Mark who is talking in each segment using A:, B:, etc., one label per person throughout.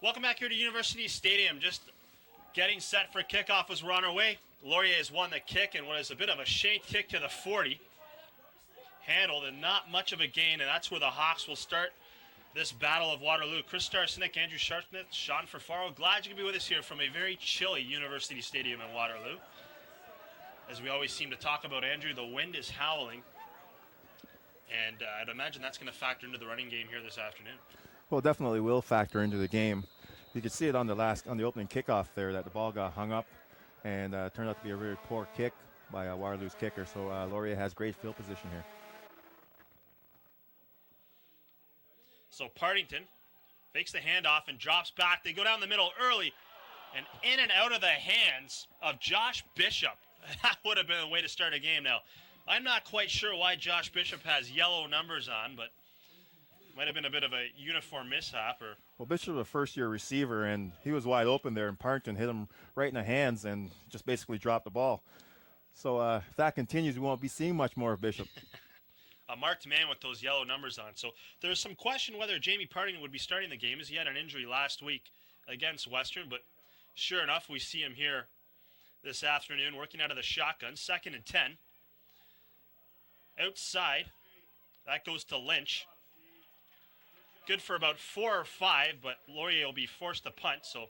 A: Welcome back here to University Stadium. Just getting set for kickoff as we're on our way. Laurier has won the kick and what is a bit of a shank kick to the 40. Handled and not much of a gain, and that's where the Hawks will start this battle of Waterloo. Chris Starsinek, Andrew Sharpsmith, Sean Farfaro, glad you can be with us here from a very chilly University Stadium in Waterloo. As we always seem to talk about, Andrew, the wind is howling, and I'd imagine that's going to factor into the running game here this afternoon.
B: Well, definitely will factor into the game. You could see it on the opening kickoff there that the ball got hung up, and turned out to be a very poor kick by Waterloo's kicker. So Laurier has great field position here.
A: So Partington fakes the handoff and drops back. They go down the middle early, and in and out of the hands of Josh Bishop. That would have been a way to start a game. Now, I'm not quite sure why Josh Bishop has yellow numbers on, but might have been a bit of a uniform mishap.
B: Well, Bishop was a first-year receiver, and he was wide open there, and Partington hit him right in the hands and just basically dropped the ball. So if that continues, we won't be seeing much more of Bishop.
A: A marked man with those yellow numbers on. So there's some question whether Jamie Partington would be starting the game, as he had an injury last week against Western, but sure enough, we see him here this afternoon working out of the shotgun. 2nd and 10. Outside, that goes to Lynch. Good for about 4 or 5, but Laurier will be forced to punt, so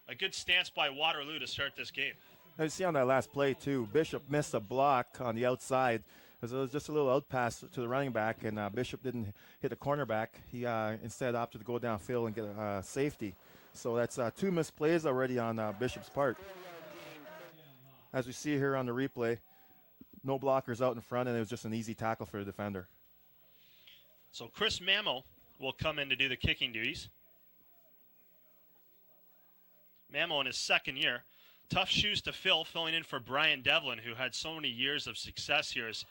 A: a good stance by Waterloo to start this game.
B: Now you see on that last play, too, Bishop missed a block on the outside. It was just a little out pass to the running back, and Bishop didn't hit the cornerback. He instead opted to go downfield and get a safety. So that's 2 missed plays already on Bishop's part. As we see here on the replay, no blockers out in front, and it was just an easy tackle for the defender.
A: So Chris Mammo will come in to do the kicking duties. Mammo in his 2nd year. Tough shoes to fill, filling in for Brian Devlin, who had so many years of success here as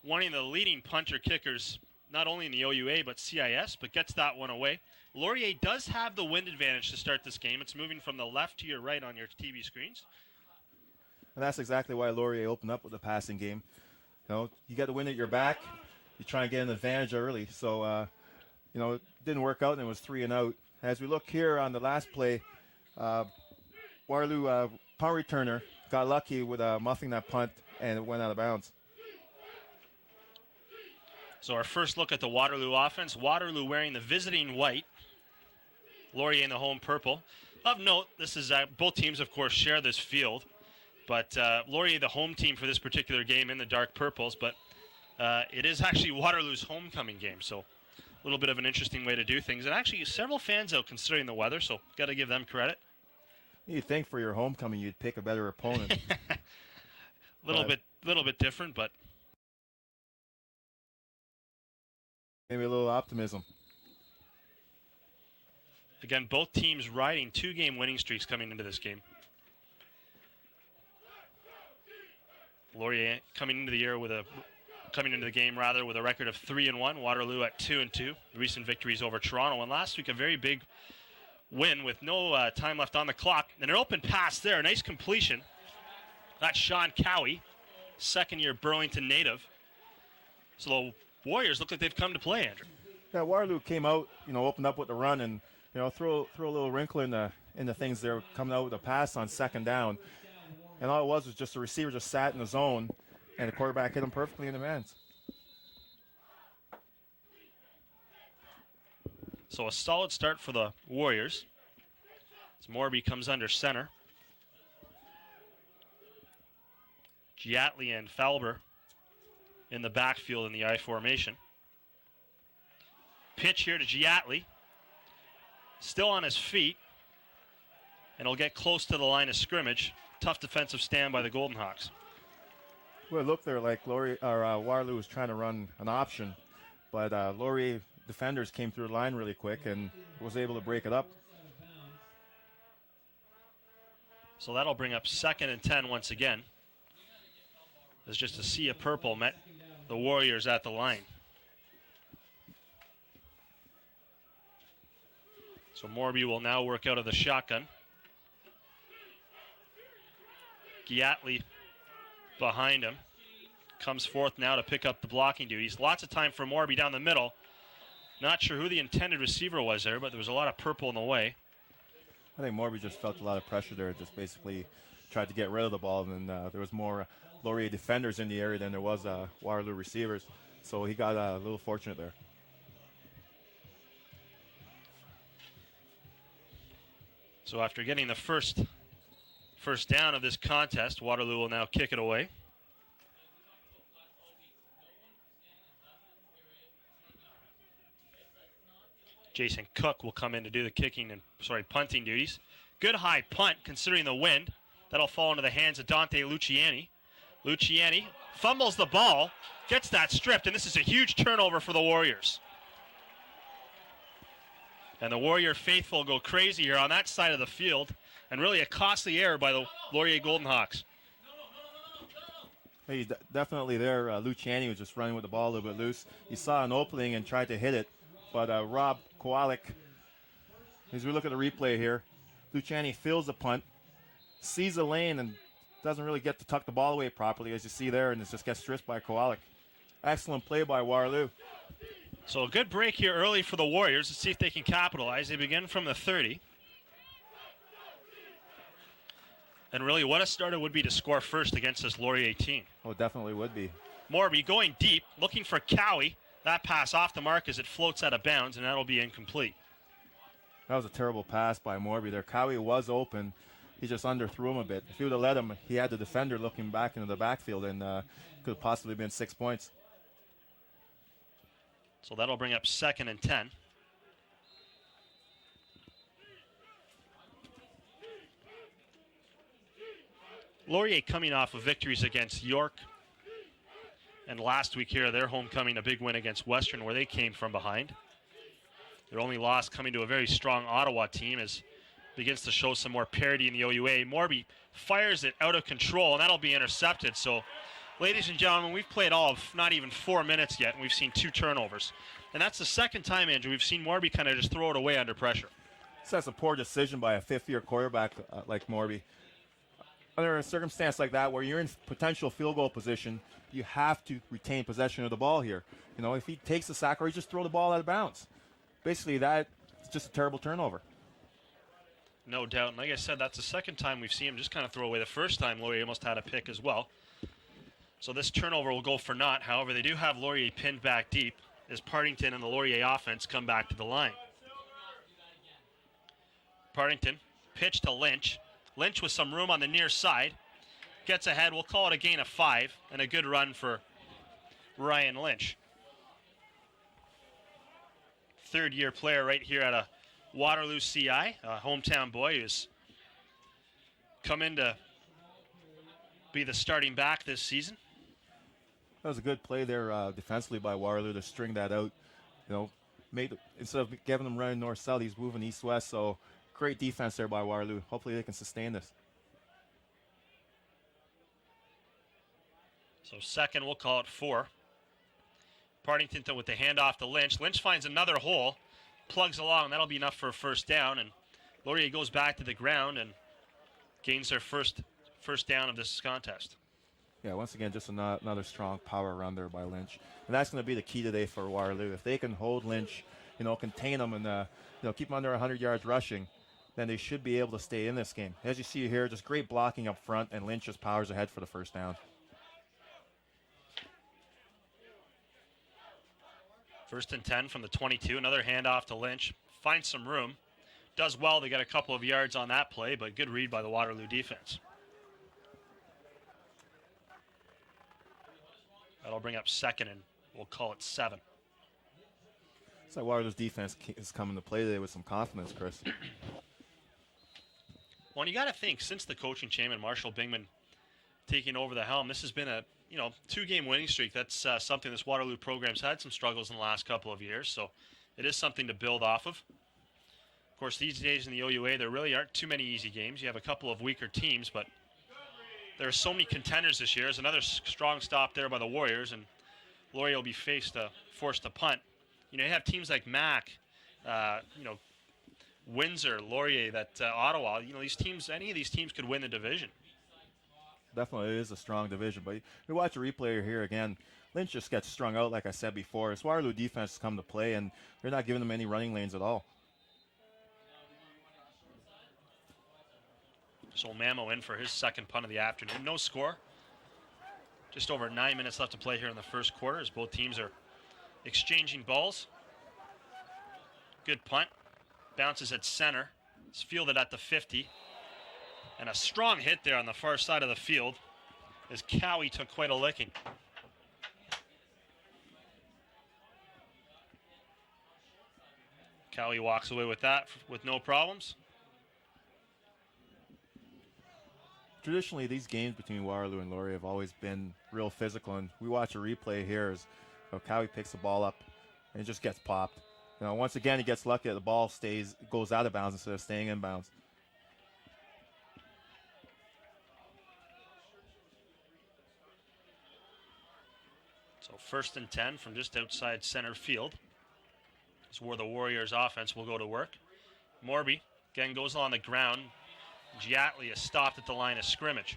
A: one of the leading punter kickers, not only in the OUA but CIS, but gets that one away. Laurier does have the wind advantage to start this game. It's moving from the left to your right on your TV screens.
B: And that's exactly why Laurier opened up with the passing game. You know, you got the wind at your back. You try and get an advantage early. So, it didn't work out, and it was 3 and out. As we look here on the last play, Waterloo punt returner got lucky with muffing that punt, and it went out of bounds.
A: So our first look at the Waterloo offense. Waterloo wearing the visiting white. Laurier in the home purple. Of note, this is both teams, of course, share this field. But Laurier, the home team for this particular game, in the dark purples. But it is actually Waterloo's homecoming game, so a little bit of an interesting way to do things. And actually, several fans out considering the weather, so got to give them credit.
B: You'd think for your homecoming you'd pick a better opponent.
A: little bit different, but
B: maybe a little optimism.
A: Again, both teams riding 2-game winning streaks coming into this game. Laurier coming into the game with a record of 3-1. Waterloo at 2-2. Recent victories over Toronto, and last week a very big win with no time left on the clock. And an open pass there, a nice completion. That's Sean Cowie, 2nd-year Burlington native. So the Warriors look like they've come to play, Andrew.
B: Yeah, Waterloo came out, opened up with the run, and throw a little wrinkle in the things there, coming out with a pass on 2nd down. And all it was just the receiver just sat in the zone, and the quarterback hit him perfectly in the hands.
A: So a solid start for the Warriors. As Morby comes under center. Giatley and Falber in the backfield in the I formation. Pitch here to Giatley. Still on his feet. And he'll get close to the line of scrimmage. Tough defensive stand by the Golden Hawks.
B: Well, it looked there like Waterloo was trying to run an option, but Laurier defenders came through the line really quick and was able to break it up.
A: So that'll bring up 2nd and 10 once again. As just a sea of purple met the Warriors at the line. So Morby will now work out of the shotgun. Giatley behind him. Comes forth now to pick up the blocking duties. Lots of time for Morby down the middle. Not sure who the intended receiver was there, but there was a lot of purple in the way.
B: I think Morby just felt a lot of pressure there, just basically tried to get rid of the ball, and there was more Laurier defenders in the area than there was Waterloo receivers, so he got a little fortunate there.
A: So after getting the first down of this contest, Waterloo will now kick it away. Jason Cook will come in to do the punting duties. Good high punt considering the wind. That'll fall into the hands of Dante Luciani. Luciani fumbles the ball, gets that stripped, and this is a huge turnover for the Warriors. And the Warrior faithful go crazy here on that side of the field, and really a costly error by the Laurier Golden Hawks.
B: Hey, definitely there. Luciani was just running with the ball a little bit loose. He saw an opening and tried to hit it, but Rob Kowalik, as we look at the replay here, Luciani feels the punt, sees the lane, and doesn't really get to tuck the ball away properly, as you see there, and it just gets stripped by Kowalik. Excellent play by Waterloo.
A: So a good break here early for the Warriors. Let's see if they can capitalize. They begin from the 30. And really what a starter would be to score first against this Laurier team.
B: Oh, definitely would be.
A: Morby going deep, looking for Cowie. That pass off the mark as it floats out of bounds, and that'll be incomplete.
B: That was a terrible pass by Morby there. Cowie was open. He just underthrew him a bit. If he would have let him, he had the defender looking back into the backfield, and could have possibly been 6 points.
A: So that'll bring up 2nd and 10. Laurier coming off of victories against York. And last week here, their homecoming, a big win against Western, where they came from behind. Their only loss coming to a very strong Ottawa team as begins to show some more parity in the OUA. Morby fires it out of control, and that'll be intercepted. So, ladies and gentlemen, we've played all of not even 4 minutes yet, and we've seen 2 turnovers. And that's the second time, Andrew, we've seen Morby kind of just throw it away under pressure.
B: So that's a poor decision by a fifth-year quarterback like Morby. Under a circumstance like that where you're in potential field goal position, you have to retain possession of the ball here. You know, if he takes the sack or he just throw the ball out of bounds. Basically, that's just a terrible turnover.
A: No doubt. And like I said, that's the second time we've seen him just kind of throw away. The first time, Laurier almost had a pick as well. So this turnover will go for naught. However, they do have Laurier pinned back deep as Partington and the Laurier offense come back to the line. Partington, pitch to Lynch. Lynch with some room on the near side. Gets ahead. We'll call it a gain of 5 and a good run for Ryan Lynch. Third-year player right here at a Waterloo CI, a hometown boy who's come in to be the starting back this season.
B: That was a good play there defensively by Waterloo to string that out. You know, instead of giving them running north-south, he's moving east-west. So great defense there by Waterloo. Hopefully they can sustain this.
A: So second, we'll call it 4. Partington with the handoff to Lynch. Lynch finds another hole, plugs along. That'll be enough for a first down. And Laurier goes back to the ground and gains their first down of this contest.
B: Yeah, once again, just another strong power run there by Lynch. And that's going to be the key today for Waterloo. If they can hold Lynch, you know, contain him and, keep him under 100 yards rushing, then they should be able to stay in this game. As you see here, just great blocking up front, and Lynch just powers ahead for the first down.
A: First and 10 from the 22. Another handoff to Lynch. Finds some room. Does well to get a couple of yards on that play, but good read by the Waterloo defense. That'll bring up second, and we'll call it 7.
B: It's like Waterloo's defense is coming to play today with some confidence, Chris.
A: Well, you got to think, since the coaching change and Marshall Bingman taking over the helm, this has been a 2-game winning streak. That's something this Waterloo program's had some struggles in the last couple of years, so it is something to build off of. Of course, these days in the OUA, there really aren't too many easy games. You have a couple of weaker teams, but there are so many contenders this year. There's another strong stop there by the Warriors, and Laurier will be forced to punt. You have teams like Mac, Windsor, Laurier, Ottawa. These teams, any of these teams could win the division.
B: Definitely is a strong division, but you watch a replay here again. Lynch just gets strung out, like I said before. His Waterloo defense has come to play, and they're not giving them any running lanes at all.
A: So Mamo in for his second punt of the afternoon. No score. Just over 9 minutes left to play here in the first quarter as both teams are exchanging balls. Good punt. Bounces at center. It's fielded at the 50. And a strong hit there on the far side of the field as Cowie took quite a licking. Cowie walks away with that with no problems.
B: Traditionally, these games between Waterloo and Laurier have always been real physical, and we watch a replay here as Cowie picks the ball up and it just gets popped. Once again, he gets lucky that the ball goes out of bounds instead of staying in bounds.
A: So 1st and 10 from just outside center field is where the Warriors offense will go to work. Morby again goes on the ground. Giatli is stopped at the line of scrimmage.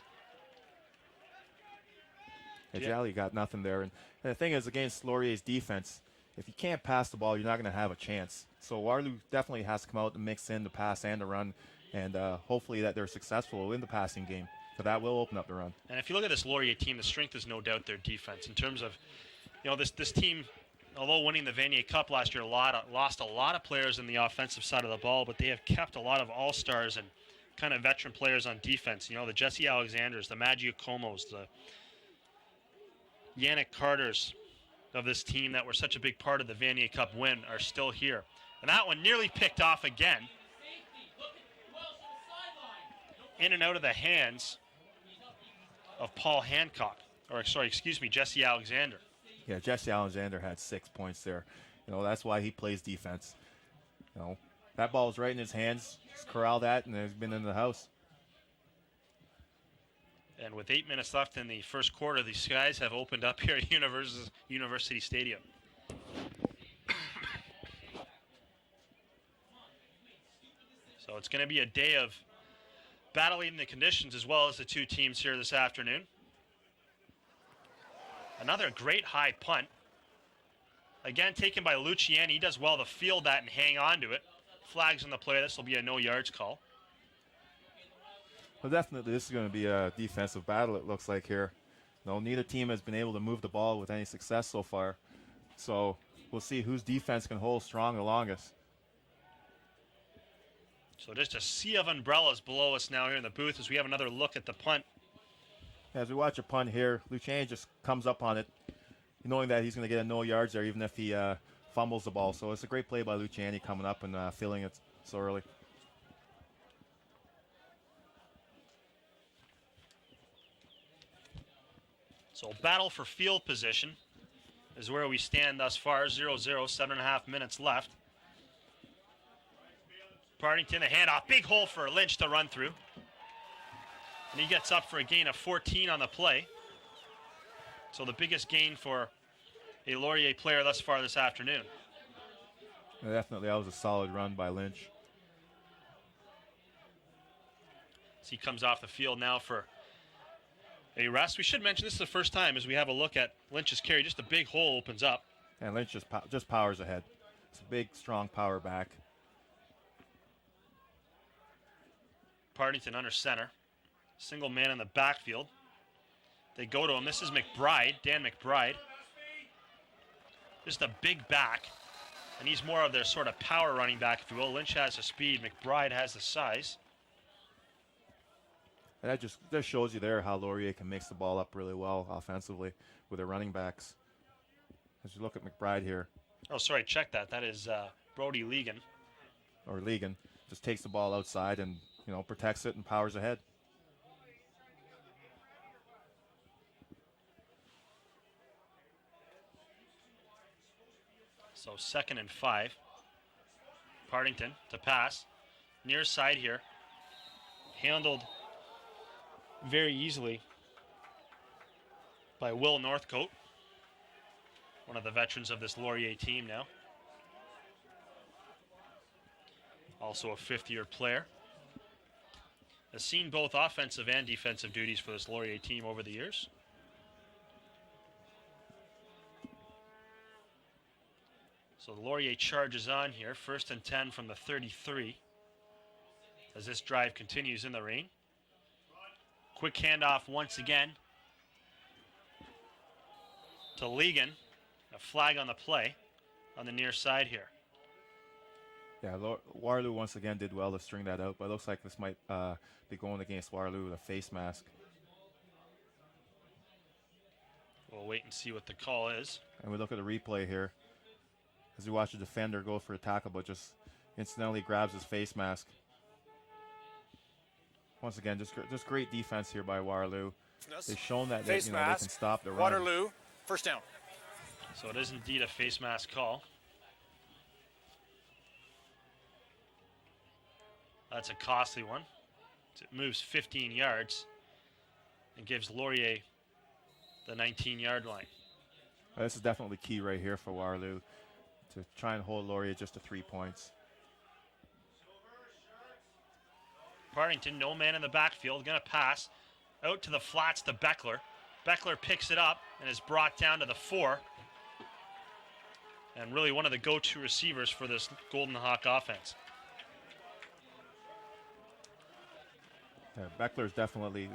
B: Giatli got nothing there. And the thing is, against Laurier's defense, if you can't pass the ball, you're not going to have a chance. So Waterloo definitely has to come out and mix in the pass and the run, and hopefully that they're successful in the passing game. So that will open up the run.
A: And if you look at this Laurier team, the strength is no doubt their defense. In terms of, this team, although winning the Vanier Cup last year, lost a lot of players in the offensive side of the ball, but they have kept a lot of all-stars and kind of veteran players on defense. The Jesse Alexanders, the Maggiacomos, the Yannick Carters of this team that were such a big part of the Vanier Cup win are still here. And that one nearly picked off again. In and out of the hands of Paul Hancock. Jesse Alexander.
B: Yeah, Jesse Alexander had 6 points there. That's why he plays defense. That ball was right in his hands. Just corral that, and it's been in the house.
A: And with 8 minutes left in the first quarter, the skies have opened up here at University Stadium. So it's going to be a day of battling the conditions as well as the two teams here this afternoon. Another great high punt. Again, taken by Luciani. He does well to field that and hang on to it. Flags on the play. This will be a no yards call.
B: Well, definitely this is going to be a defensive battle, it looks like here. Neither team has been able to move the ball with any success so far. So we'll see whose defense can hold strong the longest.
A: So just a sea of umbrellas below us now here in the booth as we have another look at the punt.
B: As we watch a punt here, Luciani just comes up on it, knowing that he's going to get a no yards there even if he fumbles the ball. So it's a great play by Luciani coming up and filling it so early.
A: So battle for field position is where we stand thus far. 0-0, 7.5 minutes left. Partington, a handoff. Big hole for Lynch to run through. And he gets up for a gain of 14 on the play. So the biggest gain for a Laurier player thus far this afternoon.
B: Yeah, definitely, that was a solid run by Lynch.
A: So he comes off the field now for a rest. We should mention this is the first time as we have a look at Lynch's carry. Just a big hole opens up.
B: And Lynch just powers ahead. It's a big, strong power back.
A: Partington under center. Single man in the backfield. They go to him. This is McBride, Dan McBride. Just a big back. And he's more of their sort of power running back, if you will. Lynch has the speed. McBride has the size.
B: And that just shows you there how Laurier can mix the ball up really well offensively with their running backs. As you look at McBride here.
A: Oh, sorry, check that. That is Brody Legan.
B: Or Legan. Just takes the ball outside and, protects it and powers ahead.
A: So 2nd and 5. Partington to pass. Near side here. Handled very easily by Will Northcote, one of the veterans of this Laurier team now. Also a fifth-year player. Has seen both offensive and defensive duties for this Laurier team over the years. So the Laurier charges on here. 1st and 10 from the 33 as this drive continues in the rain. Quick handoff once again to Legan. A flag on the play on the near side here.
B: Yeah, Waterloo once again did well to string that out, but it looks like this might be going against Waterloo with a face mask.
A: We'll wait and see what the call is.
B: And we look at the replay here as we watch the defender go for a tackle, but just incidentally grabs his face mask. Once again, just great defense here by Waterloo. They've shown that they can stop the run.
C: Waterloo, first down.
A: So it is indeed a face mask call. That's a costly one. It moves 15 yards and gives Laurier the 19-yard line.
B: This is definitely key right here for Waterloo to try and hold Laurier just to 3 points.
A: Partington, no man in the backfield, going to pass out to the flats to Beckler. Beckler picks it up and is brought down to the 4. And really one of the go-to receivers for this Golden Hawk offense.
B: Beckler is definitely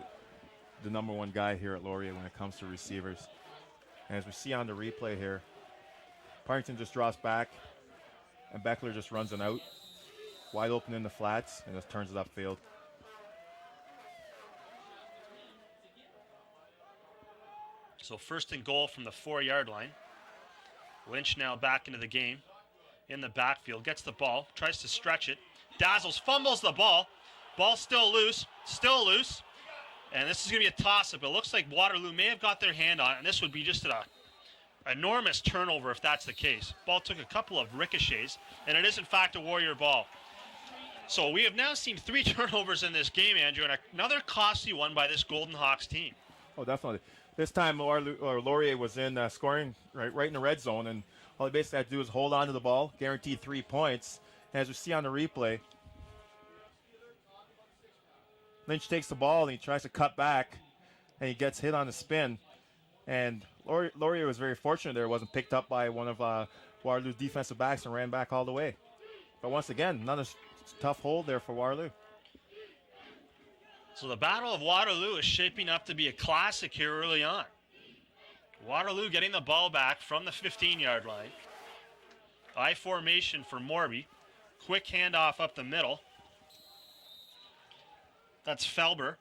B: the #1 guy here at Laurier when it comes to receivers. And as we see on the replay here, Partington just drops back, and Beckler just runs an out, wide open in the flats, and just turns it upfield.
A: So 1st and goal from the 4-yard line. Lynch now back into the game in the backfield, gets the ball, tries to stretch it, dazzles, fumbles the ball. Ball still loose, and this is going to be a toss-up. It looks like Waterloo may have got their hand on it, and this would be just an enormous turnover if that's the case. Ball took a couple of ricochets, and it is in fact a Warrior ball. So we have now seen 3 turnovers in this game, Andrew, and another costly one by this Golden Hawks team.
B: Oh, definitely. This time Laurier was in scoring right in the red zone, and all they basically had to do is hold on to the ball, guaranteed 3 points. And as we see on the replay, Lynch takes the ball and he tries to cut back, and he gets hit on the spin. And Laurier was very fortunate there. It wasn't picked up by one of Waterloo's defensive backs and ran back all the way. But once again, another tough hold there for Waterloo.
A: So the Battle of Waterloo is shaping up to be a classic here early on. Waterloo getting the ball back from the 15-yard line. I formation for Morby. Quick handoff up the middle. That's Felber.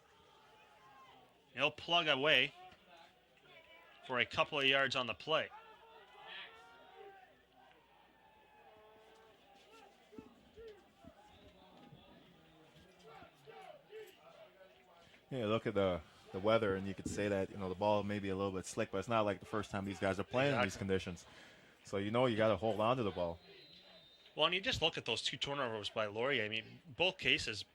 A: He'll plug away for a couple of yards on the play.
B: Yeah, look at the weather, and you could say that the ball may be a little bit slick, but it's not like the first time these guys are playing in these conditions. So you got to hold on to the ball.
A: Well, and you just look at those 2 turnovers by Laurier. I mean, both cases,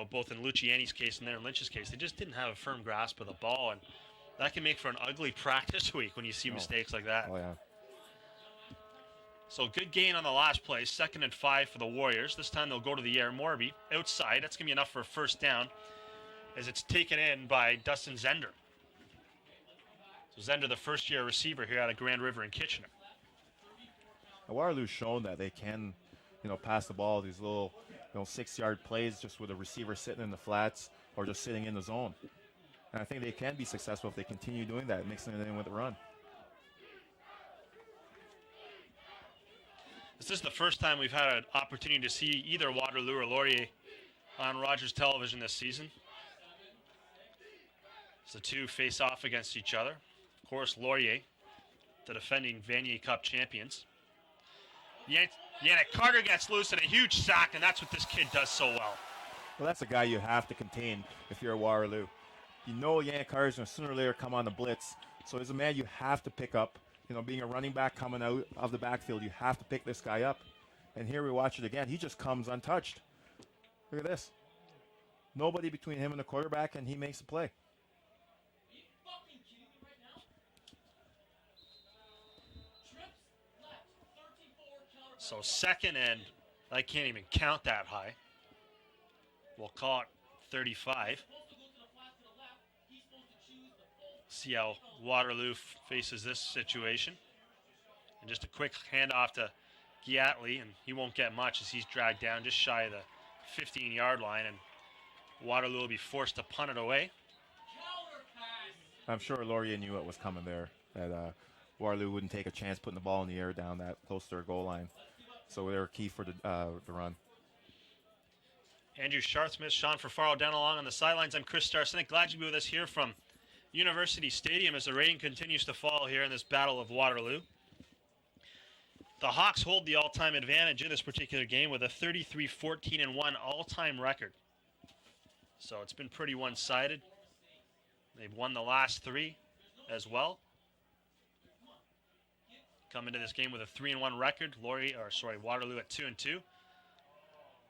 A: both in Luciani's case and there in Lynch's case, they just didn't have a firm grasp of the ball, and that can make for an ugly practice week when you see mistakes like that.
B: Oh, yeah.
A: So good gain on the last play, 2nd and 5 for the Warriors. This time they'll go to the air. Morby outside. That's going to be enough for a first down as it's taken in by Dustin Zender. So Zender, the first-year receiver here out of Grand River and Kitchener.
B: Waterloo's shown that they can, pass the ball, these little, 6-yard plays just with a receiver sitting in the flats or just sitting in the zone. And I think they can be successful if they continue doing that, mixing it in with the run.
A: This is the first time we've had an opportunity to see either Waterloo or Laurier on Rogers television this season. So the 2 face off against each other. Of course, Laurier, the defending Vanier Cup champions. Yannick Carter gets loose in a huge sack, and that's what this kid does so well.
B: Well, that's a guy you have to contain if you're a Waterloo. Yannick Carter's going to sooner or later come on the blitz. So as a man, you have to pick up. Being a running back coming out of the backfield, you have to pick this guy up. And here we watch it again. He just comes untouched. Look at this. Nobody between him and the quarterback, and he makes the play.
A: So 2nd and I can't even count that high. We'll call it 35. See how Waterloo faces this situation. And just a quick handoff to Giatley, and he won't get much as he's dragged down just shy of the 15-yard line, and Waterloo will be forced to punt it away.
B: I'm sure Laurier knew what was coming there, that Waterloo wouldn't take a chance putting the ball in the air down that close to their goal line. So they were key for the run.
A: Andrew Sharp-Smith, Sean Ferfaro down along on the sidelines. I'm Chris Starcenic. Glad to be with us here from University Stadium as the rating continues to fall here in this Battle of Waterloo. The Hawks hold the all-time advantage in this particular game with a 33-14-1 all-time record. So it's been pretty one-sided. They've won the last 3 as well. Come into this game with a 3-1 record. Waterloo at 2-2.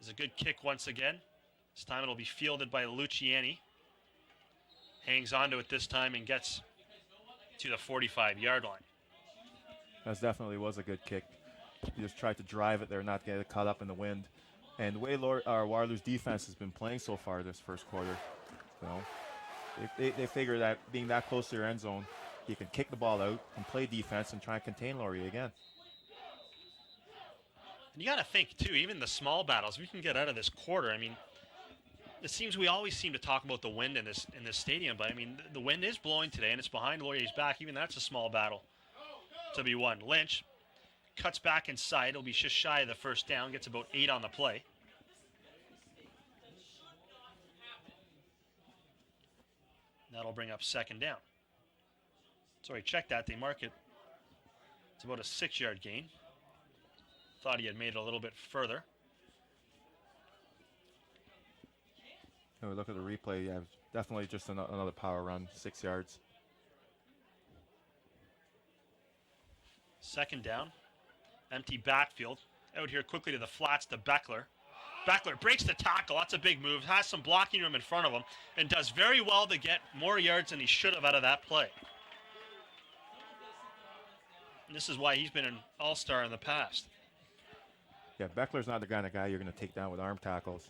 A: Is a good kick once again. This time it'll be fielded by Luciani. Hangs onto it this time and gets to the 45-yard line.
B: That definitely was a good kick. He just tried to drive it there, not get it caught up in the wind. And the way Waterloo's defense has been playing so far this first quarter, they figure that being that close to your end zone, you can kick the ball out and play defense and try and contain Laurier again.
A: And you got to think, too, even the small battles, we can get out of this quarter. I mean, it seems we always seem to talk about the wind in this stadium, but, I mean, the wind is blowing today, and it's behind Laurier's back. Even that's a small battle to be won. Lynch cuts back inside. It'll be just shy of the first down. Gets about 8 on the play. That'll bring up second down. Sorry, check that. They mark it. It's about a 6-yard gain. Thought he had made it a little bit further.
B: And we look at the replay. Yeah, definitely just another power run, 6 yards.
A: Second down. Empty backfield. Out here quickly to the flats to Beckler. Beckler breaks the tackle. That's a big move. Has some blocking room in front of him. And does very well to get more yards than he should have out of that play. And this is why he's been an all-star in the past.
B: Yeah, Beckler's not the kind of guy you're going to take down with arm tackles.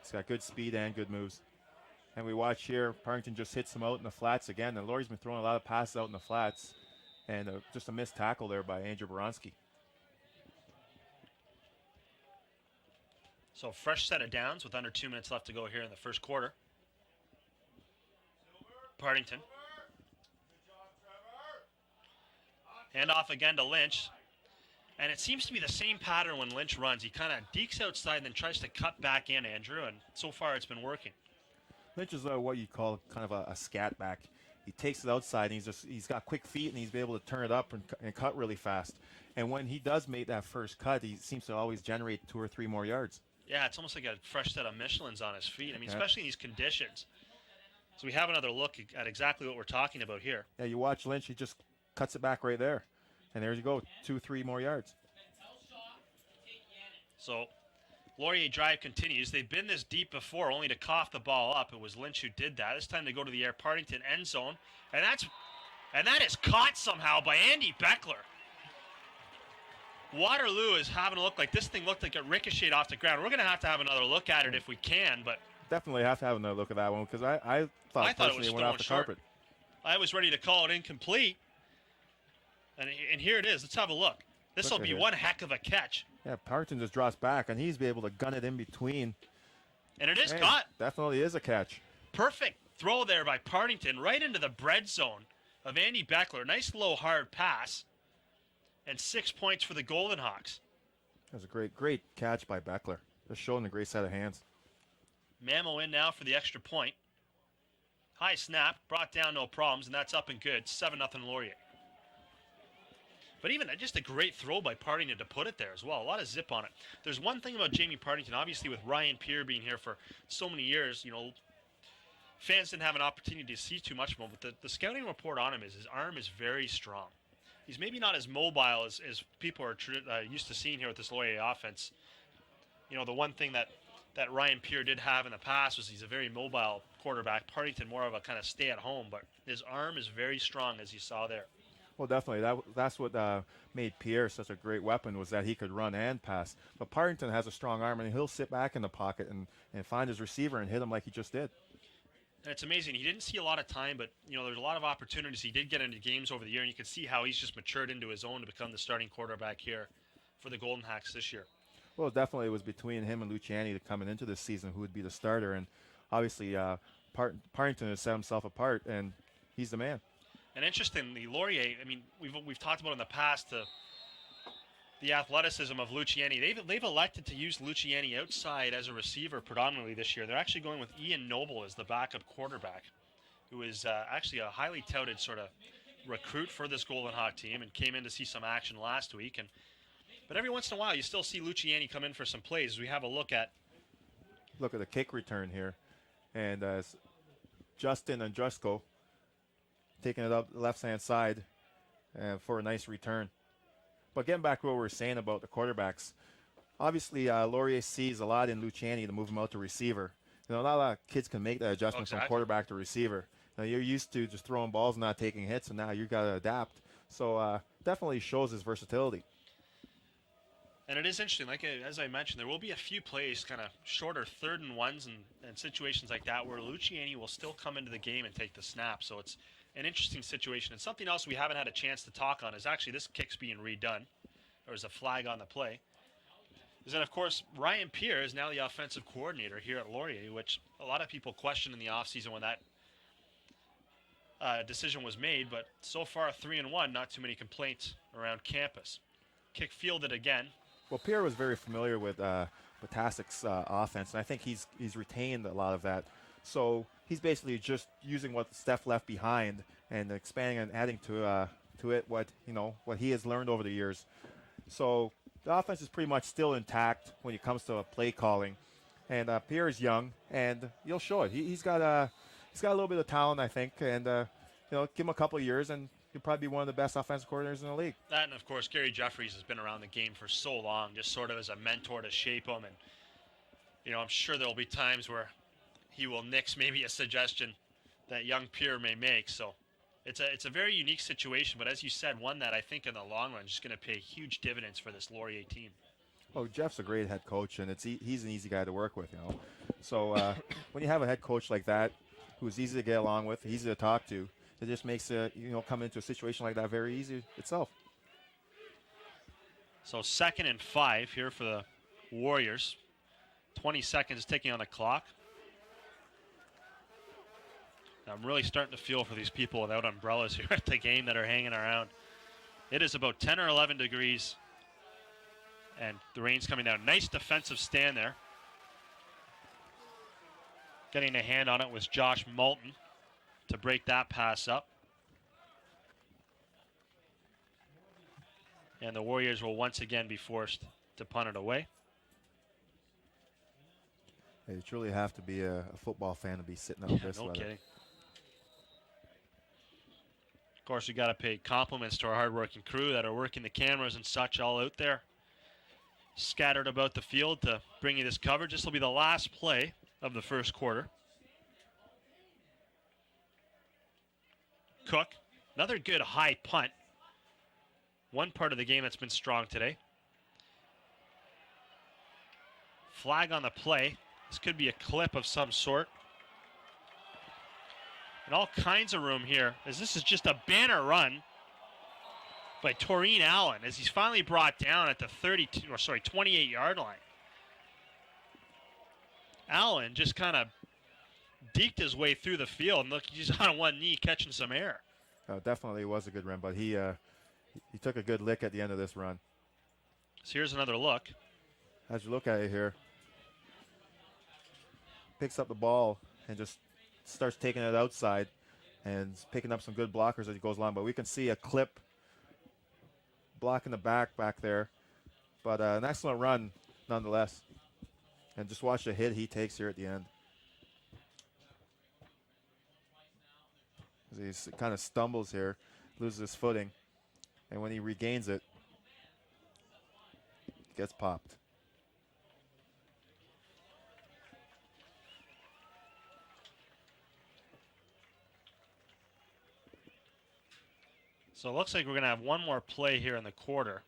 B: He's got good speed and good moves. And we watch here, Parrington just hits him out in the flats again. And Laurier's been throwing a lot of passes out in the flats. And just a missed tackle there by Andrew Baronski.
A: So fresh set of downs with under 2 minutes left to go here in the first quarter. Partington. Hand off again to Lynch. And it seems to be the same pattern when Lynch runs. He kind of dekes outside and then tries to cut back in, Andrew, and so far it's been working.
B: Lynch is what you call kind of a scat back. He takes it outside, and he's got quick feet, and he's able to turn it up and cut really fast. And when he does make that first cut, he seems to always generate 2 or 3 more yards.
A: Yeah, it's almost like a fresh set of Michelins on his feet. I mean, especially in these conditions. So we have another look at exactly what we're talking about here.
B: Yeah, you watch Lynch, he just cuts it back right there. And there you go, 2, 3 more yards.
A: So Laurier drive continues. They've been this deep before, only to cough the ball up. It was Lynch who did that. This time they go to the air, Partington end zone. And that is caught somehow by Andy Beckler. Waterloo is having a look like this thing looked like it ricocheted off the ground. We're going to have another look at it if we can, but
B: definitely have to have another look at that one because I thought
A: it
B: went off the carpet.
A: I was ready to call it incomplete. And here it is. Let's have a look. This will be one heck of a catch.
B: Yeah, Partington just drops back, and he's be able to gun it in between.
A: And it is caught.
B: Definitely is a catch.
A: Perfect throw there by Partington right into the bread zone of Andy Beckler. Nice low hard pass. And 6 points for the Golden Hawks.
B: That was a great catch by Beckler. Just showing a great set of hands.
A: Mammo in now for the extra point. High snap, brought down, no problems, and that's up and good. 7-0 Laurier. But even just a great throw by Partington to put it there as well. A lot of zip on it. There's one thing about Jamie Partington, obviously with Ryan Peer being here for so many years, fans didn't have an opportunity to see too much of him, but the scouting report on him is his arm is very strong. He's maybe not as mobile as people are used to seeing here with this Laurier offense. The one thing that Ryan Peer did have in the past was he's a very mobile quarterback. Partington more of a kind of stay-at-home, but his arm is very strong, as you saw there.
B: Well, definitely. That's what made Pierre such a great weapon was that he could run and pass. But Partington has a strong arm, and he'll sit back in the pocket and find his receiver and hit him like he just did.
A: And it's amazing. He didn't see a lot of time, but there's a lot of opportunities. He did get into games over the year, and you can see how he's just matured into his own to become the starting quarterback here for the Golden Hawks this year.
B: Well, definitely it was between him and Luciani coming into this season who would be the starter, and obviously Partington has set himself apart, and he's the man.
A: And interestingly, Laurier, I mean, we've talked about in the past the athleticism of Luciani. They've elected to use Luciani outside as a receiver predominantly this year. They're actually going with Ian Noble as the backup quarterback, who is actually a highly touted sort of recruit for this Golden Hawk team and came in to see some action last week. But every once in a while, you still see Luciani come in for some plays. As we have a look at
B: the kick return here, and Justin Andrusko taking it up the left-hand side for a nice return. But getting back to what we were saying about the quarterbacks, obviously Laurier sees a lot in Luciani to move him out to receiver. Not a lot of kids can make that adjustment from quarterback to receiver. You're used to just throwing balls and not taking hits, and now you've got to adapt. So definitely shows his versatility.
A: And it is interesting, like as I mentioned, there will be a few plays, kind of shorter 3rd and 1s and situations like that where Luciani will still come into the game and take the snap. So it's an interesting situation. And something else we haven't had a chance to talk on is actually this kick's being redone. There was a flag on the play. Is that, of course, Ryan Pierre is now the offensive coordinator here at Laurier, which a lot of people questioned in the offseason when that decision was made. But so far, 3-1, not too many complaints around campus. Kick fielded again.
B: Well, Pierre was very familiar with Batasic's offense, and I think he's retained a lot of that. So he's basically just using what Steph left behind and expanding and adding to it what he has learned over the years. So the offense is pretty much still intact when it comes to play calling, and Pierre is young, and you'll show it. He's got a little bit of talent, I think, and give him a couple of years and he'll probably be one of the best offensive coordinators in the league.
A: That, and of course, Gary Jeffries has been around the game for so long, just sort of as a mentor to shape him. And, I'm sure there'll be times where he will nix maybe a suggestion that young Pierre may make. So it's a very unique situation, but as you said, one that I think in the long run is just going to pay huge dividends for this Laurier team.
B: Oh, Jeff's a great head coach, and he's an easy guy to work with, So when you have a head coach like that, who's easy to get along with, easy to talk to, it just makes come into a situation like that very easy itself.
A: So 2nd and 5 here for the Warriors. 20 seconds ticking on the clock. I'm really starting to feel for these people without umbrellas here at the game that are hanging around. It is about 10 or 11 degrees, and the rain's coming down. Nice defensive stand there. Getting a hand on it was Josh Moulton to break that pass up. And the Warriors will once again be forced to punt it away.
B: Hey, you truly have to be a football fan to be sitting out this weather.
A: No kidding. Of course, we got to pay compliments to our hardworking crew that are working the cameras and such all out there, scattered about the field to bring you this coverage. This will be the last play of the first quarter. Cook, another good high punt. One part of the game that's been strong today. Flag on the play. This could be a clip of some sort. And all kinds of room here, as this is just a banner run by Taurine Allen, as he's finally brought down at the 28-yard line. Allen just kind of deked his way through the field, and look, he's on one knee catching some air.
B: Definitely was a good run, but he took a good lick at the end of this run.
A: So here's another look.
B: As you look at it here, picks up the ball and just starts taking it outside and picking up some good blockers as he goes along. But we can see a clip blocking the back there. But an excellent run nonetheless. And just watch the hit he takes here at the end. He kind of stumbles here, loses his footing, and when he regains it, he gets popped.
A: So it looks like we're going to have one more play here in the quarter.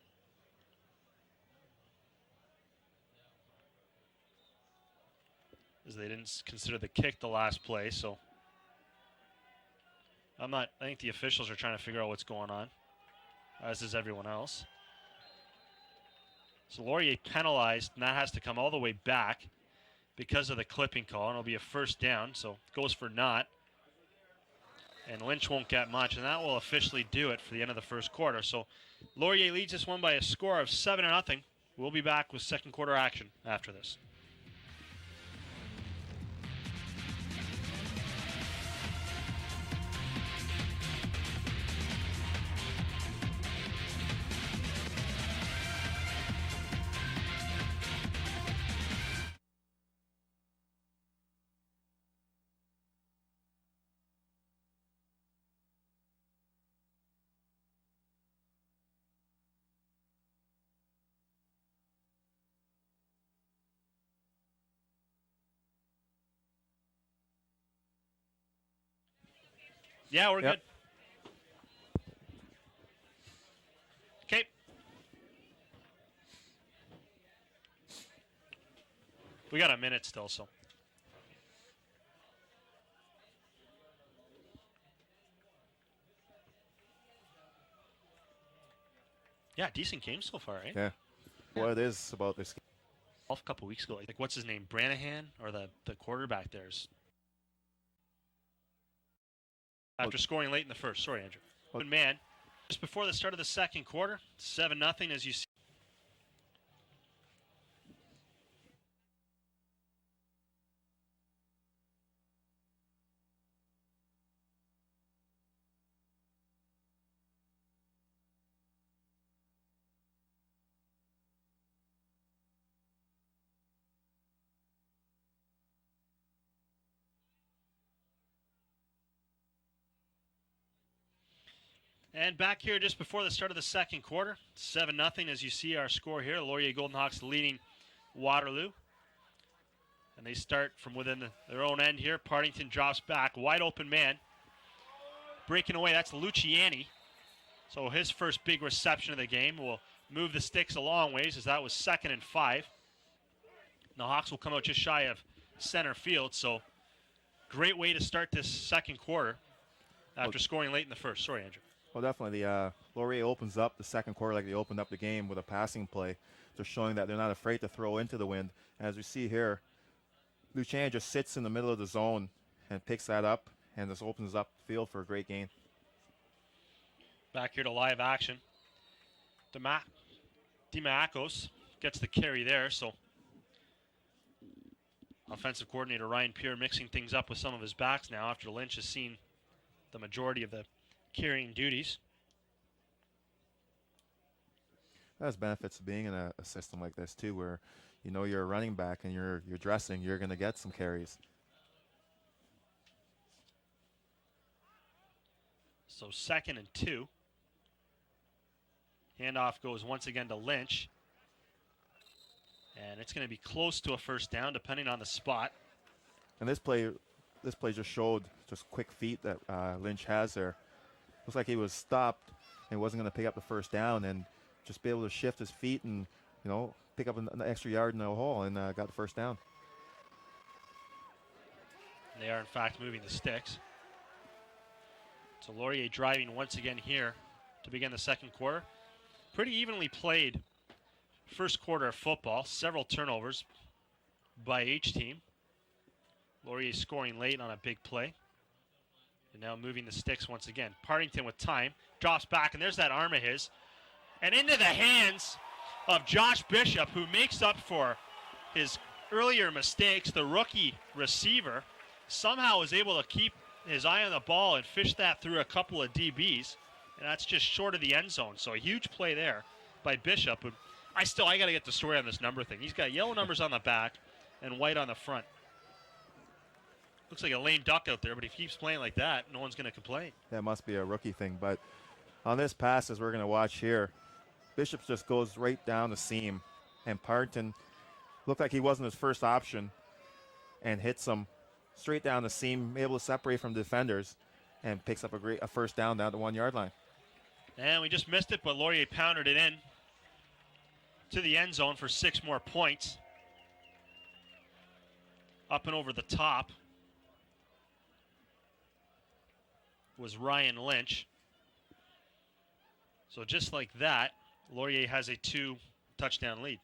A: As they didn't consider the kick the last play, so I think the officials are trying to figure out what's going on, as is everyone else. So Laurier penalized, and that has to come all the way back because of the clipping call, and it'll be a first down, so it goes for naught. And Lynch won't get much, and that will officially do it for the end of the first quarter. So Laurier leads this one by a score of 7-0. We'll be back with second quarter action after this. Yeah, we're good. Okay. We got a minute still, so. Yeah, decent game so far, right?
B: Yeah. What it is about this game.
A: A couple weeks ago, like what's his name, Branahan, or the quarterback there's. After scoring late in the first. Sorry, Andrew. Good man. Just before the start of the second quarter, 7-0 as you see. And back here just before the start of the second quarter, 7-0 as you see our score here. Laurier Golden Hawks leading Waterloo. And they start from within their own end here. Partington drops back, wide open man. Breaking away, that's Luciani. So his first big reception of the game will move the sticks a long ways as that was 2nd and 5. The Hawks will come out just shy of center field, so great way to start this second quarter after scoring late in the first. Sorry, Andrew.
B: Well, definitely. Laurier opens up the second quarter like they opened up the game with a passing play. They're showing that they're not afraid to throw into the wind. And as we see here, Luciani just sits in the middle of the zone and picks that up and just opens up the field for a great gain.
A: Back here to live action. Dimacos gets the carry there, so offensive coordinator Ryan Pierre mixing things up with some of his backs now after Lynch has seen the majority of the carrying duties.
B: That's benefits of being in a system like this too, where you know you're a running back and you're dressing, you're going to get some carries.
A: So 2nd and 2. Handoff goes once again to Lynch. And it's going to be close to a first down depending on the spot.
B: And this play just showed just quick feet that Lynch has there. Looks like he was stopped and wasn't going to pick up the first down and just be able to shift his feet and, you know, pick up an extra yard in the hole and got the first down.
A: They are, in fact, moving the sticks. So Laurier driving once again here to begin the second quarter. Pretty evenly played first quarter of football. Several turnovers by each team. Laurier scoring late on a big play. And now moving the sticks once again. Partington with time. Drops back, and there's that arm of his. And into the hands of Josh Bishop, who makes up for his earlier mistakes. The rookie receiver somehow was able to keep his eye on the ball and fish that through a couple of DBs. And that's just short of the end zone. So a huge play there by Bishop. I got to get the story on this number thing. He's got yellow numbers on the back and white on the front. Looks like a lame duck out there, but if he keeps playing like that, no one's going to complain.
B: That must be a rookie thing. But on this pass, as we're going to watch here, Bishop just goes right down the seam. And Partington looked like he wasn't his first option and hits him straight down the seam, able to separate from defenders and picks up a first down the 1 yard line.
A: And we just missed it, but Laurier pounded it in to the end zone for 6 more points. Up and over the top was Ryan Lynch. So just like that, Laurier has a 2-touchdown lead.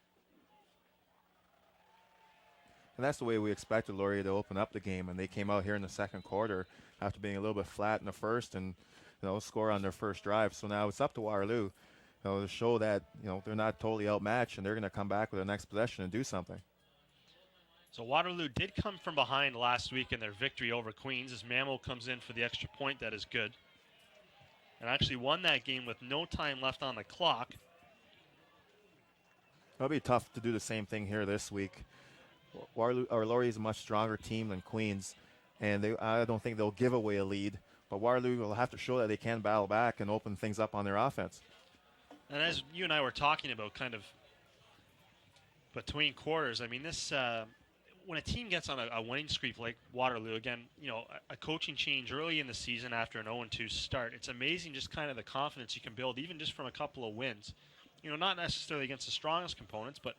B: And that's the way we expected Laurier to open up the game. And they came out here in the second quarter after being a little bit flat in the first and, score on their first drive. So now it's up to Waterloo, to show that, they're not totally outmatched and they're going to come back with their next possession and do something.
A: So Waterloo did come from behind last week in their victory over Queens as Mammo comes in for the extra point. That is good. And actually won that game with no time left on the clock.
B: It'll be tough to do the same thing here this week. Laurier is a much stronger team than Queens, and I don't think they'll give away a lead. But Waterloo will have to show that they can battle back and open things up on their offense.
A: And as you and I were talking about kind of between quarters, I mean, this when a team gets on a winning streak like Waterloo, again, a coaching change early in the season after an 0-2 start, it's amazing just kind of the confidence you can build even just from a couple of wins. Not necessarily against the strongest components, but,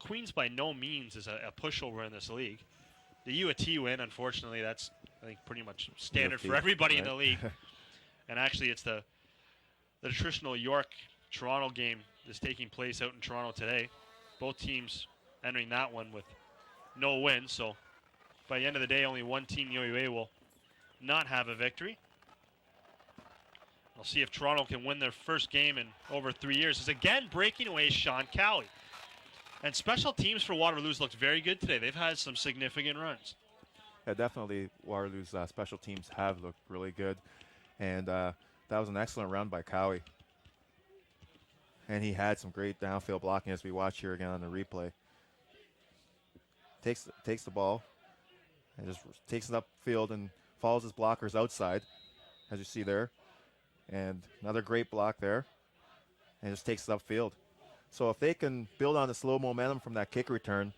A: Queens by no means is a pushover in this league. The U of T win, unfortunately, that's, I think, pretty much standard for everybody in the league. And actually, it's the traditional York-Toronto game that's taking place out in Toronto today. Both teams entering that one with no wins. So by the end of the day, only one team in the UUA will not have a victory. We'll see if Toronto can win their first game in over 3 years. Is again breaking away Sean Cowie. And special teams for Waterloo's looked very good today. They've had some significant runs.
B: Yeah, definitely Waterloo's special teams have looked really good. And that was an excellent run by Cowie. And he had some great downfield blocking as we watch here again on the replay. Takes the ball and just takes it upfield and follows his blockers outside, as you see there. And another great block there. And just takes it upfield. So if they can build on the slow momentum from that kick return,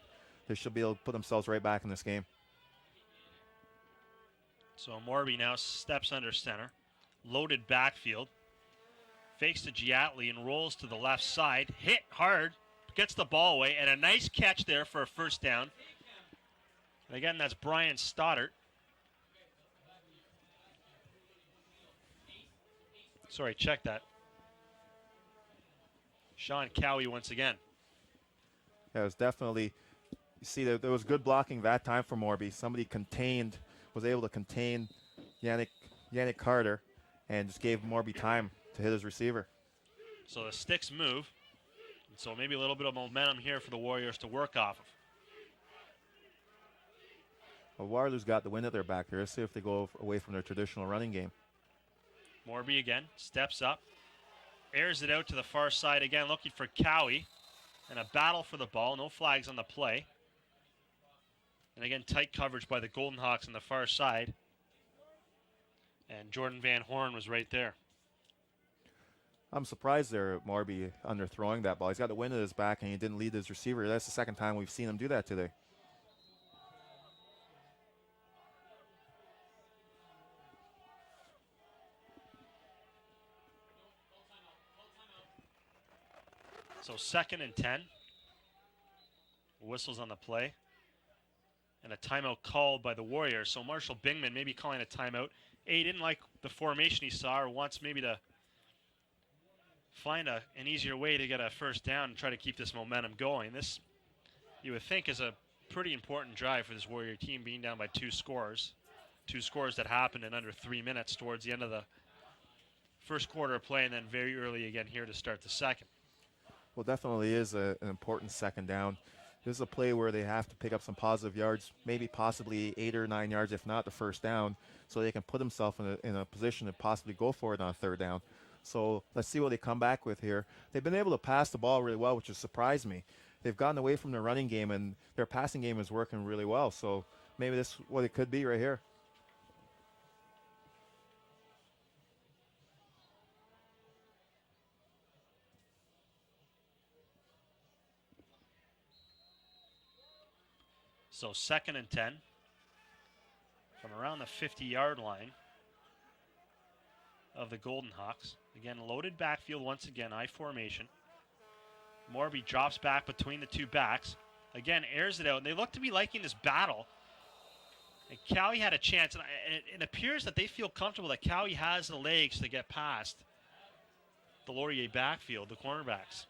B: they should be able to put themselves right back in this game.
A: So Morby now steps under center. Loaded backfield. Fakes to Giatli and rolls to the left side. Hit hard. Gets the ball away. And a nice catch there for a first down. And again, that's Brian Stoddart. Sorry, check that. Sean Cowie once again.
B: Yeah, it was definitely, you see that there was good blocking that time for Morby. Somebody was able to contain Yannick Carter and just gave Morby time to hit his receiver.
A: So the sticks move. And so maybe a little bit of momentum here for the Warriors to work off of.
B: Well, Waterloo's got the wind at their back here. Let's see if they go away from their traditional running game.
A: Morby again steps up. Airs it out to the far side again, looking for Cowie. And a battle for the ball. No flags on the play. And again, tight coverage by the Golden Hawks on the far side. And Jordan Van Horn was right there.
B: I'm surprised there at Morby underthrowing that ball. He's got the wind at his back and he didn't lead his receiver. That's the second time we've seen him do that today.
A: So 2nd and 10. Whistles on the play. And a timeout called by the Warriors. So Marshall Bingman maybe calling a timeout. He didn't like the formation he saw or wants maybe to find an easier way to get a first down and try to keep this momentum going. This, you would think, is a pretty important drive for this Warrior team, being down by 2 scores. 2 scores that happened in under 3 minutes towards the end of the first quarter of play and then very early again here to start the second.
B: Well, definitely is an important second down. This is a play where they have to pick up some positive yards, maybe possibly 8 or 9 yards, if not the first down, so they can put themselves in a position to possibly go for it on 3rd down. So let's see what they come back with here. They've been able to pass the ball really well, which has surprised me. They've gotten away from their running game, and their passing game is working really well. So maybe this is what it could be right here.
A: So 2nd and 10 from around the 50-yard line of the Golden Hawks. Again, loaded backfield once again, I formation. Morby drops back between the 2 backs. Again, airs it out, and they look to be liking this battle. And Cowie had a chance, and it appears that they feel comfortable that Cowie has the legs to get past the Laurier backfield, the cornerbacks.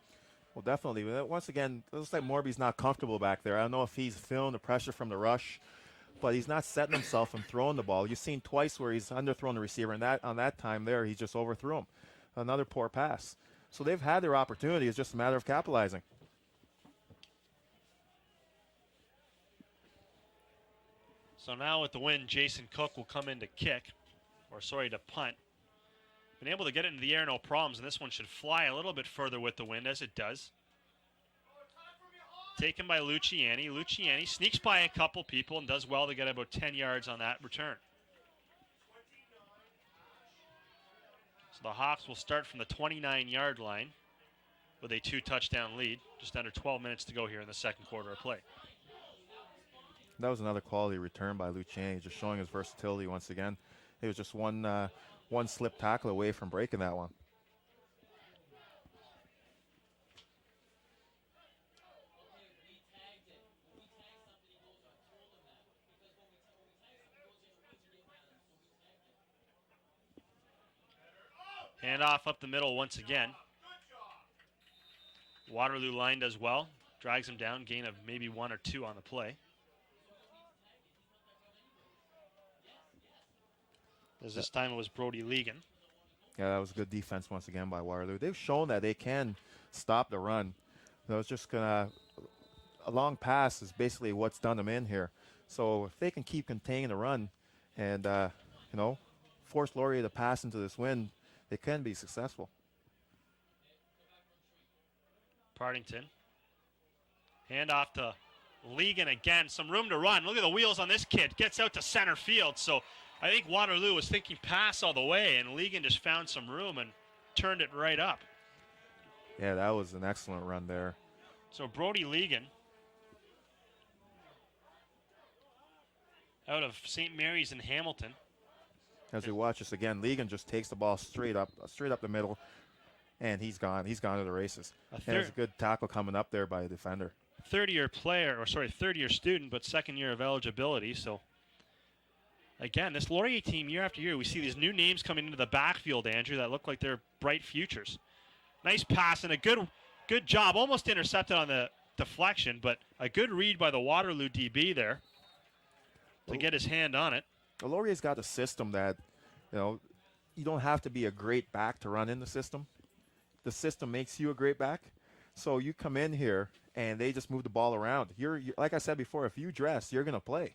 B: Well, definitely. Once again, it looks like Morby's not comfortable back there. I don't know if he's feeling the pressure from the rush, but he's not setting himself and throwing the ball. You've seen twice where he's underthrown the receiver, and on that time there, he just overthrew him. Another poor pass. So they've had their opportunity. It's just a matter of capitalizing.
A: So now with the win, Jason Cook will come in to kick, to punt. Been able to get it into the air, no problems, and this one should fly a little bit further with the wind, as it does. Taken by Luciani. Luciani sneaks by a couple people and does well to get about 10 yards on that return. So the Hawks will start from the 29-yard line with a 2-touchdown lead. Just under 12 minutes to go here in the second quarter of play.
B: That was another quality return by Luciani, just showing his versatility once again. He was just one slip tackle away from breaking that one.
A: Handoff up the middle once again. Waterloo line does well. Drags him down, gain of maybe 1 or 2 on the play. As this time it was Brody Legan.
B: Yeah, that was good defense once again by Waterloo. They've shown that they can stop the run. It's just a long pass is basically what's done them in here. So if they can keep containing the run and force Laurier to pass into this wind, they can be successful.
A: Partington. Hand off to Legan again. Some room to run. Look at the wheels on this kid. Gets out to center field. So I think Waterloo was thinking pass all the way, and Legan just found some room and turned it right up.
B: Yeah, that was an excellent run there.
A: So Brody Legan out of St. Mary's in Hamilton.
B: As we watch this again, Legan just takes the ball straight up the middle, and he's gone. He's gone to the races. And there's a good tackle coming up there by the defender.
A: Third-year student, but second year of eligibility. So again, this Laurier team, year after year, we see these new names coming into the backfield, Andrew, that look like they're bright futures. Nice pass and a good job. Almost intercepted on the deflection, but a good read by the Waterloo DB there to get his hand on it.
B: Well, Laurier's got a system that, you don't have to be a great back to run in the system. The system makes you a great back. So you come in here, and they just move the ball around. You're like I said before, if you dress, you're going to play.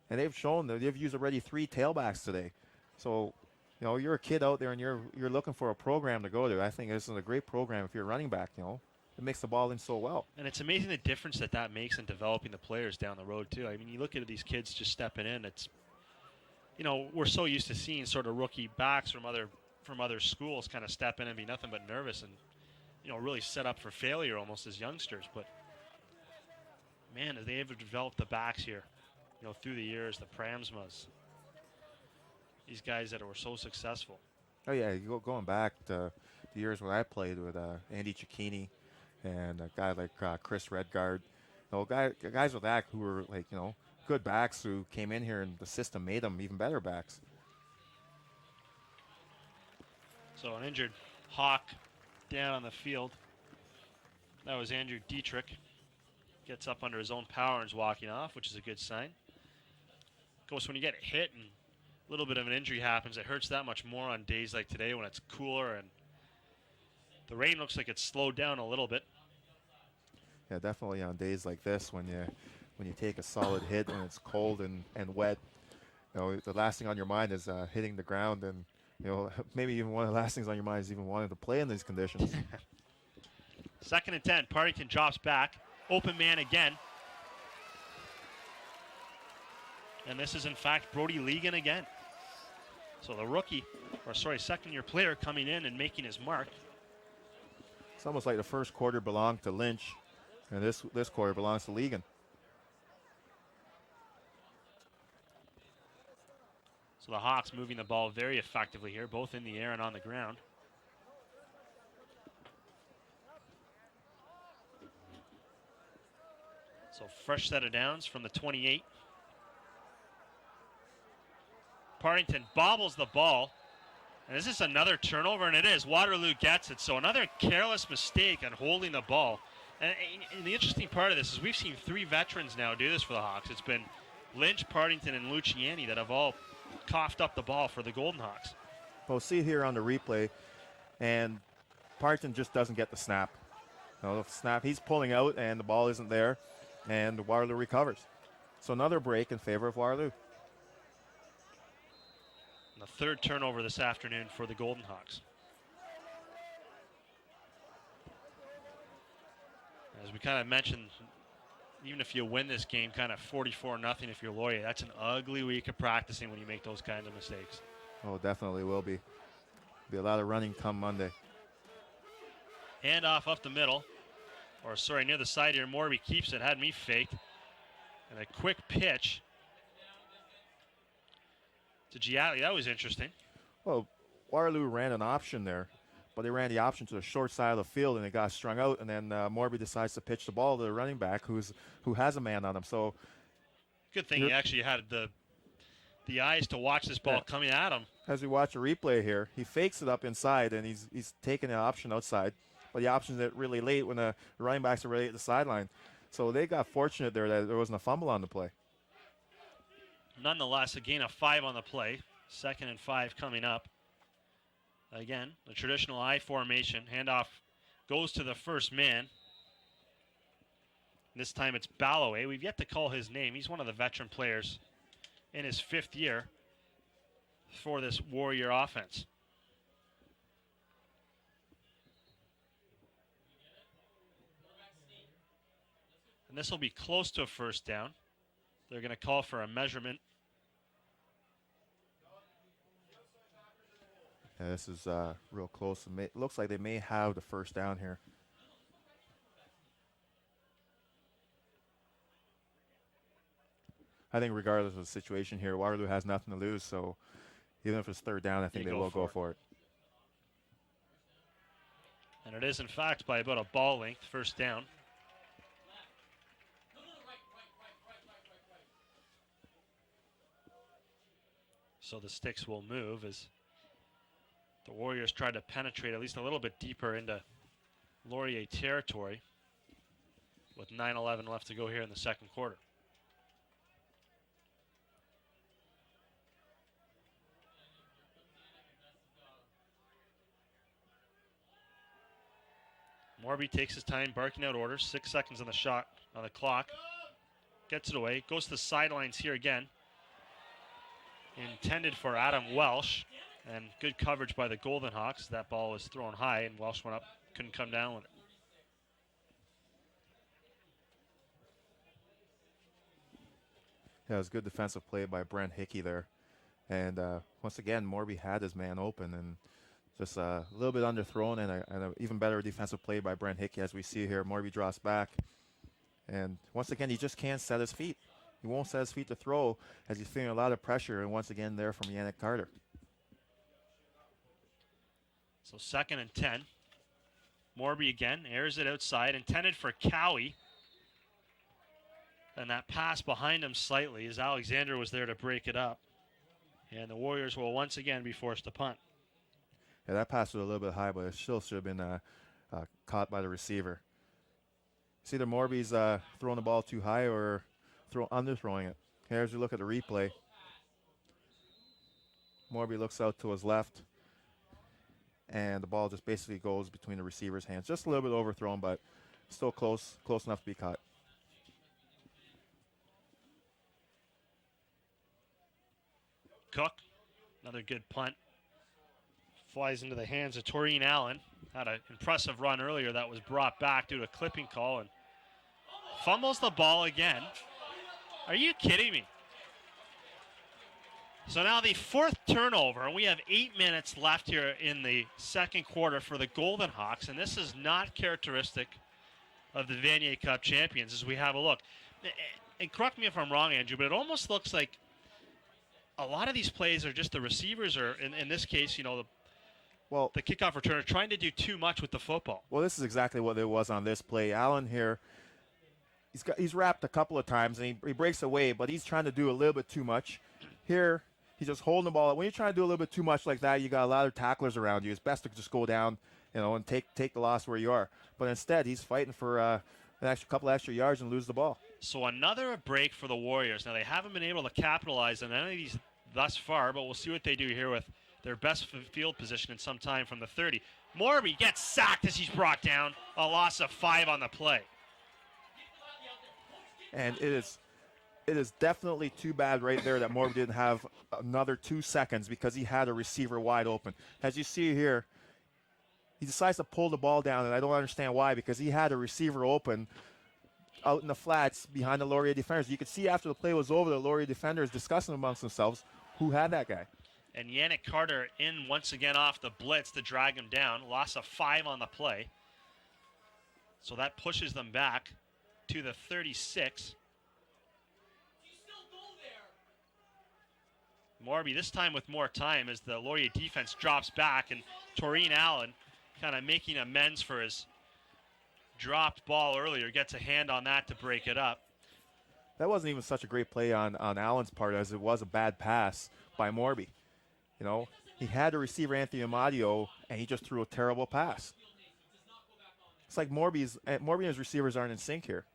B: And they've shown that they've used already 3 tailbacks today. So, you're a kid out there and you're looking for a program to go to. I think this is a great program if you're a running back, It makes the ball in so well.
A: And it's amazing the difference that makes in developing the players down the road, too. I mean, you look at these kids just stepping in. It's, we're so used to seeing sort of rookie backs from other schools kind of step in and be nothing but nervous and, really set up for failure almost as youngsters. But, man, as they ever developed the backs here, through the years, the Pramsmas, these guys that were so successful.
B: Oh, yeah, going back to the years when I played with Andy Cicchini and a guy like Chris Redgard. Guys with that who were, good backs who came in here and the system made them even better backs.
A: So an injured Hawk down on the field. That was Andrew Dietrich. Gets up under his own power and is walking off, which is a good sign. Of course, when you get hit and a little bit of an injury happens, it hurts that much more on days like today when it's cooler and the rain looks like it's slowed down a little bit.
B: Yeah, definitely on days like this when you take a solid hit when it's cold and wet, the last thing on your mind is hitting the ground, and maybe even one of the last things on your mind is even wanting to play in these conditions.
A: 2nd and 10. Partington drops back. Open man again. And this is, in fact, Brody Legan again. So the second-year player coming in and making his mark.
B: It's almost like the first quarter belonged to Lynch, and this quarter belongs to Legan.
A: So the Hawks moving the ball very effectively here, both in the air and on the ground. So fresh set of downs from the 28. Partington bobbles the ball. And is this another turnover? And it is. Waterloo gets it. So another careless mistake on holding the ball. And the interesting part of this is we've seen 3 veterans now do this for the Hawks. It's been Lynch, Partington, and Luciani that have all coughed up the ball for the Golden Hawks.
B: Well, see here on the replay, and Partington just doesn't get the snap. The snap, he's pulling out, and the ball isn't there, and Waterloo recovers. So another break in favor of Waterloo.
A: And the 3rd turnover this afternoon for the Golden Hawks. As we kind of mentioned, even if you win this game kind of 44-0 if you're Laurier, that's an ugly week of practicing when you make those kinds of mistakes.
B: Oh, definitely will be. Be a lot of running come Monday.
A: Handoff up the middle. Or, sorry, near the side here. Morby keeps it. Had me faked. And a quick pitch to Gialli. That was interesting.
B: Well, Waterloo ran an option there, but they ran the option to the short side of the field, and it got strung out, and then Morby decides to pitch the ball to the running back who has a man on him. So
A: good thing he actually had the eyes to watch this ball coming at him.
B: As we watch a replay here, he fakes it up inside, and he's taking the option outside, but the option's really late when the running backs are ready at the sideline. So they got fortunate there that there wasn't a fumble on the play.
A: Nonetheless, a gain of 5 on the play. 2nd and 5 coming up. Again, the traditional I formation. Handoff goes to the first man. This time it's Balloway. We've yet to call his name. He's one of the veteran players in his 5th year for this Warrior offense. And this will be close to a first down. They're going to call for a measurement.
B: Yeah, this is real close. It looks like they may have the first down here. I think regardless of the situation here, Waterloo has nothing to lose, so even if it's 3rd down, I think they will go for it.
A: And it is, in fact, by about a ball length, first down. So the sticks will move as the Warriors try to penetrate at least a little bit deeper into Laurier territory with 9:11 left to go here in the 2nd quarter. Morby takes his time barking out orders. 6 seconds on the shot on the clock. Gets it away. Goes to the sidelines here again. Intended for Adam Welsh. And good coverage by the Golden Hawks. That ball was thrown high and Welsh went up. Couldn't come down with it.
B: Yeah, it was good defensive play by Brent Hickey there. And once again, Morby had his man open and just a little bit underthrown, and an even better defensive play by Brent Hickey as we see here. Morby draws back. And once again, he just can't set his feet. He won't set his feet to throw as he's feeling a lot of pressure, and once again there from Yannick Carter.
A: So 2nd and 10. Morby again, airs it outside, intended for Cowie. And that pass behind him slightly as Alexander was there to break it up. And the Warriors will once again be forced to punt.
B: Yeah, that pass was a little bit high, but it still should have been caught by the receiver. It's either Morby's throwing the ball too high or underthrowing it. Here, as we look at the replay, Morby looks out to his left, and the ball just basically goes between the receiver's hands. Just a little bit overthrown, but still close enough to be caught.
A: Cook, another good punt. Flies into the hands of Taurine Allen. Had an impressive run earlier that was brought back due to a clipping call and fumbles the ball again. Are you kidding me? So now the 4th turnover, and we have 8 minutes left here in the 2nd quarter for the Golden Hawks, and this is not characteristic of the Vanier Cup champions as we have a look. And correct me if I'm wrong, Andrew, but it almost looks like a lot of these plays are just the receivers are, in this case, you know, the kickoff returner trying to do too much with the football.
B: Well, this is exactly what it was on this play. Allen here, he's wrapped a couple of times, and he breaks away, but he's trying to do a little bit too much. Here, He's just holding the ball. When you're trying to do a little bit too much like that, you got a lot of tacklers around you. It's best to just go down, and take the loss where you are. But instead, he's fighting for an extra couple extra yards and lose the ball.
A: So another break for the Warriors. Now, they haven't been able to capitalize on any of these thus far, but we'll see what they do here with their best field position in some time from the 30. Morby gets sacked as he's brought down. A loss of 5 on the play.
B: And it is definitely too bad right there that Morby didn't have another 2 seconds because he had a receiver wide open. As you see here, he decides to pull the ball down, and I don't understand why, because he had a receiver open out in the flats behind the Laurier defenders. You could see after the play was over, the Laurier defenders discussing amongst themselves who had that guy.
A: And Yannick Carter in once again off the blitz to drag him down. Loss of 5 on the play. So that pushes them back to the 36. Morby this time with more time as the Laurier defense drops back, and Taurine Allen kind of making amends for his dropped ball earlier, gets a hand on that to break it up.
B: That wasn't even such a great play on Allen's part as it was a bad pass by Morby. He had a receiver, Anthony Amadio, and he just threw a terrible pass. It's like Morby and his receivers aren't in sync here.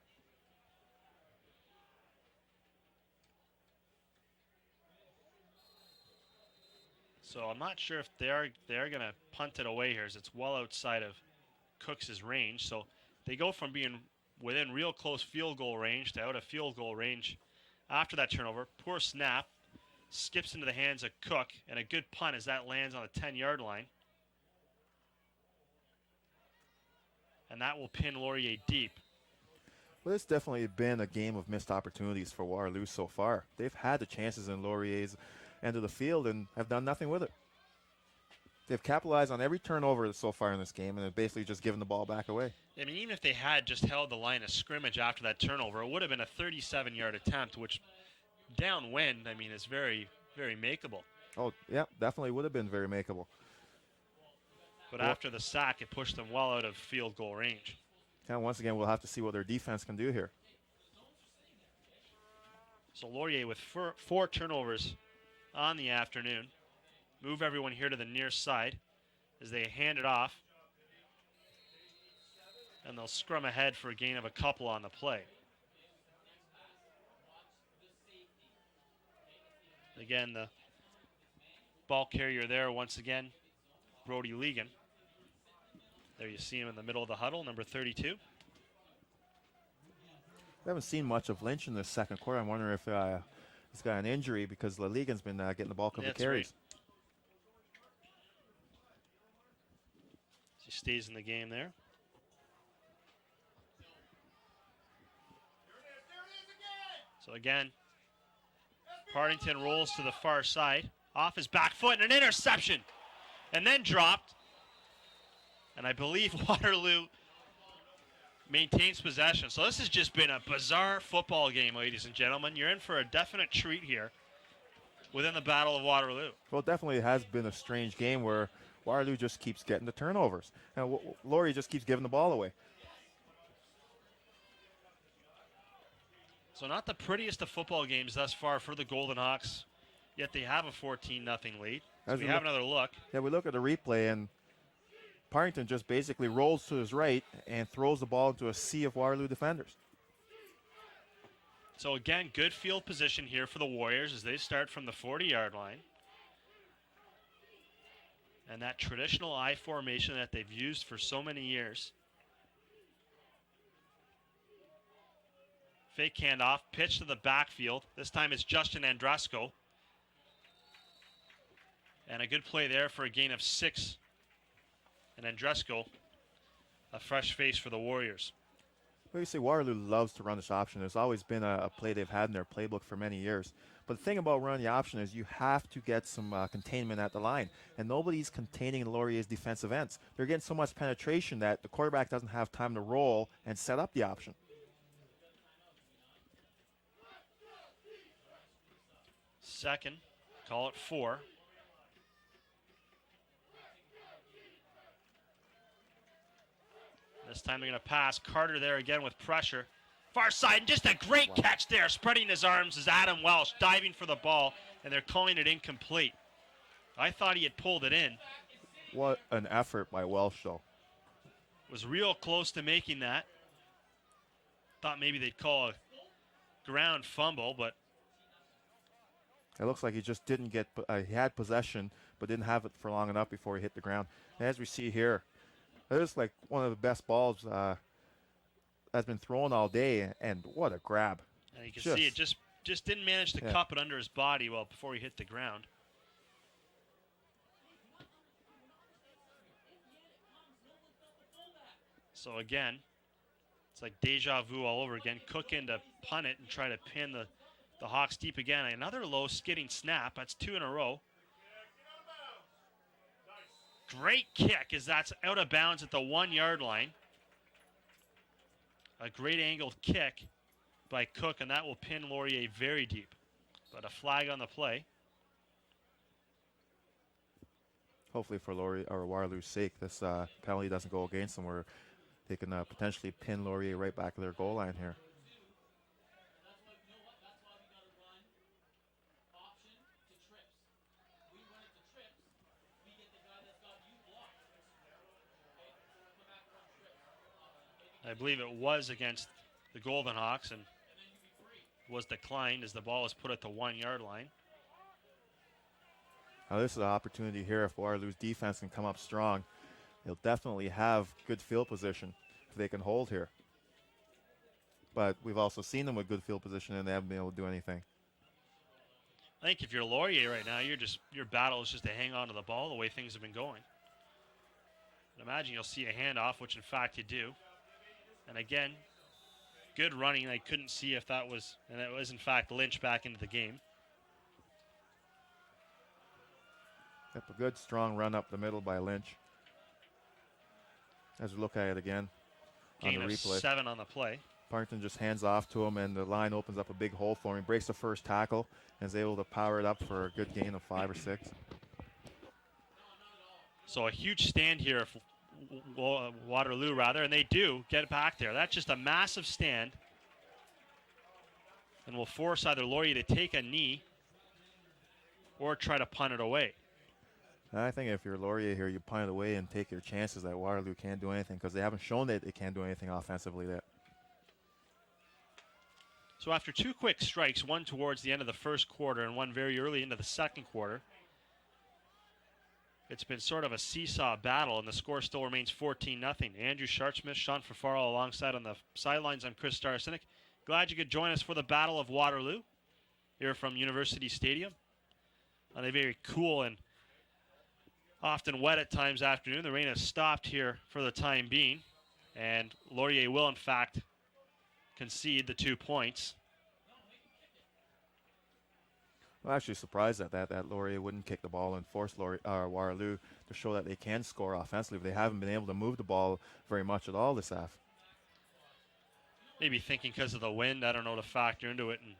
A: So I'm not sure if they're going to punt it away here, as it's well outside of Cooks' range. So they go from being within real close field goal range to out of field goal range after that turnover. Poor snap. Skips into the hands of Cook, and a good punt as that lands on the 10-yard line. And that will pin Laurier deep.
B: Well, it's definitely been a game of missed opportunities for Waterloo so far. They've had the chances in Laurier's end of the field and have done nothing with it. They've capitalized on every turnover so far in this game and have basically just given the ball back away.
A: I mean, even if they had just held the line of scrimmage after that turnover, it would have been a 37-yard attempt, which downwind, I mean, is very, very makeable.
B: Oh, yeah, definitely would have been very makeable.
A: But after the sack, it pushed them well out of field goal range.
B: And once again, we'll have to see what their defense can do here.
A: So Laurier with 4 turnovers on the afternoon. Move everyone here to the near side as they hand it off. And they'll scrum ahead for a gain of a couple on the play. Again, the ball carrier there once again, Brody Legan. There you see him in the middle of the huddle, number 32.
B: We haven't seen much of Lynch in the second quarter. I'm wondering if he's got an injury because Legan's been getting the bulk of the carries.
A: Right. He stays in the game there. So again, Partington rolls to the far side, off his back foot, and an interception, and then dropped. And I believe Waterloo maintains possession. So this has just been a bizarre football game, ladies and gentlemen. You're in for a definite treat here within the Battle of Waterloo.
B: Well, it definitely has been a strange game where Waterloo just keeps getting the turnovers, and Laurier just keeps giving the ball away.
A: So not the prettiest of football games thus far for the Golden Hawks, yet they have a 14-0 lead. So we have another look.
B: Yeah, we look at the replay, and Partington just basically rolls to his right and throws the ball into a sea of Waterloo defenders.
A: So again, good field position here for the Warriors as they start from the 40-yard line. And that traditional I formation that they've used for so many years. Fake handoff, pitch to the backfield. This time it's Justin Andresco. And a good play there for a gain of 6. And Andresco, a fresh face for the Warriors.
B: Well, you say Waterloo loves to run this option. There's always been a play they've had in their playbook for many years. But the thing about running the option is you have to get some containment at the line. And nobody's containing Laurier's defensive ends. They're getting so much penetration that the quarterback doesn't have time to roll and set up the option.
A: Second, call it 4. This time they're going to pass. Carter there again with pressure. Far side, and just a great catch there. Spreading his arms is Adam Welsh, diving for the ball, and they're calling it incomplete. I thought he had pulled it in.
B: What an effort by Welsh, though.
A: Was real close to making that. Thought maybe they'd call a ground fumble, but
B: it looks like he just didn't get, he had possession, but didn't have it for long enough before he hit the ground. And as we see here, that is like one of the best balls that's been thrown all day, and what a grab.
A: And you can see it just didn't manage to cup it under his body well before he hit the ground. So again, it's like deja vu all over again. Cook in to punt it and try to pin the Hawks deep again. Another low skidding snap. That's 2 in a row. Great kick as that's out of bounds at the 1 yard line. A great angled kick by Cook, and that will pin Laurier very deep. But a flag on the play.
B: Hopefully for Laurier or Waterloo's sake, this penalty doesn't go against them, where they can potentially pin Laurier right back to their goal line here.
A: I believe it was against the Golden Hawks and was declined as the ball was put at the 1 yard line.
B: Now this is an opportunity here. If Waterloo's defense can come up strong, they'll definitely have good field position if they can hold here. But we've also seen them with good field position and they haven't been able to do anything.
A: I think if you're Laurier right now, your battle is just to hang on to the ball the way things have been going. But imagine you'll see a handoff, which in fact you do. And again, good running. I couldn't see if that was, and it was in fact Lynch back into the game.
B: Yep, a good strong run up the middle by Lynch. As we look at it again
A: Gain
B: on the
A: of
B: replay.
A: 7 on the play.
B: Partington just hands off to him, and the line opens up a big hole for him. He breaks the first tackle and is able to power it up for a good gain of 5 or 6.
A: So a huge stand here, Waterloo rather, and they do get it back there. That's just a massive stand, and will force either Laurier to take a knee or try to punt it away.
B: I think if you're Laurier here, you punt it away and take your chances that Waterloo can't do anything, because they haven't shown that they can't do anything offensively yet.
A: So after 2 quick strikes, one towards the end of the first quarter and one very early into the second quarter, it's been sort of a seesaw battle, and the score still remains 14-0. Andrew Sharpsmith, Sean Fafaro alongside on the sidelines. I'm Chris Starcynic. Glad you could join us for the Battle of Waterloo here from University Stadium on a very cool and often wet at times afternoon. The rain has stopped here for the time being, and Laurier will in fact concede the 2 points.
B: I'm actually surprised at that Laurier wouldn't kick the ball and force Waterloo to show that they can score offensively. They haven't been able to move the ball very much at all this half.
A: Maybe thinking because of the wind, I don't know, to factor into it and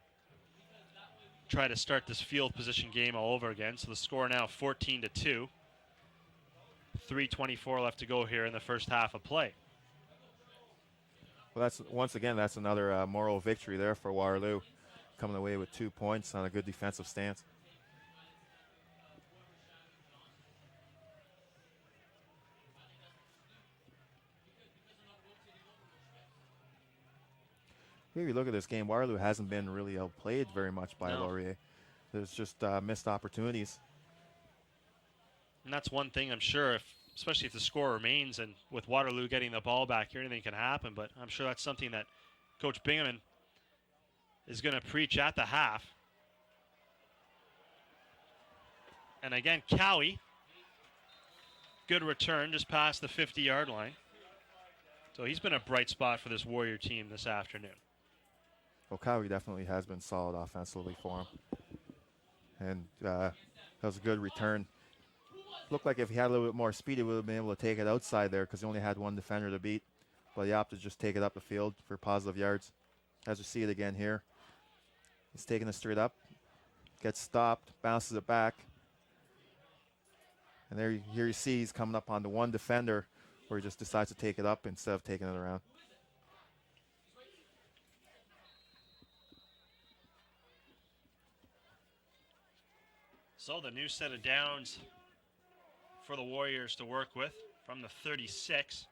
A: try to start this field position game all over again. So the score now 14-2. 3:24 left to go here in the first half of play.
B: Well, that's another moral victory there for Waterloo, coming away with 2 points on a good defensive stance. Here you look at this game, Waterloo hasn't been really outplayed very much by Laurier. There's just missed opportunities.
A: And that's one thing I'm sure, especially if the score remains and with Waterloo getting the ball back here, anything can happen. But I'm sure that's something that Coach Bingaman is going to preach at the half. And again, Cowie, good return just past the 50-yard line. So he's been a bright spot for this Warrior team this afternoon.
B: Well, Cowie definitely has been solid offensively for him. And that was a good return. Looked like if he had a little bit more speed, he would have been able to take it outside there because he only had one defender to beat. But he opted to just take it up the field for positive yards. As you see it again here. He's taking it straight up. Gets stopped, bounces it back. And here you see he's coming up on the one defender where he just decides to take it up instead of taking it around.
A: So the new set of downs for the Warriors to work with from the 36.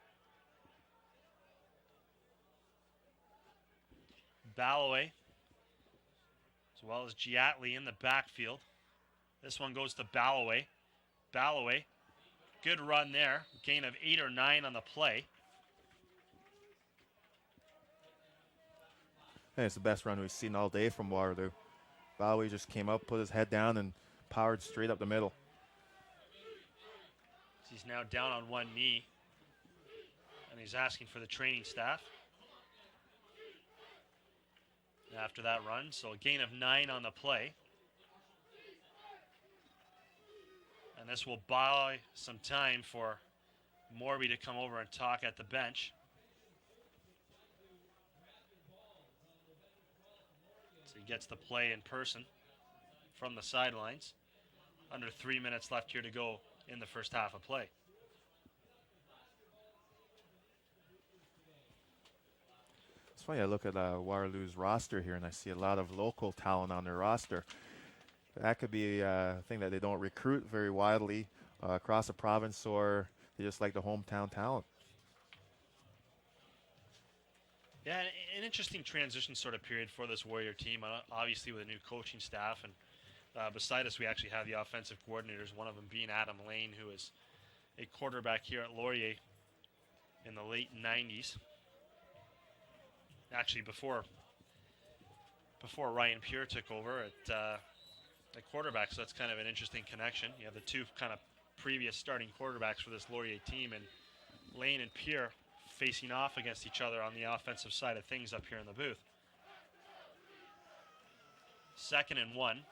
A: Ballaway, as well as Giatley in the backfield. This one goes to Ballaway. Ballaway, good run there. Gain of 8 or 9 on the play.
B: I think it's the best run we've seen all day from Waterloo. Ballaway just came up, put his head down, and powered straight up the middle.
A: He's now down on one knee, and he's asking for the training staff after that run. So a gain of 9 on the play. And this will buy some time for Morby to come over and talk at the bench. So he gets the play in person from the sidelines. Under 3 minutes left here to go in the first half of play.
B: It's funny, I look at Waterloo's roster here and I see a lot of local talent on their roster. That could be a thing that they don't recruit very widely across the province, or they just like the hometown talent.
A: Yeah, an interesting transition sort of period for this Warrior team, obviously with a new coaching staff. And beside us, we actually have the offensive coordinators, one of them being Adam Lane, who is a quarterback here at Laurier in the late 90s. Actually, before Ryan Pure took over at quarterback, so that's kind of an interesting connection. You have the two kind of previous starting quarterbacks for this Laurier team, and Lane and Pure facing off against each other on the offensive side of things up here in the booth. 2nd and 1.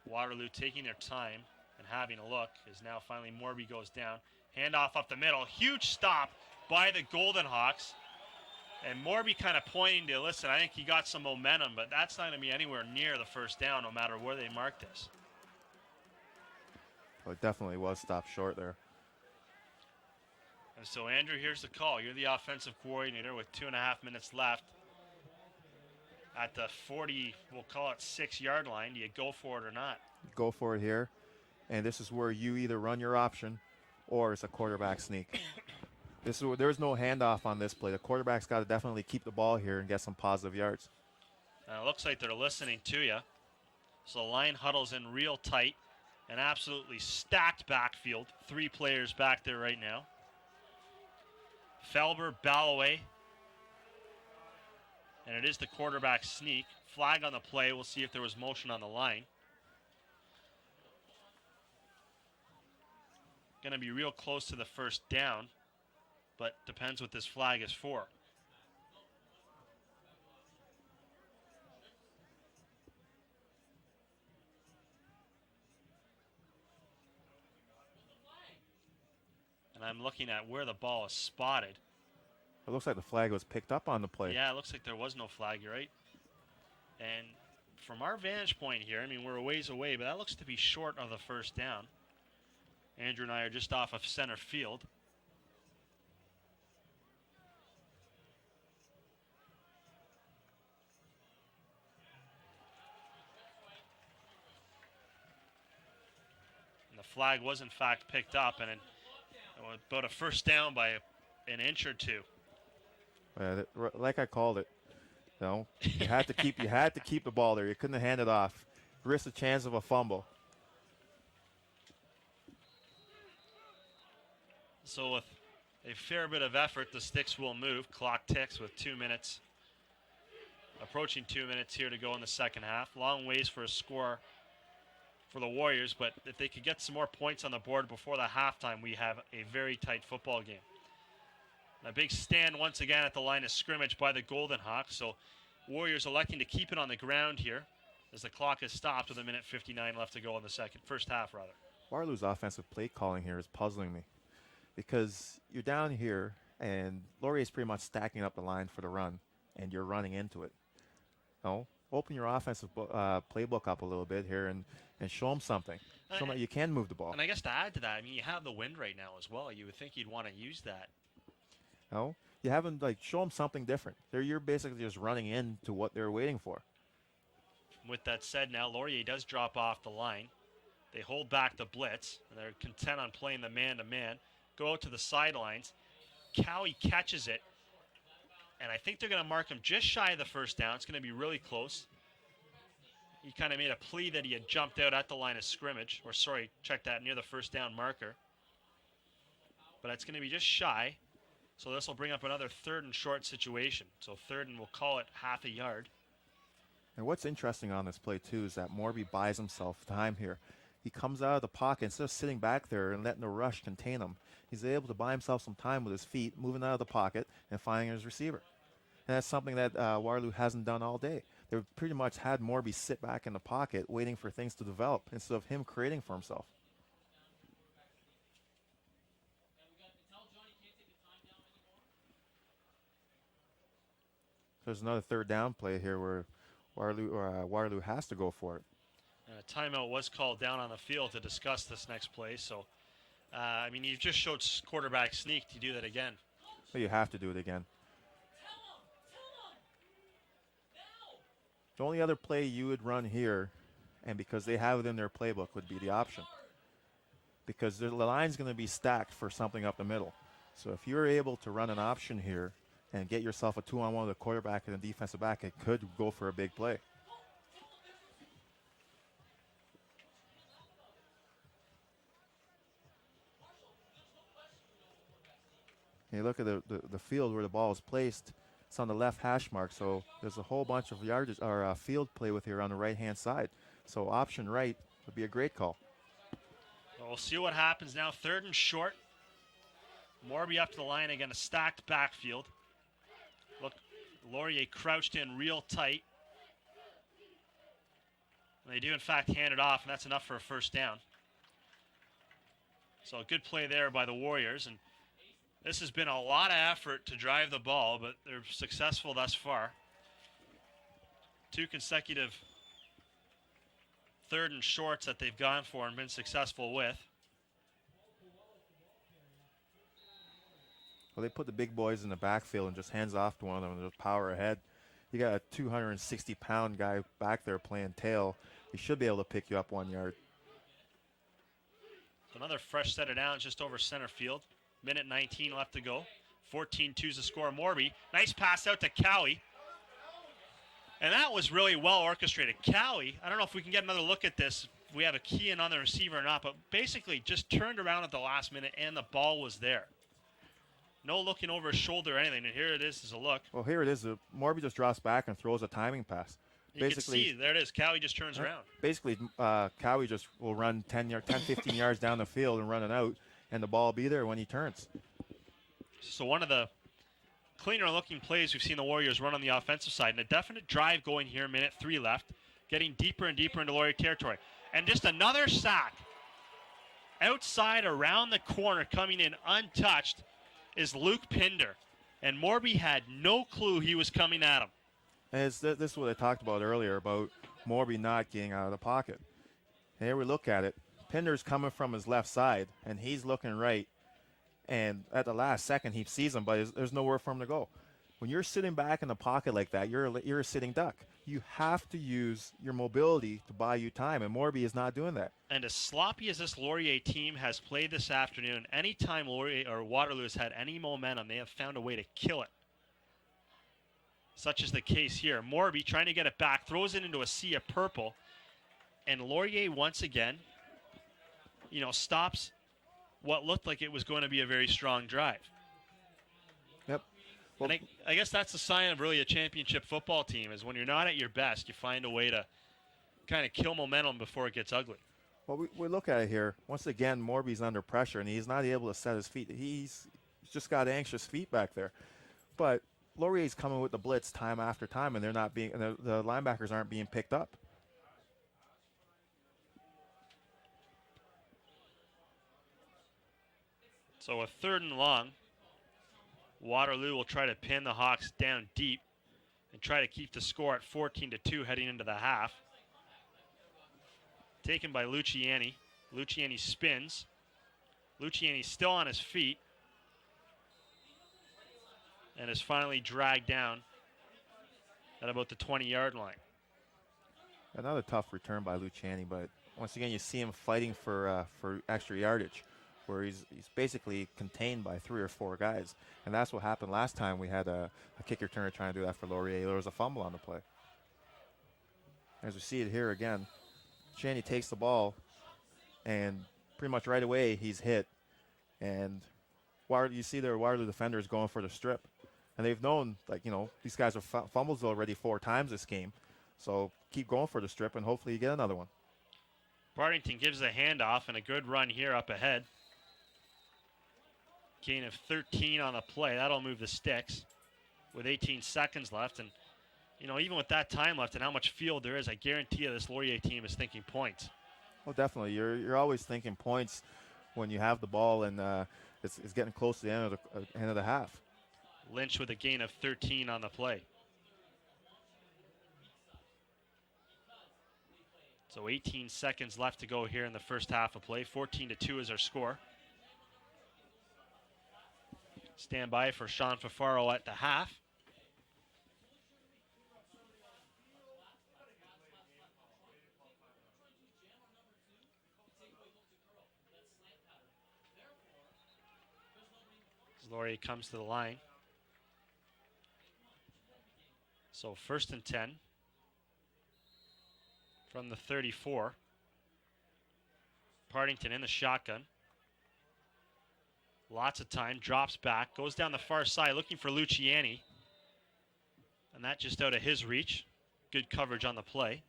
A: Waterloo taking their time and having a look, as now finally Morby goes down. Handoff up the middle. Huge stop by the Golden Hawks. And Morby kind of pointing to, listen, I think he got some momentum, but that's not going to be anywhere near the first down no matter where they mark this.
B: Well, it definitely was stopped short there.
A: And so, Andrew, here's the call. You're the offensive coordinator with 2.5 minutes left. At the 40, we'll call it 6-yard line, do you go for it or not?
B: Go for it here. And this is where you either run your option or it's a quarterback sneak. There's no handoff on this play. The quarterback's got to definitely keep the ball here and get some positive yards.
A: It looks like they're listening to you. So the line huddles in real tight. An absolutely stacked backfield. 3 players back there right now. Felber, Ballaway. And it is the quarterback sneak. Flag on the play. We'll see if there was motion on the line. Going to be real close to the first down, but depends what this flag is for. And I'm looking at where the ball is spotted.
B: It looks like the flag was picked up on the play.
A: Yeah, it looks like there was no flag, you're right. And from our vantage point here, I mean, we're a ways away, but that looks to be short of the first down. Andrew and I are just off of center field. And the flag was in fact picked up, and it was about a first down by an inch or two.
B: Like I called it, you had to keep the ball there. You couldn't hand it off. Risk the chance of a fumble.
A: So with a fair bit of effort, the sticks will move. Clock ticks with 2 minutes, approaching 2 minutes here to go in the second half. Long ways for a score for the Warriors, but if they could get some more points on the board before the halftime, we have a very tight football game. A big stand once again at the line of scrimmage by the Golden Hawks. So Warriors electing to keep it on the ground here as the clock has stopped with 1:59 left to go in the first half.
B: Waterloo's offensive play calling here is puzzling me, because you're down here and Laurier is pretty much stacking up the line for the run, and you're running into it. Open your offensive playbook up a little bit here and show them something. Show them that you can move the ball.
A: And I guess to add to that, I mean, you have the wind right now as well. You would think you'd want to use that.
B: You haven't show them something different. You're basically just running into what they're waiting for.
A: With that said, now Laurier does drop off the line. They hold back the blitz, and they're content on playing the man-to-man. Go out to the sidelines. Cowie catches it, and I think they're going to mark him just shy of the first down. It's going to be really close. He kind of made a plea that he had jumped out at the line of scrimmage, or sorry, check that, near the first down marker. But it's going to be just shy, so this will bring up another 3rd and short situation. So 3rd and we'll call it half a yard.
B: And what's interesting on this play, too, is that Morby buys himself time here. He comes out of the pocket instead of sitting back there and letting the rush contain him. He's able to buy himself some time with his feet, moving out of the pocket and finding his receiver. And that's something that Waterloo hasn't done all day. They've pretty much had Morby sit back in the pocket waiting for things to develop instead of him creating for himself. There's another 3rd down play here where Waterloo has to go for it.
A: And a timeout was called down on the field to discuss this next play. So, I mean, you just showed quarterback sneak to do that again.
B: But you have to do it again. The only other play you would run here, and because they have it in their playbook, would be the option. Because the line's going to be stacked for something up the middle. So if you're able to run an option here and get yourself a 2-on-1 with a quarterback and a defensive back, it could go for a big play. You look at the field where the ball is placed. It's on the left hash mark, so there's a whole bunch of yardage or field play with here on the right-hand side. So option right would be a great call.
A: Well, we'll see what happens now. 3rd and short. Morby up to the line again, a stacked backfield. Look, Laurier crouched in real tight. And they do, in fact, hand it off, and that's enough for a first down. So a good play there by the Warriors, and this has been a lot of effort to drive the ball, but they're successful thus far. 2 consecutive 3rd and shorts that they've gone for and been successful with.
B: Well, they put the big boys in the backfield and just hands off to one of them and just power ahead. You got a 260-pound guy back there playing tail. He should be able to pick you up 1 yard.
A: Another fresh set of downs just over center field. Minute 19 left to go. 14-2's the score. Morby, nice pass out to Cowie. And that was really well orchestrated. Cowie, I don't know if we can get another look at this. If we have a key in on the receiver or not, but basically just turned around at the last minute and the ball was there. No looking over his shoulder or anything. And here it is as a look.
B: Well, here it is. Morby just drops back and throws a timing pass.
A: You can see, there it is. Cowie just turns around.
B: Basically, Cowie just will run 10, 15 yards down the field and run it out, and the ball will be there when he turns.
A: So one of the cleaner looking plays we've seen the Warriors run on the offensive side, and a definite drive going here, minute 3 left, getting deeper and deeper into Laurier territory. And just another sack. Outside around the corner, coming in untouched, is Luke Pinder. And Morby had no clue he was coming at him.
B: And this is what I talked about earlier about Morby not getting out of the pocket. And here we look at it. Pinder's coming from his left side, and he's looking right. And at the last second, he sees him, but there's nowhere for him to go. When you're sitting back in the pocket like that, you're a sitting duck. You have to use your mobility to buy you time, and Morby is not doing that.
A: And as sloppy as this Laurier team has played this afternoon, anytime Laurier or Waterloo has had any momentum, they have found a way to kill it. Such is the case here. Morby trying to get it back, throws it into a sea of purple, and Laurier once again, stops what looked like it was going to be a very strong drive.
B: Yep. Well,
A: I guess that's the sign of really a championship football team, is when you're not at your best, you find a way to kind of kill momentum before it gets ugly.
B: Well, we look at it here. Once again, Morby's under pressure, and he's not able to set his feet. He's just got anxious feet back there. But Laurier's coming with the blitz time after time, and they're not being. The linebackers aren't being picked up.
A: So a 3rd and long. Waterloo will try to pin the Hawks down deep and try to keep the score at 14-2 heading into the half. Taken by Luciani. Luciani spins. Luciani's still on his feet and is finally dragged down at about the 20-yard line.
B: Another tough return by Luciani, but once again, you see him fighting for extra yardage, where he's basically contained by 3 or 4 guys. And that's what happened last time we had a kick returner trying to do that for Laurier. There was a fumble on the play. As we see it here again, Luciani takes the ball, and pretty much right away he's hit. And you see their Waterloo defenders going for the strip. And they've known, like, these guys have fumbles already 4 times this game. So keep going for the strip, and hopefully you get another one.
A: Partington gives a handoff and a good run here up ahead. Gain of 13 on the play. That'll move the sticks with 18 seconds left. And, even with that time left and how much field there is, I guarantee you this Laurier team is thinking points.
B: Well, definitely. You're always thinking points when you have the ball, and it's getting close to the end of the half.
A: Lynch with a gain of 13 on the play. So 18 seconds left to go here in the first half of play. 14-2 is our score. Stand by for Sean Fafaro at the half. As Laurier comes to the line. So 1st and 10 from the 34. Partington in the shotgun. Lots of time, drops back, goes down the far side looking for Luciani. And that just out of his reach. Good coverage on the play.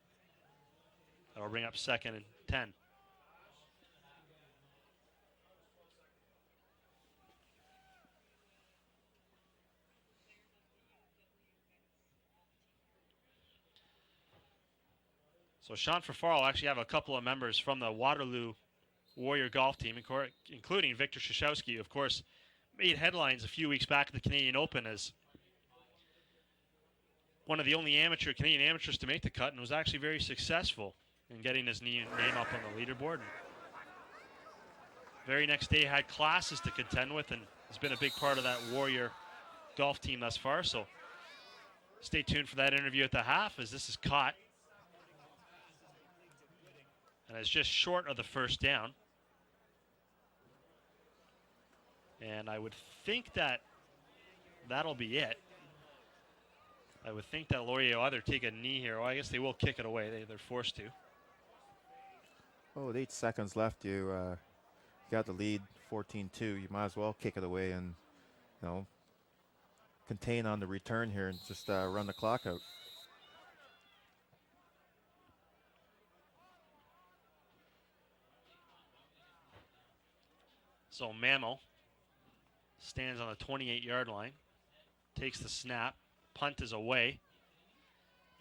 A: That'll bring up 2nd and 10. So Sean Fafaro will actually have a couple of members from the Waterloo Warrior golf team, including Victor Krzyzewski, of course, made headlines a few weeks back at the Canadian Open as one of the only Canadian amateurs to make the cut, and was actually very successful in getting his name up on the leaderboard. Very next day had classes to contend with, and has been a big part of that Warrior golf team thus far. So stay tuned for that interview at the half, as this is caught. And it's just short of the first down. And I would think that'll be it. I would think that Laurier will either take a knee here, or I guess they will kick it away. They're forced to.
B: Oh, with 8 seconds left, you got the lead 14-2. You might as well kick it away and, contain on the return here and just run the clock out.
A: So Mammo stands on the 28-yard line, takes the snap, punt is away,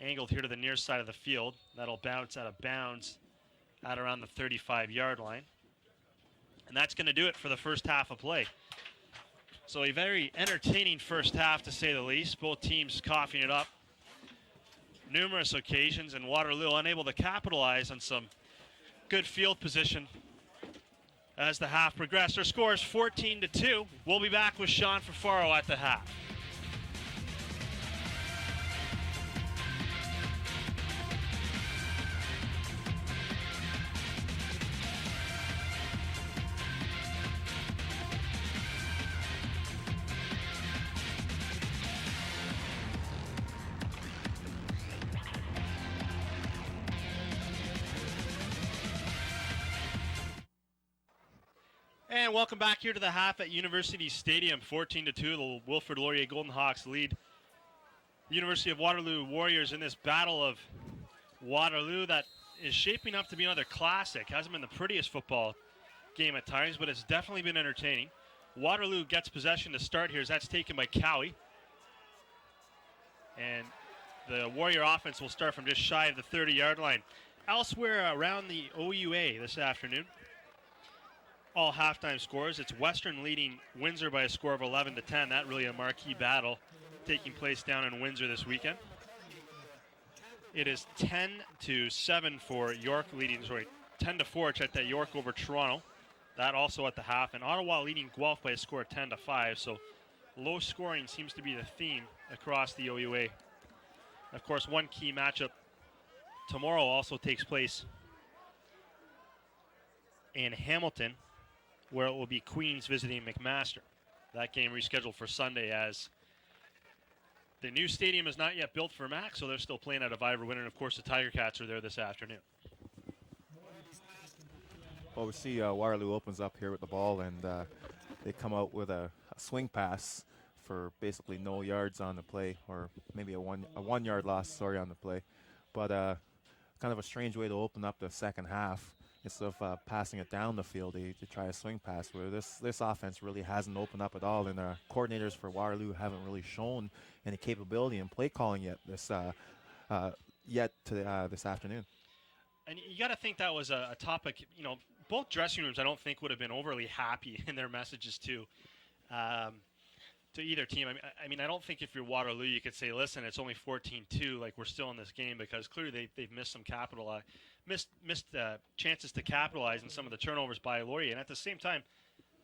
A: angled here to the near side of the field. That'll bounce out of bounds at around the 35-yard line. And that's going to do it for the first half of play. So a very entertaining first half, to say the least. Both teams coughing it up numerous occasions, and Waterloo unable to capitalize on some good field position as the half progressed. Our score is 14-2. We'll be back with Sean Fafaro at the half. And welcome back here to the half at University Stadium. 14-2, the Wilfrid Laurier Golden Hawks lead the University of Waterloo Warriors in this battle of Waterloo that is shaping up to be another classic. Hasn't been the prettiest football game at times, but it's definitely been entertaining. Waterloo gets possession to start here as that's taken by Cowie. And the Warrior offense will start from just shy of the 30-yard line. Elsewhere around the OUA this afternoon, all halftime scores. It's Western leading Windsor by a score of 11-10. That really a marquee battle taking place down in Windsor this weekend. It is 10-7 for York leading, 10-4 check that York over Toronto. That also at the half. And Ottawa leading Guelph by a score of 10-5. So low scoring seems to be the theme across the OUA. Of course, one key matchup tomorrow also takes place in Hamilton, where it will be Queens visiting McMaster. That game rescheduled for Sunday as the new stadium is not yet built for Mac, so they're still playing out of Ivor Winter. And, of course, the Tiger Cats are there this afternoon.
B: Well, we see Waterloo opens up here with the ball, and they come out with a swing pass for basically no yards on the play, or maybe a 1 yard loss, sorry, on the play. But kind of a strange way to open up the second half. Instead of passing it down the field, they try a swing pass, where this offense really hasn't opened up at all, and coordinators for Waterloo haven't really shown any capability in play calling yet this afternoon.
A: And you got to think that was a topic, both dressing rooms I don't think would have been overly happy in their messages to either team. I mean, I don't think if you're Waterloo, you could say, listen, it's only 14-2, like we're still in this game, because clearly they've missed some missed chances to capitalize in some of the turnovers by Laurier. And at the same time,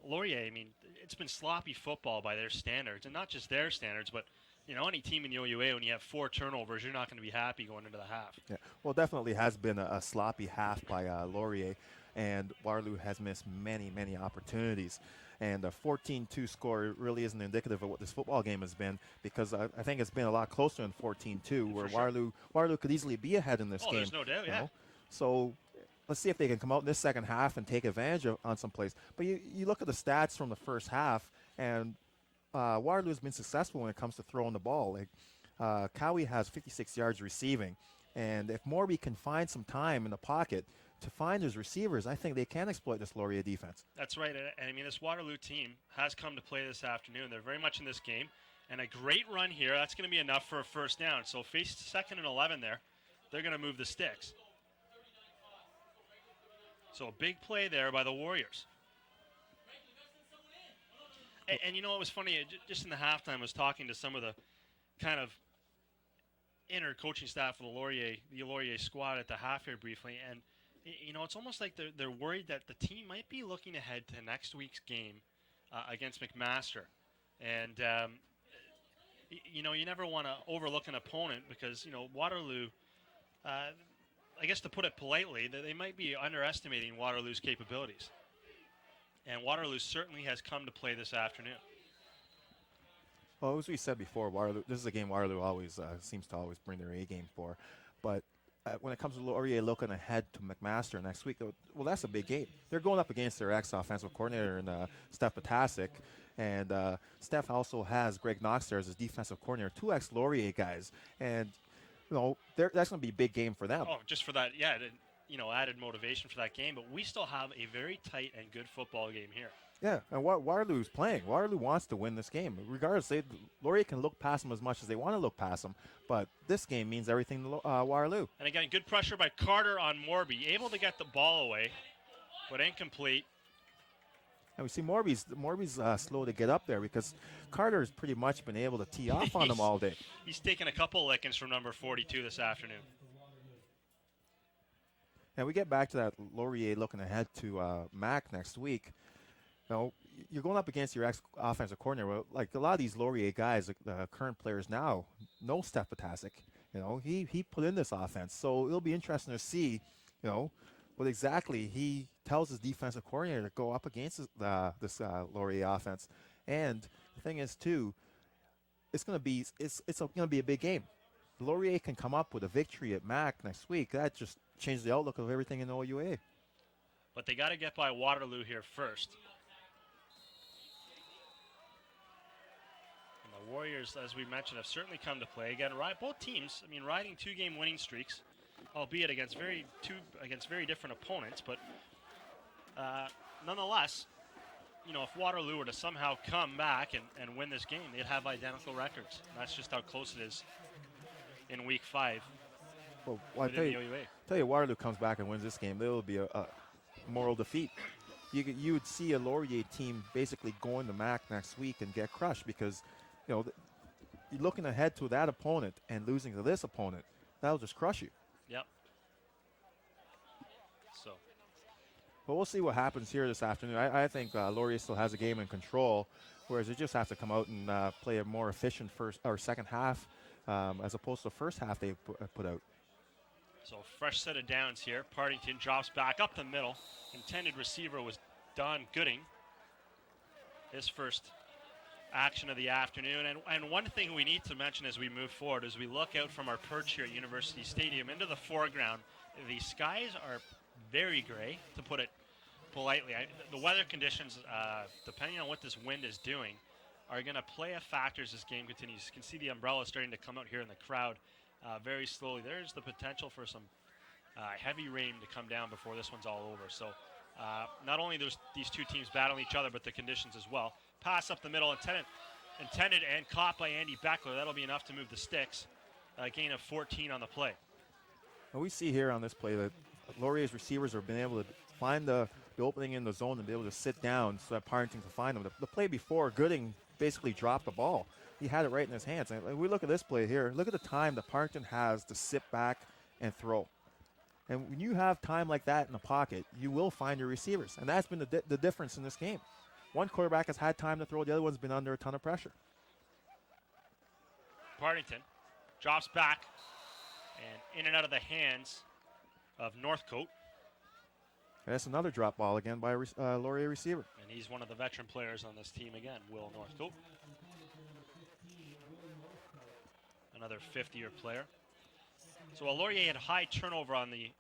A: Laurier, I mean, it's been sloppy football by their standards, and not just their standards, but any team in the OUA, when you have 4 turnovers, you're not going to be happy going into the half.
B: Yeah, well, definitely has been a sloppy half by Laurier, and Waterloo has missed many, many opportunities. And a 14-2 score really isn't indicative of what this football game has been, because I think it's been a lot closer than 14-2, where
A: sure.
B: Waterloo could easily be ahead in this game.
A: There's no doubt, yeah.
B: So let's see if they can come out in this second half and take advantage on some plays. But you look at the stats from the first half, and Waterloo has been successful when it comes to throwing the ball. Like Cowie has 56 yards receiving, and if Morby can find some time in the pocket to find his receivers, I think they can exploit this Laurier defense.
A: That's right, and I mean, this Waterloo team has come to play this afternoon. They're very much in this game, and a great run here. That's going to be enough for a first down. So face 2nd and 11 there. They're going to move the sticks. So a big play there by the Warriors. And it was funny, just in the halftime, I was talking to some of the kind of inner coaching staff of the Laurier squad at the half here briefly, and it's almost like they're worried that the team might be looking ahead to next week's game against McMaster. And, you never want to overlook an opponent because, Waterloo, I guess to put it politely, they might be underestimating Waterloo's capabilities. And Waterloo certainly has come to play this afternoon.
B: Well, as we said before, this is a game Waterloo always seems to always bring their A game for. But when it comes to Laurier looking ahead to McMaster next week, well, that's a big game. They're going up against their ex-offensive coordinator in Steph Potasic. And Steph also has Greg Knox there as his defensive coordinator, 2 ex-Laurier guys. And, that's going to be a big game for them.
A: Oh, just for that, yeah, added motivation for that game. But we still have a very tight and good football game here.
B: Yeah, and Waterloo's playing. Waterloo wants to win this game. Regardless, Laurier can look past them as much as they want to look past them, but this game means everything to Waterloo.
A: And again, good pressure by Carter on Morby, able to get the ball away, but incomplete.
B: And we see Morby's slow to get up there because Carter's pretty much been able to tee off on them all day.
A: He's taken a couple lickings from number 42 this afternoon.
B: And we get back to that Laurier looking ahead to Mac next week. You're going up against your ex-offensive coordinator. Like a lot of these Laurier guys, the current players now, know Steph Potasic. He put in this offense. So it'll be interesting to see, what exactly he tells his defensive coordinator to go up against this Laurier offense. And the thing is, too, it's going to be a big game. Laurier can come up with a victory at Mac next week. That just changed the outlook of everything in the OUA.
A: But they got to get by Waterloo here first. And the Warriors, as we mentioned, have certainly come to play. Again, both teams, riding 2-game winning streaks, albeit against very different opponents. But nonetheless, if Waterloo were to somehow come back and win this game, they'd have identical records. And that's just how close it is in Week 5.
B: Well, I tell you, Waterloo comes back and wins this game, there will be a moral defeat. You would see a Laurier team basically going to Mac next week and get crushed because, you're looking ahead to that opponent and losing to this opponent, that'll just crush you.
A: Yep. So.
B: But we'll see what happens here this afternoon. I think Laurier still has a game in control, whereas they just have to come out and play a more efficient first or second half as opposed to the first half they put out.
A: So fresh set of downs here. Partington drops back up the middle. Intended receiver was Don Gooding. His first action of the afternoon. And one thing we need to mention as we move forward, as we look out from our perch here at University Stadium into the foreground, the skies are very gray, to put it politely. The weather conditions, depending on what this wind is doing, are going to play a factor as this game continues. You can see the umbrella starting to come out here in the crowd very slowly. There's the potential for some heavy rain to come down before this one's all over. So not only these two teams battling each other, but the conditions as well. Pass up the middle, intended and caught by Andy Beckler. That'll be enough to move the sticks. A gain of 14 on the play.
B: And we see here on this play that Laurier's receivers have been able to find the opening in the zone and be able to sit down so that Partington can find them. The play before, Gooding basically dropped the ball. He had it right in his hands. And we look at this play here. Look at the time that Partington has to sit back and throw. And when you have time like that in the pocket, you will find your receivers. And that's been the difference in this game. One quarterback has had time to throw. The other one's been under a ton of pressure.
A: Partington drops back and in and out of the hands of Northcote.
B: And that's another drop ball again by a Laurier receiver.
A: And he's one of the veteran players on this team again, Will Northcote. Another 50-year player. So while Laurier had high turnover on the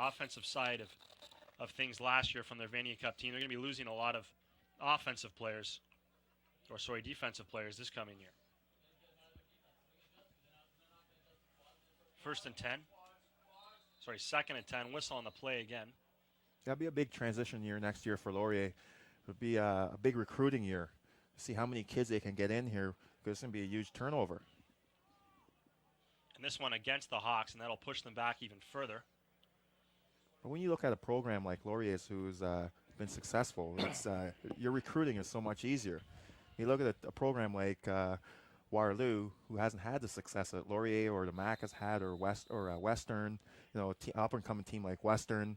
A: offensive side of things last year from their Vanier Cup team, they're going to be losing a lot of defensive players this coming year. Second and 10, whistle on the play again.
B: That'll be a big transition year next year for Laurier. It'll be a big recruiting year. See how many kids they can get in here, because it's going to be a huge turnover.
A: And this one against the Hawks, and that'll push them back even further.
B: But when you look at a program like Laurier's, who's been successful, it's, your recruiting is so much easier. You look at a program like Waterloo, who hasn't had the success that Laurier or the MAC has had, or Western, up and coming team like Western,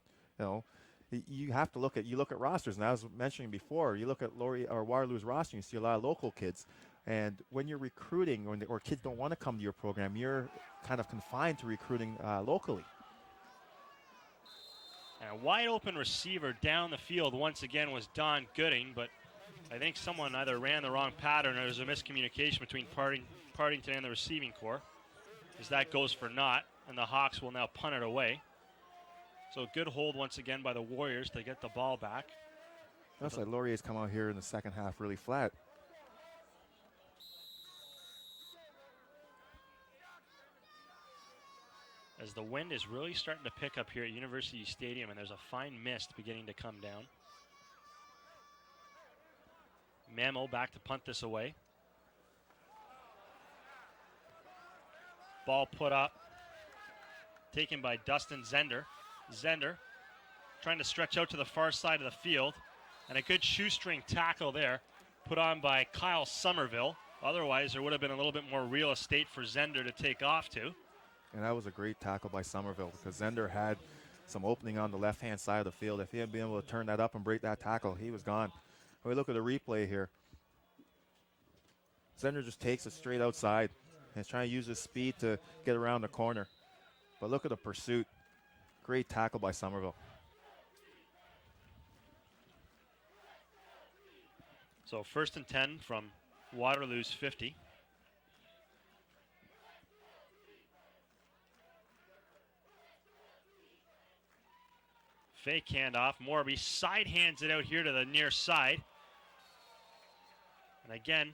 B: you have to look at rosters. And I was mentioning before, you look at Laurier or Waterloo's roster, you see a lot of local kids. And when you're recruiting, or kids don't want to come to your program, you're kind of confined to recruiting locally.
A: And a wide open receiver down the field once again was Don Gooding, but I think someone either ran the wrong pattern or there's a miscommunication between Partington and the receiving corps, as that goes for naught, and the Hawks will now punt it away. So a good hold once again by the Warriors to get the ball back.
B: Looks like Laurier's come out here in the second half really flat.
A: As the wind is really starting to pick up here at University Stadium, and there's a fine mist beginning to come down. Mamo back to punt this away. Ball put up, taken by Dustin Zender. Zender trying to stretch out to the far side of the field, and a good shoestring tackle there put on by Kyle Somerville. Otherwise, there would have been a little bit more real estate for Zender to take off to.
B: And that was a great tackle by Somerville, because Zender had some opening on the left-hand side of the field. If he hadn't been able to turn that up and break that tackle, he was gone. We look at the replay here. Zender just takes it straight outside and is trying to use his speed to get around the corner. But look at the pursuit. Great tackle by Somerville.
A: So 1st and 10 from Waterloo's 50. Fake handoff. Morby side hands it out here to the near side. And again,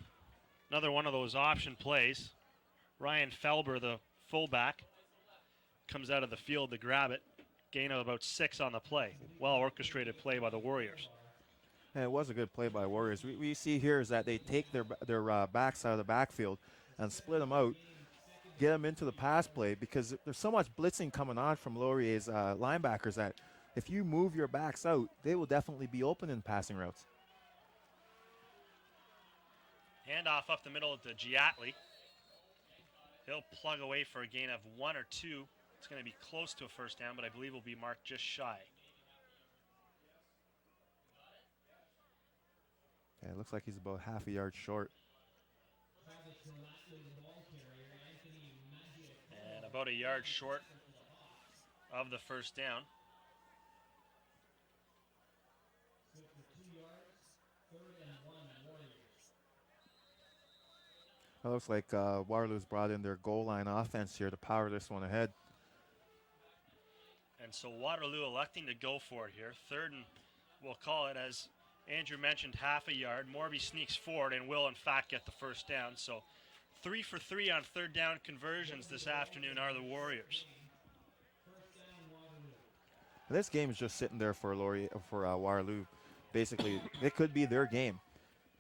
A: another one of those option plays. Ryan Felber, the fullback, comes out of the field to grab it. Gain of about 6 on the play. Well orchestrated play by the Warriors.
B: And it was a good play by Warriors. We see here is that they take their backs out of the backfield and split them out, get them into the pass play, because there's so much blitzing coming on from Laurier's linebackers that if you move your backs out, they will definitely be open in passing routes.
A: Handoff up the middle to Giatli. He'll plug away for a gain of 1 or 2. It's going to be close to a first down, but I believe will be marked just shy.
B: Yeah, it looks like he's about half a yard short.
A: And about a yard short of the first down.
B: It looks like Waterloo's brought in their goal line offense here to power this one ahead.
A: And so Waterloo electing to go for it here. Third and we'll call it, as Andrew mentioned, half a yard. Morby sneaks forward and will, in fact, get the first down. So 3 for 3 on third down conversions this afternoon are the Warriors.
B: This game is just sitting there for Waterloo. Basically, it could be their game.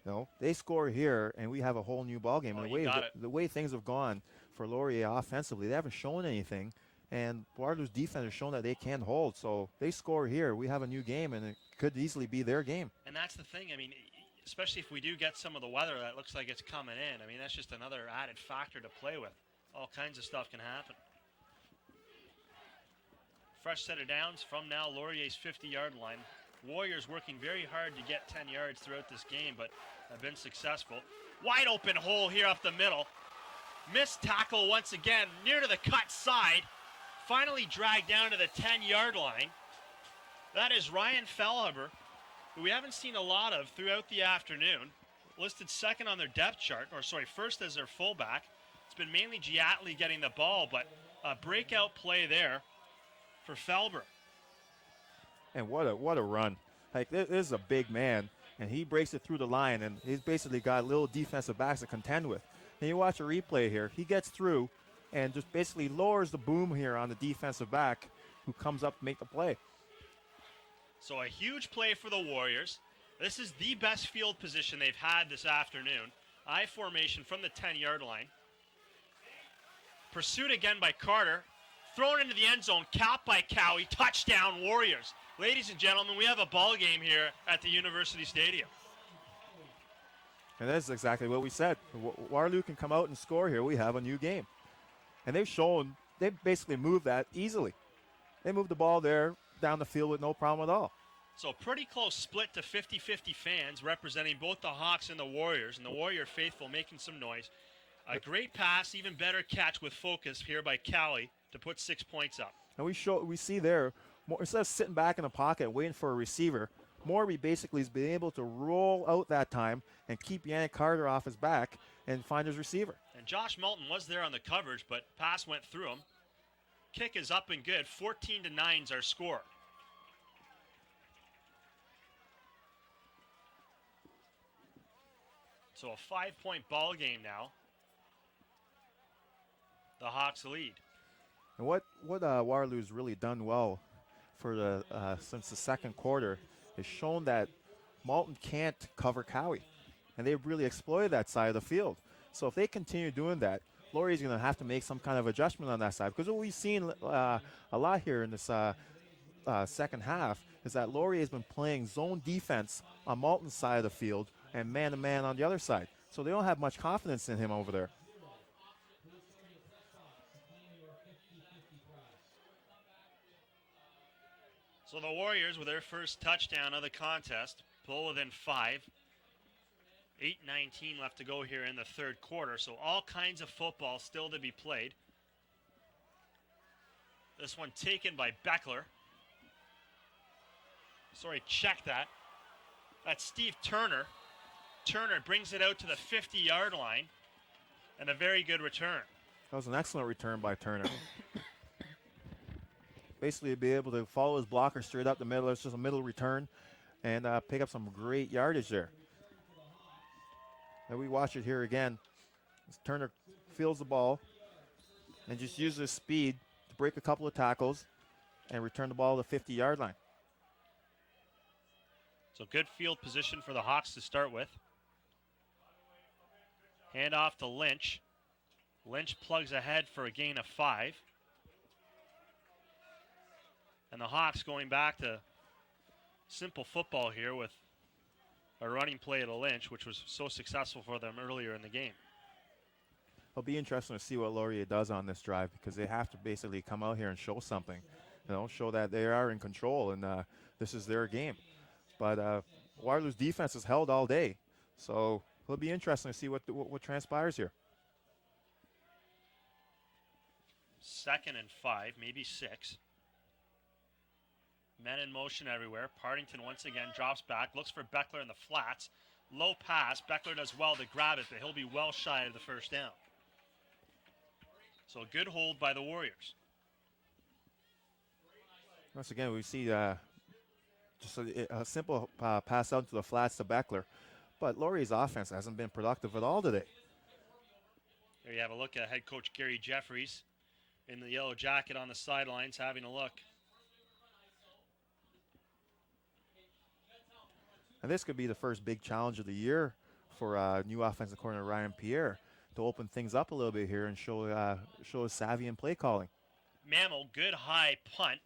B: You know, they score here, and we have a whole new ball game.
A: Oh,
B: And the way things have gone for Laurier offensively, they haven't shown anything. And Waterloo's defense has shown that they can hold. So they score here, we have a new game, and it could easily be their game.
A: And that's the thing. I mean, especially if we do get some of the weather that looks like it's coming in. I mean, that's just another added factor to play with. All kinds of stuff can happen. Fresh set of downs from now Laurier's 50-yard line. Warriors working very hard to get 10 yards throughout this game, but have been successful. Wide open hole here up the middle. Missed tackle once again, near to the cut side. Finally dragged down to the 10-yard line. That is Ryan Fellhaber, who we haven't seen a lot of throughout the afternoon. Listed second on their depth chart, first as their fullback. It's been mainly Giatli getting the ball, but a breakout play there for Felber.
B: And what a run. Like, this is a big man, and he breaks it through the line, and he's basically got little defensive backs to contend with. And you watch a replay here. He gets through and just basically lowers the boom here on the defensive back who comes up to make the play.
A: So a huge play for the Warriors. This is the best field position they've had this afternoon. I formation from the 10-yard line. Pursued again by Carter. Thrown into the end zone, capped by Cowie. Touchdown, Warriors. Ladies and gentlemen, we have a ball game here at the University Stadium.
B: And that's exactly what we said. Waterloo can come out and score here. We have a new game. And they basically moved that easily. They moved the ball there down the field with no problem at all.
A: So pretty close split to 50-50 fans representing both the Hawks and the Warriors. And the Warrior faithful making some noise. A great pass, even better catch with focus here by Cowie to put 6 points up.
B: And we see there, instead of sitting back in the pocket waiting for a receiver, Morby basically has been able to roll out that time and keep Yannick Carter off his back and find his receiver.
A: And Josh Melton was there on the coverage, but pass went through him. Kick is up and good. 14-9 is our score. So a 5-point ball game now. The Hawks lead.
B: And what Waterloo's really done well for since the second quarter is shown that Malton can't cover Cowie. And they've really exploited that side of the field. So if they continue doing that, Laurier's going to have to make some kind of adjustment on that side. Because what we've seen a lot here in this second half is that Laurier has been playing zone defense on Malton's side of the field and man-to-man on the other side. So they don't have much confidence in him over there.
A: So the Warriors, with their first touchdown of the contest, pull within 5. 8:19 left to go here in the third quarter. So all kinds of football still to be played. This one taken by Beckler. Check that. That's Steve Turner. Turner brings it out to the 50-yard line. And a very good return.
B: That was an excellent return by Turner. Basically be able to follow his blocker straight up the middle. It's just a middle return and pick up some great yardage there. And we watch it here again. Turner fields the ball and just uses his speed to break a couple of tackles and return the ball to the 50-yard line.
A: So good field position for the Hawks to start with. Hand off to Lynch. Lynch plugs ahead for a gain of 5. And the Hawks going back to simple football here with a running play to Lynch, which was so successful for them earlier in the game.
B: It'll be interesting to see what Laurier does on this drive because they have to basically come out here and show something, show that they are in control and this is their game. But Waterloo's defense is held all day, so it'll be interesting to see what transpires here.
A: 2nd and 5, maybe 6. Men in motion everywhere. Partington once again drops back, looks for Beckler in the flats. Low pass. Beckler does well to grab it, but he'll be well shy of the first down. So a good hold by the Warriors.
B: Once again, we see just a simple pass out to the flats to Beckler. But Laurier's offense hasn't been productive at all today.
A: There you have a look at head coach Gary Jeffries in the yellow jacket on the sidelines having a look.
B: And this could be the first big challenge of the year for new offensive coordinator Ryan Pierre to open things up a little bit here and show his savvy in play calling.
A: Mammal, good high punt.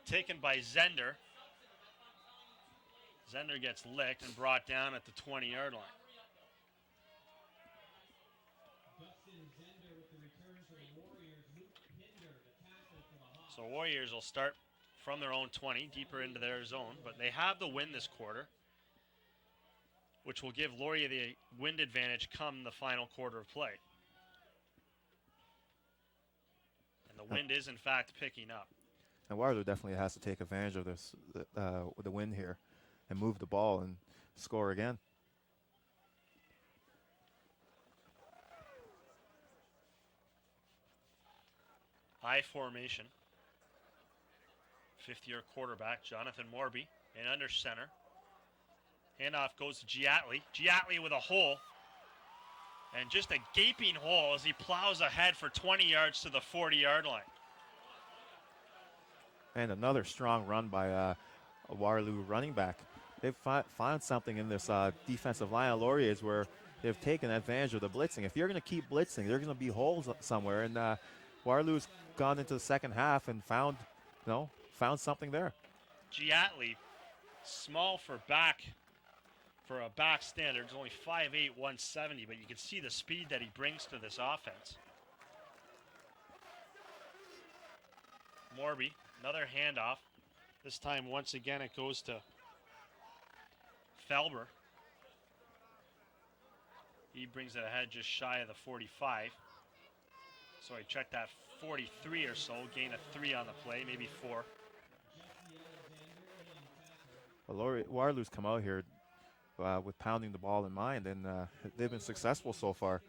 A: Taken by Zender. Zender gets licked and brought down at the 20-yard line. So Warriors will start from their own 20, deeper into their zone, but they have the win this quarter, which will give Laurier the wind advantage come the final quarter of play. And the wind is, in fact, picking up.
B: And Waterloo definitely has to take advantage of this with the win here and move the ball and score again.
A: High formation. Fifth-year quarterback, Jonathan Morby, in under center. Handoff goes to Giatli. Giatli with a hole. And just a gaping hole as he plows ahead for 20 yards to the 40-yard line.
B: And another strong run by a Waterloo running back. They've found something in this defensive line of Laurier's where they've taken advantage of the blitzing. If you're going to keep blitzing, there's going to be holes somewhere. And Waterloo's gone into the second half and found something there.
A: Giatli, small for a back standards, only 5'8", 170, but you can see the speed that he brings to this offense. Morby, another handoff. This time, once again, it goes to Felber. He brings it ahead just shy of the 45. Sorry, check that, 43 or so. Gain of 3 on the play, maybe 4.
B: Well, Waterloo's come out here with pounding the ball in mind, and they've been successful so far.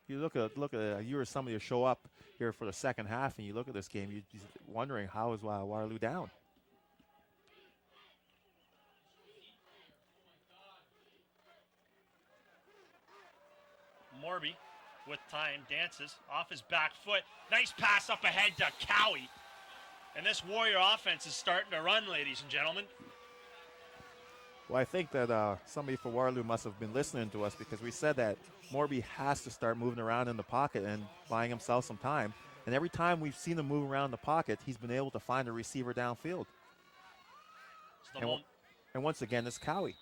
B: You look at you or somebody to show up here for the second half, and you look at this game, you're just wondering how is Waterloo down.
A: Morby with time dances off his back foot. Nice pass up ahead to Cowie. And this Warrior offense is starting to run, ladies and gentlemen.
B: Well, I think that somebody for Waterloo must have been listening to us because we said that Morby has to start moving around in the pocket and buying himself some time. And every time we've seen him move around the pocket, he's been able to find a receiver downfield. And once again, it's Cowie.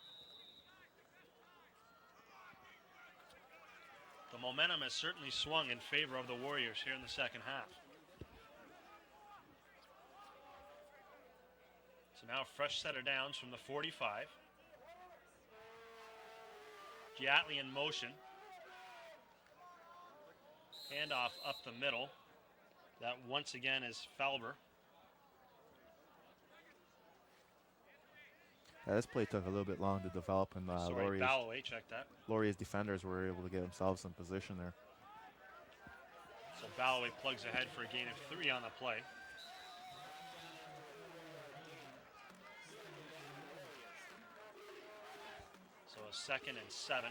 A: The momentum has certainly swung in favor of the Warriors here in the second half. So now a fresh set of downs from the 45. Giatli in motion. Handoff up the middle. That once again is Felber.
B: This play took a little bit long to develop, and
A: Balloway, check that.
B: Laurier's defenders were able to get themselves in position there.
A: So Balloway plugs ahead for a gain of 3 on the play. So a 2nd and 7.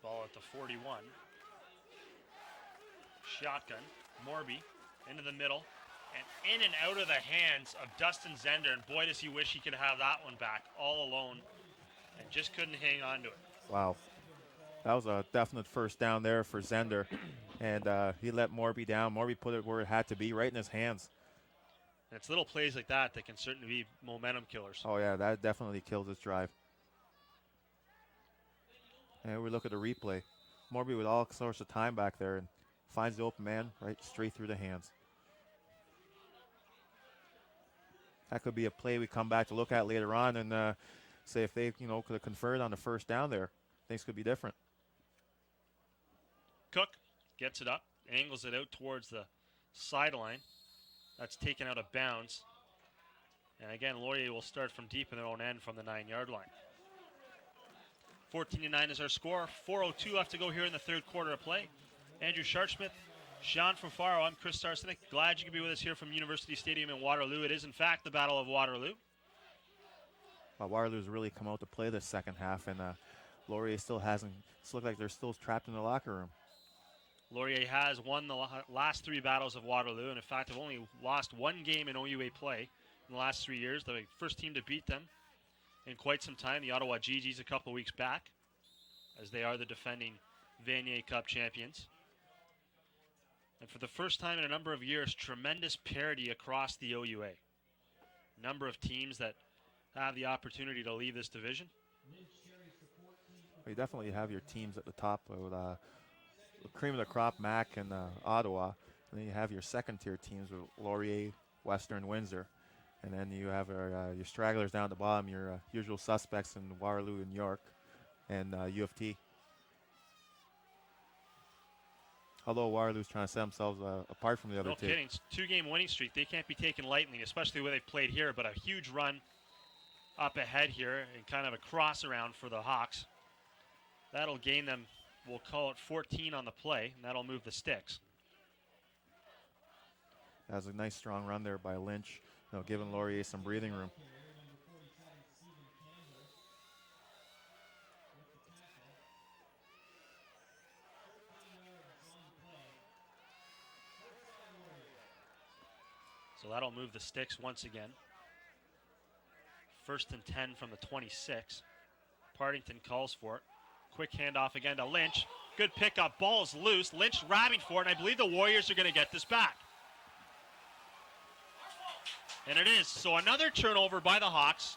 A: Ball at the 41. Shotgun. Morby into the middle and in and out of the hands of Dustin Zender. And boy, does he wish he could have that one back all alone and just couldn't hang on to it.
B: Wow. That was a definite first down there for Zender. And he let Morby down. Morby put it where it had to be, right in his hands.
A: And it's little plays like that that can certainly be momentum killers.
B: Oh, yeah, that definitely killed his drive. And we look at the replay. Morby with all sorts of time back there and finds the open man right straight through the hands. That could be a play we come back to look at later on. And say if they, could have converted on the first down there, things could be different.
A: Cook gets it up, angles it out towards the sideline. That's taken out of bounds. And again, Laurier will start from deep in their own end from the 9-yard line. 14-9 is our score. 4:02 left to go here in the third quarter of play. Andrew Sharpsmith, Sean from Faro. I'm Chris Sarsenik. Glad you could be with us here from University Stadium in Waterloo. It is, in fact, the Battle of Waterloo.
B: Waterloo's really come out to play this second half, and Laurier still hasn't. It's looked like they're still trapped in the locker room.
A: Laurier has won the last 3 battles of Waterloo, and in fact have only lost 1 game in OUA play in the last 3 years. The first team to beat them in quite some time, the Ottawa GGs, a couple weeks back, as they are the defending Vanier Cup champions. And for the first time in a number of years, tremendous parity across the OUA. Number of teams that have the opportunity to leave this division.
B: You definitely have your teams at the top with cream of the crop, Mac and Ottawa. And then you have your second-tier teams with Laurier, Western, Windsor. And then you have your stragglers down at the bottom, your usual suspects in Waterloo and York, and U of T. Although Waterloo's trying to set themselves apart from the other two.
A: No kidding. 2-game winning streak. They can't be taken lightly, especially where they've played here. But a huge run up ahead here and kind of a cross around for the Hawks. That'll gain them, we'll call it 14 on the play, and that'll move the sticks.
B: That was a nice strong run there by Lynch, giving Laurier some breathing room.
A: So that'll move the sticks once again. 1st and 10 from the 26. Partington calls for it. Quick handoff again to Lynch. Good pickup. Ball's loose. Lynch grabbing for it, and I believe the Warriors are going to get this back. And it is. So another turnover by the Hawks.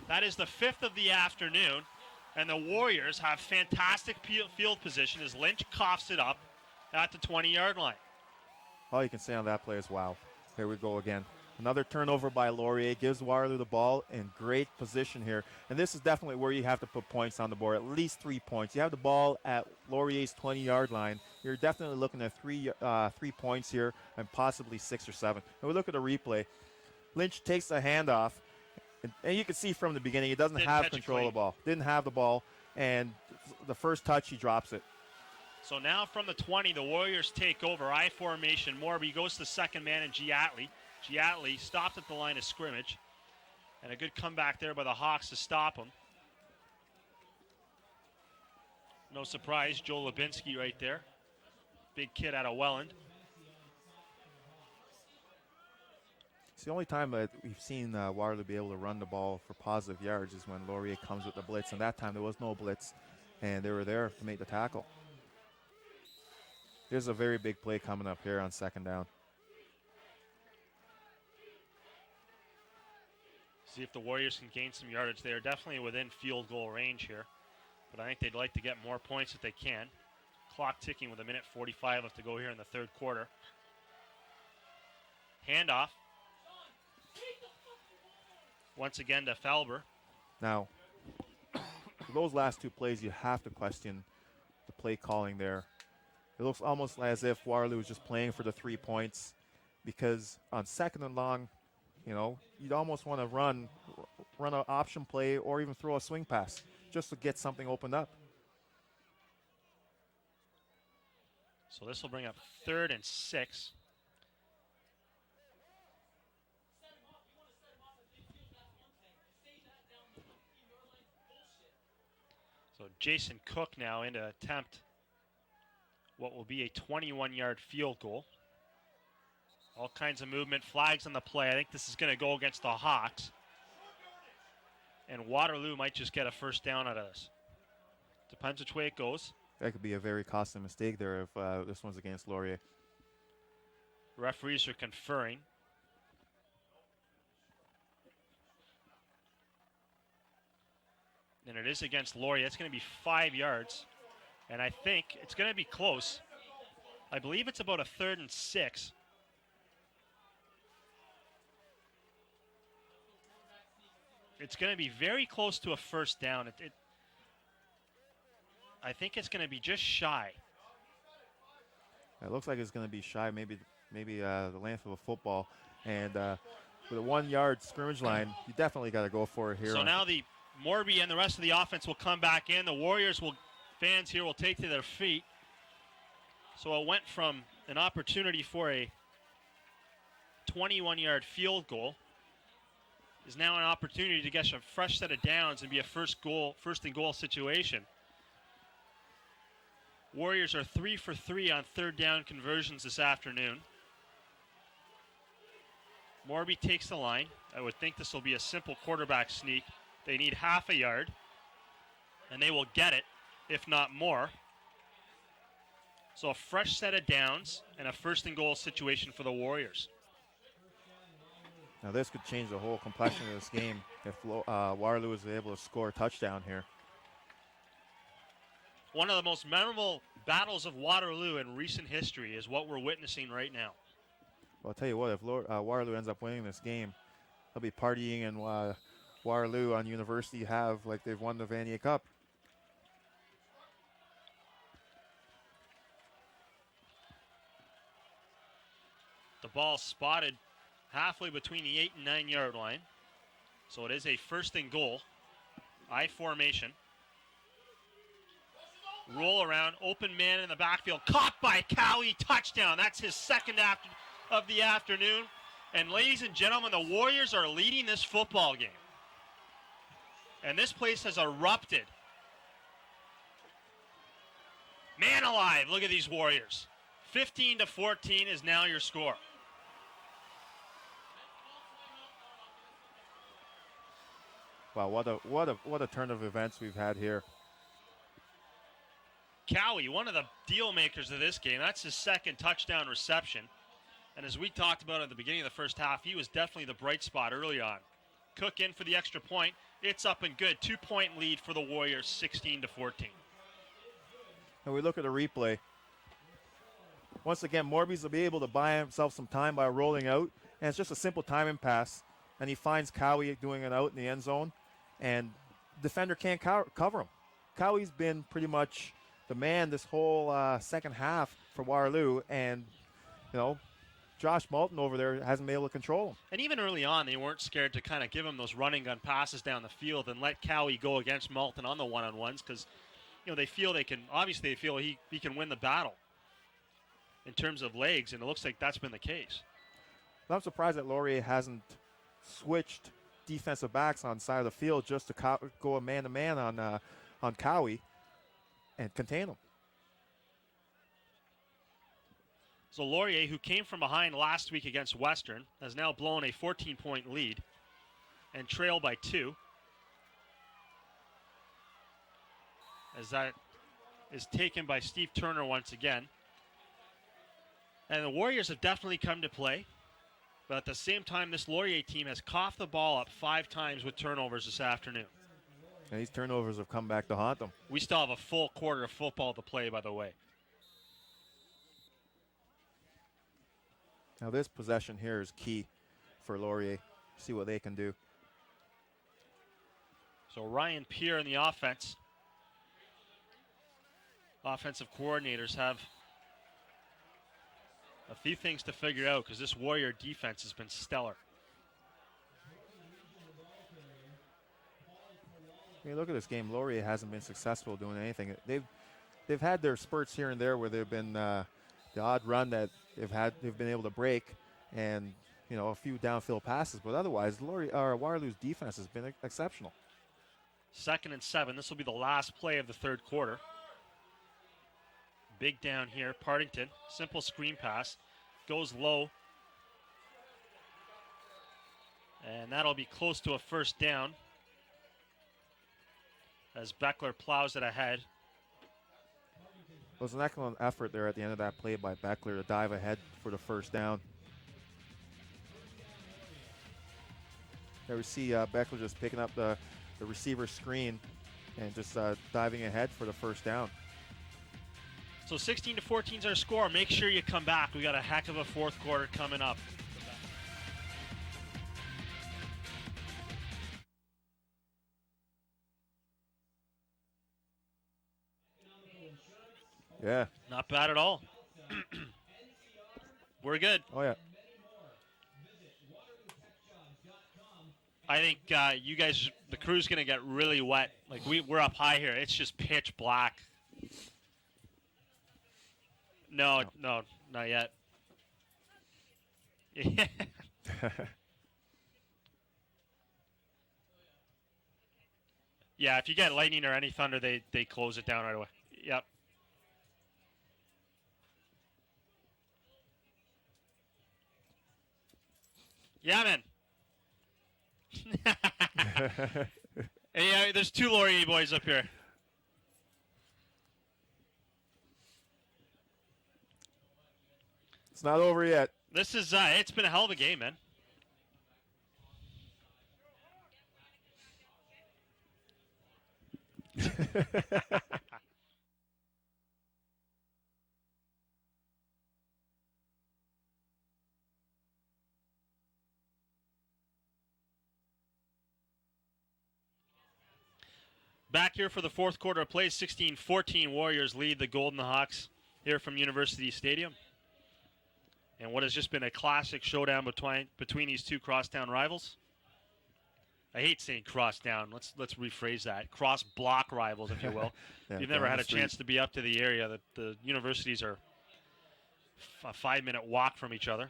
A: That is the 5th of the afternoon. And the Warriors have fantastic field position as Lynch coughs it up at the 20-yard line.
B: All you can say on that play is wow. Here we go again. Another turnover by Laurier. Gives Waterloo the ball in great position here. And this is definitely where you have to put points on the board, at least 3 points. You have the ball at Laurier's 20-yard line. You're definitely looking at 3 points here and possibly 6 or 7. And we look at the replay. Lynch takes a handoff. And you can see from the beginning he doesn't have control of the ball. Didn't have the ball. And the first touch, he drops it.
A: So now from the 20, the Warriors take over. I formation. Morby goes to the second man and Giatley. Giatley stopped at the line of scrimmage. And a good comeback there by the Hawks to stop him. No surprise, Joe Lubinski right there. Big kid out of Welland.
B: It's the only time that we've seen Waterloo be able to run the ball for positive yards is when Laurier comes with the blitz. And that time there was no blitz, and they were there to make the tackle. There's a very big play coming up here on second down.
A: See if the Warriors can gain some yardage. They are definitely within field goal range here, but I think they'd like to get more points if they can. Clock ticking with 1:45 left to go here in the third quarter. Handoff. Once again to Falber.
B: Now, for those last 2 plays, you have to question the play calling there. It looks almost as if Waterloo was just playing for the 3 points, because on second and long, you'd almost want to run an option play or even throw a swing pass just to get something opened up.
A: So this will bring up 3rd and 6. So Jason Cook now in to attempt what will be a 21-yard field goal. All kinds of movement, flags on the play. I think this is going to go against the Hawks. And Waterloo might just get a first down out of this. Depends which way it goes.
B: That could be a very costly mistake there if this one's against Laurier.
A: Referees are conferring. And it is against Laurier. It's going to be 5 yards. And I think it's going to be close. I believe it's about a 3rd and 6. it's going to be very close to a first down. I think it's going to be just shy.
B: It looks like it's going to be shy, maybe the length of a football. And with a 1 yard scrimmage line, you definitely got to go for it here.
A: So now the Morby and the rest of the offense will come back in. The Warriors fans here will take to their feet. So it went from an opportunity for a 21-yard field goal is now an opportunity to get a fresh set of downs and be a first and goal situation. Warriors are 3 for 3 on third down conversions this afternoon. Morby takes the line. I would think this will be a simple quarterback sneak. They need half a yard, and they will get it, if not more. So a fresh set of downs and a first and goal situation for the Warriors.
B: Now this could change the whole complexion of this game if Waterloo is able to score a touchdown here.
A: One of the most memorable battles of Waterloo in recent history is what we're witnessing right now.
B: Well, I'll tell you what, if Waterloo ends up winning this game, they'll be partying in Waterloo on University Have like they've won the Vanier Cup.
A: The ball spotted halfway between the 8 and 9 yard line. So it is a first and goal. I formation. Roll around, open man in the backfield, caught by Cowie, touchdown. That's his second of the afternoon. And ladies and gentlemen, the Warriors are leading this football game. And this place has erupted. Man alive, look at these Warriors. 15-14 is now your score.
B: Wow, what a turn of events we've had here.
A: Cowie, one of the deal makers of this game. That's his second touchdown reception. And as we talked about at the beginning of the first half, he was definitely the bright spot early on. Cook in for the extra point. It's up and good. 2-point lead for the Warriors, 16-14.
B: And we look at the replay. Once again, Morby's will be able to buy himself some time by rolling out. And it's just a simple timing pass. And he finds Cowie doing it out in the end zone. And defender can't cover him. Cowie's been pretty much the man this whole second half for Waterloo. And, you know, Josh Moulton over there hasn't been able to control him.
A: And even early on, they weren't scared to kind of give him those running gun passes down the field and let Cowie go against Moulton on the one-on-ones because, you know, they feel he can win the battle in terms of legs, and it looks like that's been the case.
B: I'm surprised that Laurier hasn't switched defensive backs on the side of the field just to go a man-to-man on Cowie and contain him.
A: So Laurier, who came from behind last week against Western, has now blown a 14-point lead and trailed by 2. As that is taken by Steve Turner once again. And the Warriors have definitely come to play. But at the same time, this Laurier team has coughed the ball up 5 times with turnovers this afternoon.
B: And these turnovers have come back to haunt them.
A: We still have a full quarter of football to play, by the way.
B: Now this possession here is key for Laurier. See what they can do.
A: So Ryan Peer in the offense. Offensive coordinators have a few things to figure out because this Warrior defense has been stellar.
B: Hey, look at this game. Laurier hasn't been successful doing anything. They've had their spurts here and there where they've been the odd run that they've been able to break, and a few downfield passes. But otherwise, Waterloo's defense has been exceptional.
A: 2nd and 7. This will be the last play of the third quarter. Big down here, Partington. Simple screen pass. Goes low. And that'll be close to a first down as Beckler plows it ahead.
B: It was an excellent effort there at the end of that play by Beckler to dive ahead for the first down. There we see Beckler just picking up the receiver screen and just diving ahead for the first down.
A: So 16-14 is our score. Make sure you come back. We got a heck of a fourth quarter coming up.
B: Yeah.
A: Not bad at all. We're good.
B: Oh, yeah.
A: I think you guys, the crew's going to get really wet. Like, we're up high here. It's just pitch black. No, not yet. Yeah. Yeah, if you get lightning or any thunder, they close it down right away. Yep. Yeah, man. Yeah, there's 2 Laurier boys up here.
B: It's not over yet.
A: This is, it's been a hell of a game, man. Back here for the fourth quarter of play, 16-14 Warriors lead the Golden Hawks here from University Stadium. And what has just been a classic showdown between these two crosstown rivals. I hate saying crosstown. Let's rephrase that. Cross block rivals, if you will.
B: Yeah,
A: You've never had a chance to be up to the area. The universities are a 5-minute walk from each other.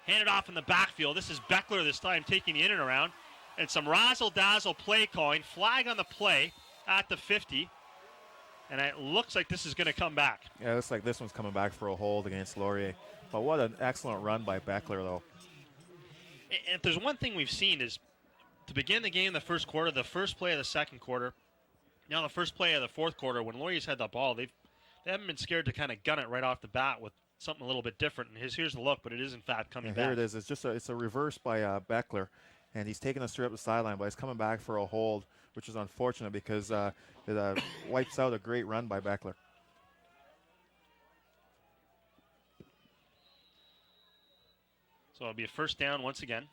A: Handed off in the backfield. This is Beckler this time taking the in and around. And some razzle-dazzle play calling. Flag on the play at the 50. And it looks like this is going to come back.
B: Yeah, it looks like this one's coming back for a hold against Laurier. But what an excellent run by Beckler, though.
A: And if there's one thing we've seen is to begin the game, the first quarter, the first play of the second quarter, now the first play of the fourth quarter, when Laurier's had the ball, they haven't been scared to kind of gun it right off the bat with something a little bit different. And here's the look, but it is in fact coming back.
B: Here it is. It's just it's a reverse by Beckler, and he's taking us straight up the sideline, but he's coming back for a hold, which is unfortunate because it wipes out a great run by Beckler.
A: So it'll be a first down once again.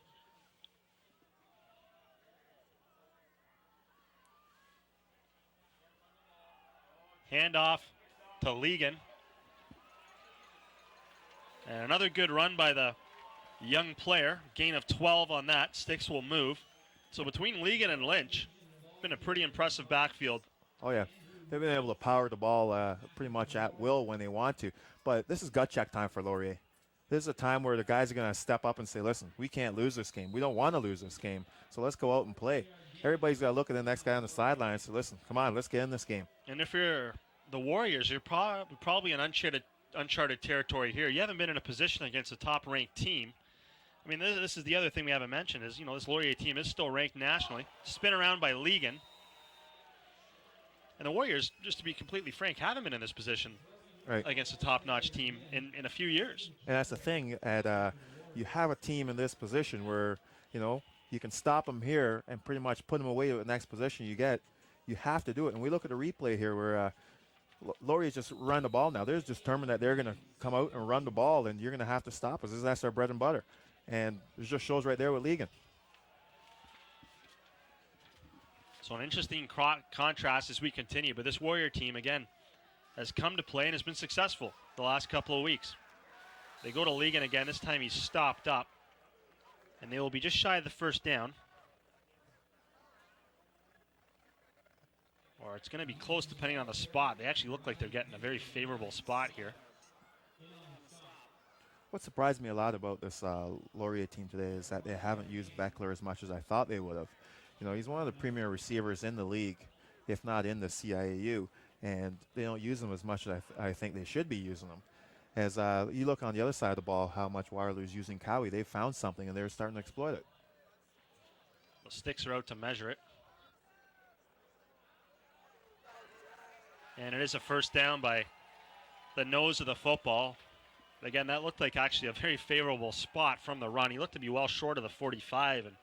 A: Handoff to Legan. And another good run by the young player. Gain of 12 on that. Sticks will move. So between Legan and Lynch, been a pretty impressive backfield.
B: Oh, yeah. They've been able to power the ball pretty much at will when they want to. But this is gut check time for Laurier. This is a time where the guys are going to step up and say, listen, we can't lose this game. We don't want to lose this game. So let's go out and play. Everybody's got to look at the next guy on the sideline and say, listen, come on, let's get in this game.
A: And if you're the Warriors, you're probably in uncharted territory here. You haven't been in a position against a top-ranked team. I mean, this is the other thing we haven't mentioned is, this Laurier team is still ranked nationally. Spin around by Legan. And the Warriors, just to be completely frank, haven't been in this position against a top-notch team in a few years.
B: And that's the thing. You have a team in this position where, you can stop them here and pretty much put them away to the next position you get. You have to do it. And we look at the replay here where Laurier's just run the ball now. They're just determined that they're going to come out and run the ball, and you're going to have to stop us. That's our bread and butter. And it just shows right there with Legan.
A: So an interesting contrast as we continue. But this Warrior team, again, has come to play and has been successful the last couple of weeks. They go to Legan again. This time he's stopped up. And they will be just shy of the first down. Or it's going to be close depending on the spot. They actually look like they're getting a very favorable spot here.
B: What surprised me a lot about this Laurier team today is that they haven't used Beckler as much as I thought they would have. He's one of the premier receivers in the league, if not in the CIAU, and they don't use him as much as I think they should be using him. As you look on the other side of the ball, how much Waterloo is using Cowie, they've found something, and they're starting to exploit it.
A: The sticks are out to measure it. And it is a first down by the nose of the football. Again, that looked like actually a very favorable spot from the run. He looked to be well short of the 45, and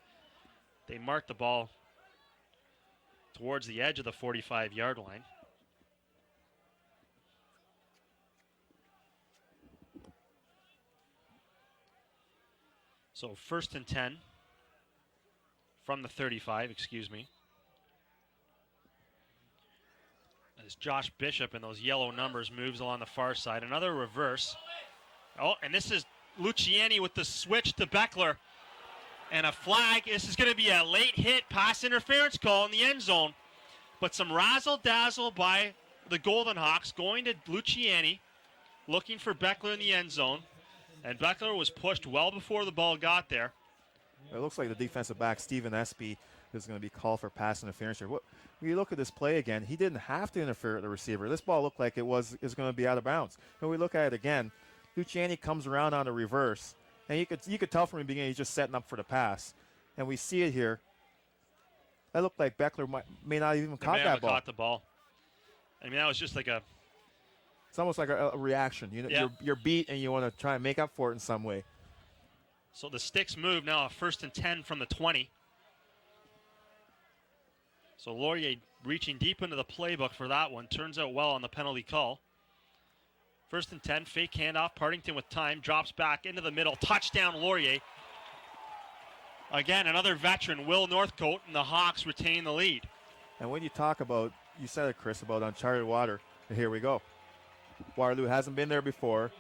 A: they marked the ball towards the edge of the 45-yard line. So first and 10 from the 35, excuse me. As Josh Bishop in those yellow numbers moves along the far side. Another reverse. Oh, and this is Luciani with the switch to Beckler. And a flag. This is going to be a late hit pass interference call in the end zone. But some razzle-dazzle by the Golden Hawks going to Luciani, looking for Beckler in the end zone. And Beckler was pushed well before the ball got there.
B: It looks like the defensive back, Stephen Espy, is going to be called for pass interference here. When you look at this play again, he didn't have to interfere with the receiver. This ball looked like is going to be out of bounds. When we look at it again, Luciani comes around on the reverse, and you could tell from the beginning he's just setting up for the pass. And we see it here. That looked like Beckler may not even caught that ball.
A: Caught the ball. I mean, that was just like a...
B: It's almost like a reaction. You're beat, and you want to try and make up for it in some way.
A: So the sticks move now, a 1st and 10 from the 20. So Laurier reaching deep into the playbook for that one. Turns out well on the penalty call. 1st and 10, fake handoff. Partington with time, drops back into the middle. Touchdown, Laurier. Again, another veteran, Will Northcote, and the Hawks retain the lead.
B: And when you talk about, you said it, Chris, about uncharted water, here we go. Waterloo hasn't been there before,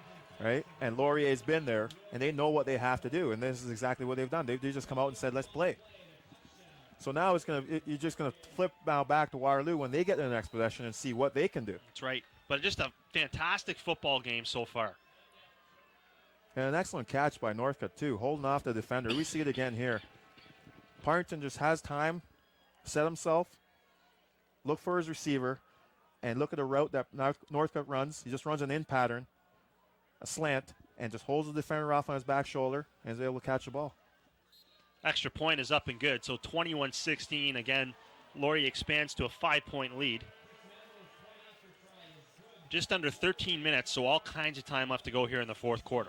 B: right? And Laurier's been there, and they know what they have to do, and this is exactly what they've done. They just come out and said, let's play. So now you're just going to flip now back to Waterloo when they get their next possession and see what they can do.
A: That's right. But just a fantastic football game so far.
B: And an excellent catch by Northcutt, too, holding off the defender. We see it again here. Partington just has time, set himself, look for his receiver, and look at the route that Northcutt runs. He just runs an in pattern, a slant, and just holds the defender off on his back shoulder and is able to catch the ball.
A: Extra point is up and good. So 21-16. Again, Laurier expands to a 5-point lead. Just under 13 minutes, so all kinds of time left to go here in the fourth quarter.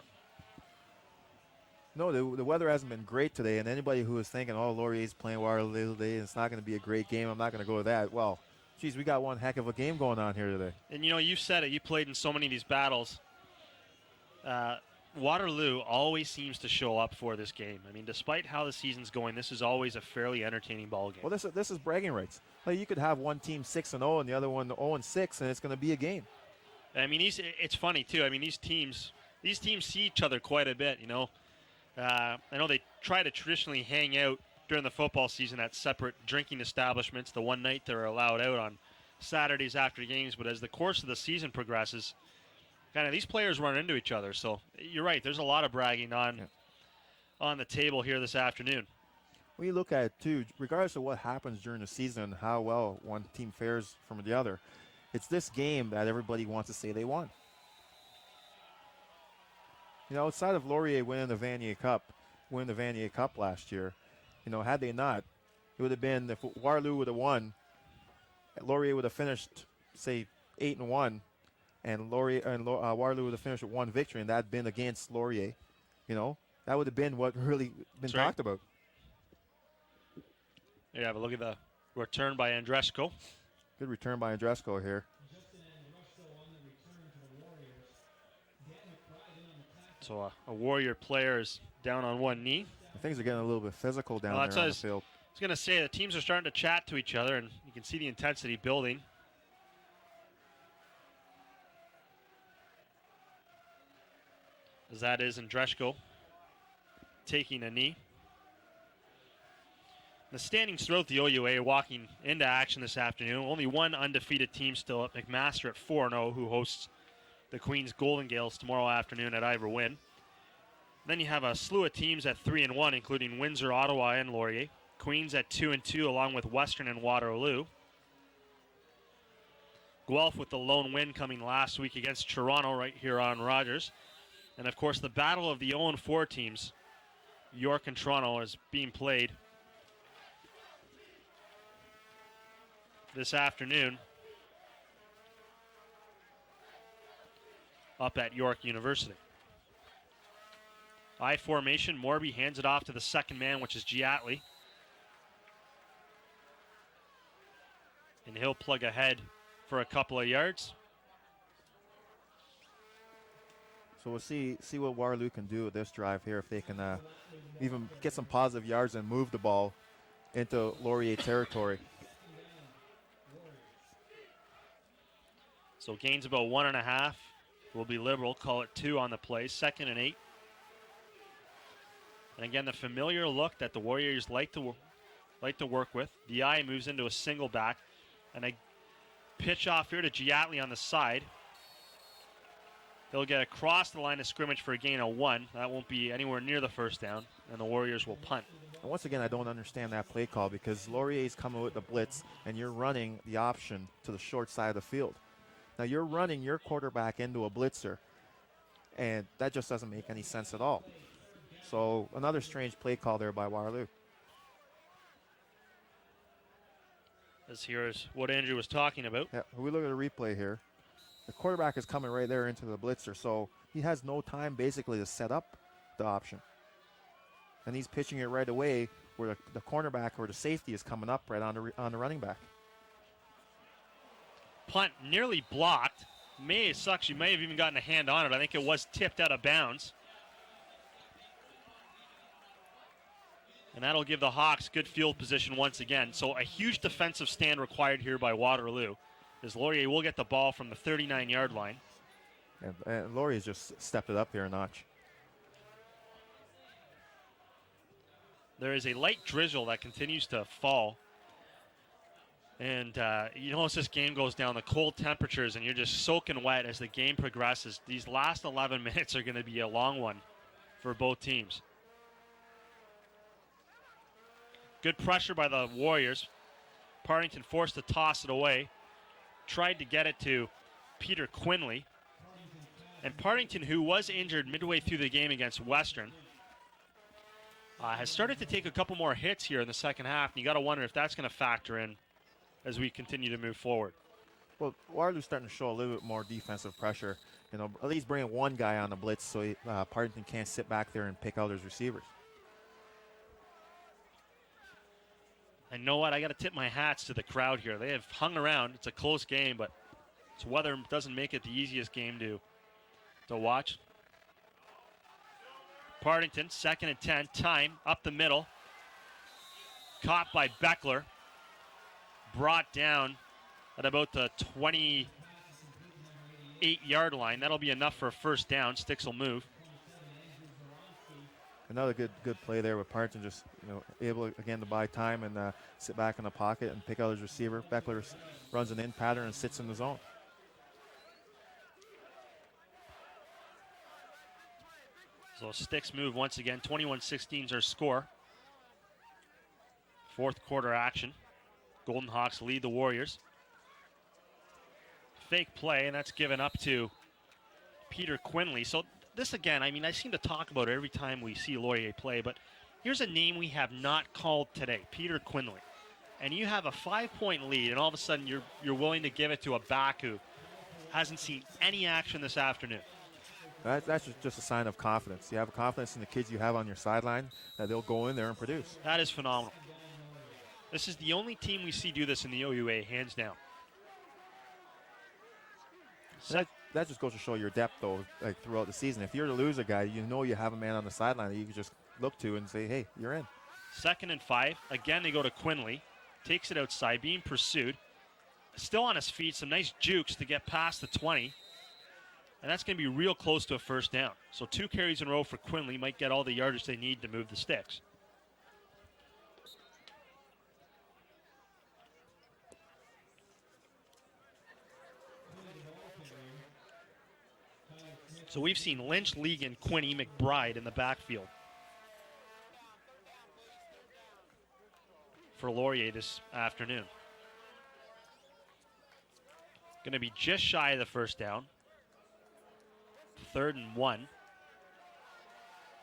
B: No, the weather hasn't been great today, and anybody who is thinking, oh, Laurier's playing Waterloo today, and it's not going to be a great game, I'm not going to go to that. Well, geez, we got one heck of a game going on here today.
A: And, you said it. You played in so many of these battles. Waterloo always seems to show up for this game. I mean, despite how the season's going, this is always a fairly entertaining ball game.
B: Well, this is bragging rights. Like, you could have one team 6-0 and the other one 0-6, and it's going to be a game.
A: I mean, it's funny, too. I mean, these teams see each other quite a bit, I know they try to traditionally hang out during the football season at separate drinking establishments the one night they're allowed out on Saturdays after games. But as the course of the season progresses, kind of these players run into each other. So you're right. There's a lot of bragging on the table here this afternoon.
B: When you look at it, too, regardless of what happens during the season and how well one team fares from the other, it's this game that everybody wants to say they won. Outside of Laurier winning the Vanier Cup last year, had they not, it would have been, if Waterloo would have won, Laurier would have finished, say, 8-1, and Waterloo would have finished with one victory, and that had been against Laurier. That would have been what really been talked about.
A: Yeah, but look at the return by Andresko.
B: Good return by Andresko here.
A: So a Warrior player is down on one knee.
B: Things are getting a little bit physical down there on the field.
A: I was going to say the teams are starting to chat to each other, and you can see the intensity building. As that is Andresko taking a knee. The standings throughout the OUA walking into action this afternoon. Only one undefeated team still at McMaster at 4-0, who hosts the Queens Golden Gales tomorrow afternoon at Ivor Wynn. Then you have a slew of teams at 3-1, including Windsor, Ottawa, and Laurier. Queens at 2-2, along with Western and Waterloo. Guelph with the lone win coming last week against Toronto right here on Rogers. And, of course, the battle of the 0-4 teams, York and Toronto, is being played this afternoon up at York University. I formation, Morby hands it off to the second man, which is Giatley. And he'll plug ahead for a couple of yards.
B: So we'll see what Waterloo can do with this drive here, if they can even get some positive yards and move the ball into Laurier territory.
C: So gains about 1.5. Will be liberal. Call it 2 on the play. 2nd and 8. And again, the familiar look that the Warriors like to work with. VI moves into a single back. And a pitch off here to Giatli on the side. They'll get across the line of scrimmage for a gain of 1. That won't be anywhere near the first down, and the Warriors will punt.
B: And once again, I don't understand that play call because Laurier's coming with the blitz, and you're running the option to the short side of the field. Now, you're running your quarterback into a blitzer, and that just doesn't make any sense at all. So another strange play call there by Waterloo.
C: Here's what Andrew was talking about.
B: Yeah, we look at a replay here. The quarterback is coming right there into the blitzer, so he has no time basically to set up the option. And he's pitching it right away where the cornerback or the safety is coming up right on the running back.
C: Punt nearly blocked. It sucks. You may have even gotten a hand on it. I think it was tipped out of bounds. And that'll give the Hawks good field position once again. So a huge defensive stand required here by Waterloo, as Laurier will get the ball from the 39-yard line.
B: And Laurier's just stepped it up here a notch.
C: There is a light drizzle that continues to fall. And you know, as this game goes down, the cold temperatures, and you're just soaking wet as the game progresses. These last 11 minutes are going to be a long one for both teams. Good pressure by the Warriors. Partington forced to toss it away. Tried to get it to Peter Quinley. And Partington, who was injured midway through the game against Western, has started to take a couple more hits here in the second half. And you got to wonder if that's going to factor in as we continue to move forward.
B: Well, Waterloo's starting to show a little bit more defensive pressure. You know, at least bringing one guy on the blitz so Partington can't sit back there and pick out his receivers.
C: And you know what? I got to tip my hats to the crowd here. They have hung around. It's a close game, but this weather doesn't make it the easiest game to watch. Partington, 2nd and 10. Time up the middle. Caught by Beckler. Brought down at about the 28-yard line. That'll be enough for a first down. Sticks will move.
B: Another good play there with Partington, just able again to buy time and sit back in the pocket and pick out his receiver. Beckler runs an in pattern and sits in the zone.
C: So sticks move once again. 21-16 is our score. Fourth quarter action. Golden Hawks lead the Warriors. Fake play, and that's given up to Peter Quinley. So this again, I mean, I seem to talk about it every time we see Laurier play, but here's a name we have not called today, Peter Quinley. And you have a 5-point lead, and all of a sudden you're willing to give it to a back who hasn't seen any action this afternoon.
B: That's just a sign of confidence. You have confidence in the kids you have on your sideline that they'll go in there and produce.
C: That is phenomenal. This is the only team we see do this in the OUA, hands down.
B: That just goes to show your depth, though, like throughout the season. If you're the loser guy, you know you have a man on the sideline that you can just look to and say, hey, you're in.
C: 2nd and 5. Again, they go to Quinley. Takes it outside, being pursued. Still on his feet, some nice jukes to get past the 20. And that's going to be real close to a first down. So 2 carries in a row for Quinley. Might get all the yardage they need to move the sticks. So we've seen Lynch, Legan, Quinney, McBride in the backfield for Laurier this afternoon. Going to be just shy of the first down. 3rd and 1.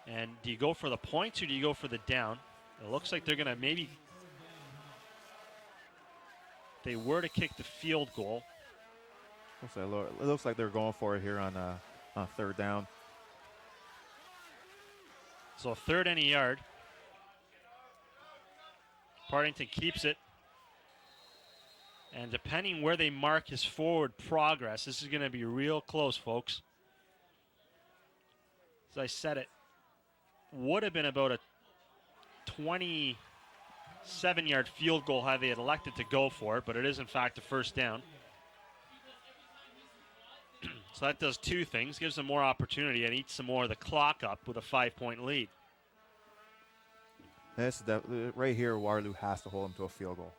C: And do you go for the points or do you go for the down? It looks like they're going to maybe, if they were to kick the field goal.
B: It looks like they're going for it here on 3rd down.
C: So 3rd and a yard. Partington keeps it. And depending where they mark his forward progress, this is going to be real close, folks. As I said, it would have been about a 27-yard field goal had they elected to go for it, but it is, in fact, a first down. So that does two things. Gives them more opportunity and eats some more of the clock up with a 5-point lead.
B: Right here, Waterloo has to hold him to a field goal.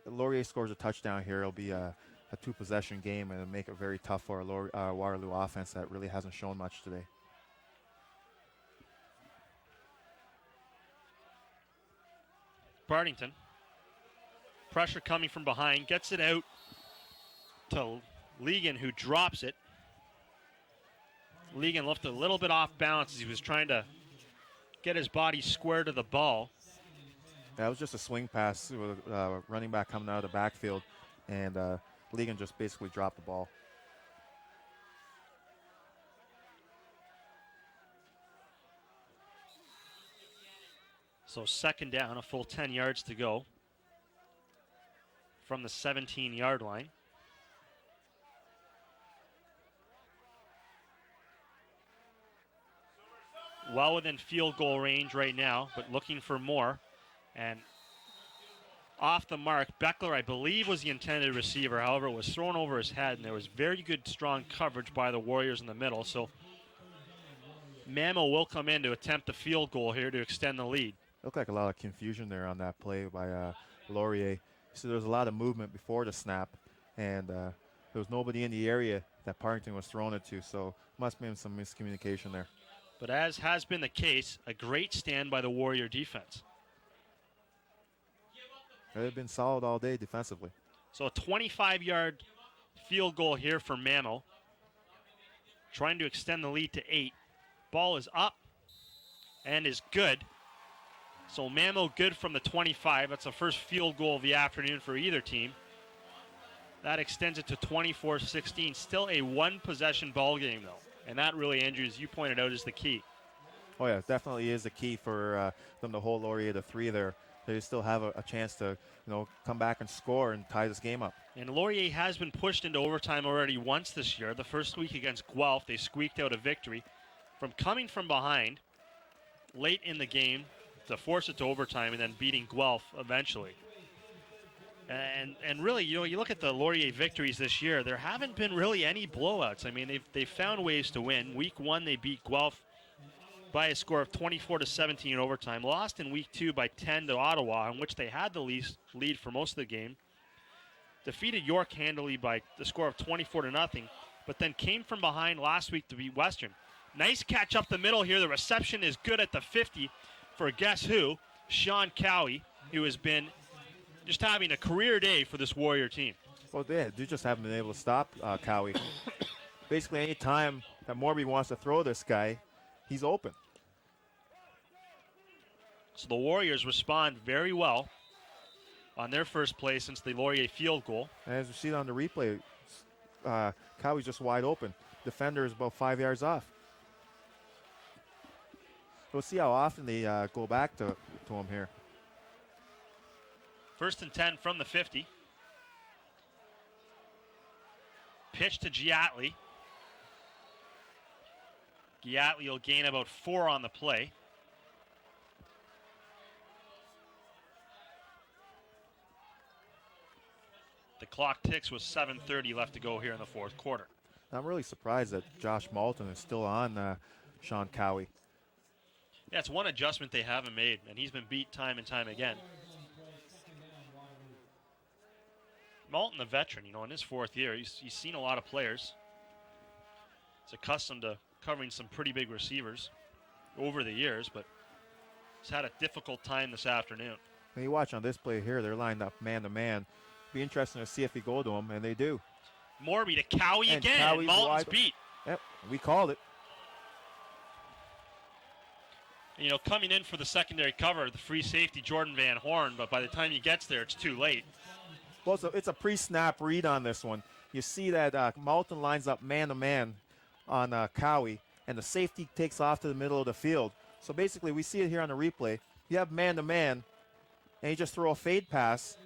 B: Laurier scores a touchdown here. It'll be a two-possession game, and it'll make it very tough for a Waterloo offense that really hasn't shown much today.
C: Partington. Pressure coming from behind. Gets it out to Legan, who drops it. Legan left a little bit off balance as he was trying to get his body square to the ball.
B: That was just a swing pass with running back coming out of the backfield, and Legan just basically dropped the ball.
C: So second down, a full 10 yards to go from the 17-yard line. Well within field goal range right now, but looking for more. And off the mark, Beckler, I believe, was the intended receiver. However, it was thrown over his head, and there was very good, strong coverage by the Warriors in the middle. So Mamo will come in to attempt a field goal here to extend the lead.
B: Looked like a lot of confusion there on that play by Laurier. So there was a lot of movement before the snap, and there was nobody in the area that Partington was throwing it to. So must have been some miscommunication there.
C: But as has been the case, a great stand by the Warrior defense.
B: They've been solid all day defensively.
C: So a 25-yard field goal here for Mamo. Trying to extend the lead to 8. Ball is up and is good. So Mamo good from the 25. That's the first field goal of the afternoon for either team. That extends it to 24-16. Still a one-possession ball game, though. And that really, Andrew, as you pointed out, is the key.
B: Oh, yeah, it definitely is the key for them to hold Laurier to 3 there. They still have a chance to, come back and score and tie this game up.
C: And Laurier has been pushed into overtime already once this year. The first week against Guelph, they squeaked out a victory from coming from behind late in the game to force it to overtime and then beating Guelph eventually. And really, you look at the Laurier victories this year, there haven't been really any blowouts. I mean, they've found ways to win. Week 1, they beat Guelph by a score of 24-17 in overtime. Lost in week 2 by 10 to Ottawa, in which they had the lead for most of the game. Defeated York handily by the score of 24-0, but then came from behind last week to beat Western. Nice catch up the middle here. The reception is good at the 50 for guess who? Sean Cowie, who has been just having a career day for this Warrior team.
B: Well, they just haven't been able to stop Cowie. Basically, any time that Morby wants to throw this guy, he's open.
C: So the Warriors respond very well on their first play since the Laurier field goal.
B: And as we see it on the replay, Cowie's just wide open. Defender is about 5 yards off. We'll see how often they go back to him here.
C: 1st and 10 from the 50. Pitch to Giatli. Giatli will gain about 4 on the play. The clock ticks with 7:30 left to go here in the fourth quarter.
B: I'm really surprised that Josh Malton is still on Sean Cowie.
C: Yeah, it's one adjustment they haven't made, and he's been beat time and time again. Malton, a veteran, in his 4th year, he's seen a lot of players. He's accustomed to covering some pretty big receivers over the years, but he's had a difficult time this afternoon.
B: When you watch on this play here, they're lined up man-to-man. Be interesting to see if he go to him, and they do.
C: Morby to Cowie
B: and
C: again.
B: Cowie's
C: Malton's beat.
B: Yep, we called it.
C: Coming in for the secondary cover, the free safety, Jordan Van Horn, but by the time he gets there, it's too late.
B: Well, it's a pre-snap read on this one. You see that Malton lines up man-to-man on Cowie, and the safety takes off to the middle of the field. So basically, we see it here on the replay. You have man-to-man, and you just throw a fade pass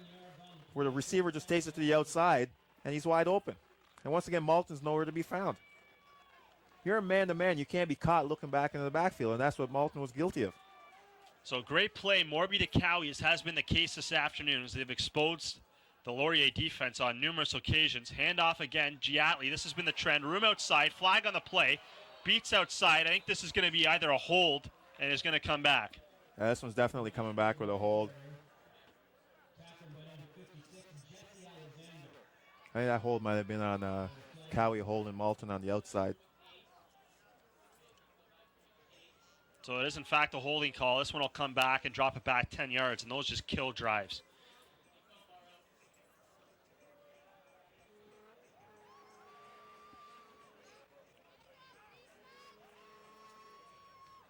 B: where the receiver just takes it to the outside, and he's wide open. And once again, Malton's nowhere to be found. You're a man-to-man. You can't be caught looking back into the backfield, and that's what Malton was guilty of.
C: So great play. Morby to Cowie, as has been the case this afternoon, as they've exposed the Laurier defense on numerous occasions. Handoff again, Giatli. This has been the trend. Room outside, flag on the play. Beats outside. I think this is going to be either a hold and is going to come back.
B: Yeah, this one's definitely coming back with a hold. I think that hold might have been on Cowie holding Malton on the outside.
C: So it is, in fact, a holding call. This one will come back and drop it back 10 yards, and those just kill drives.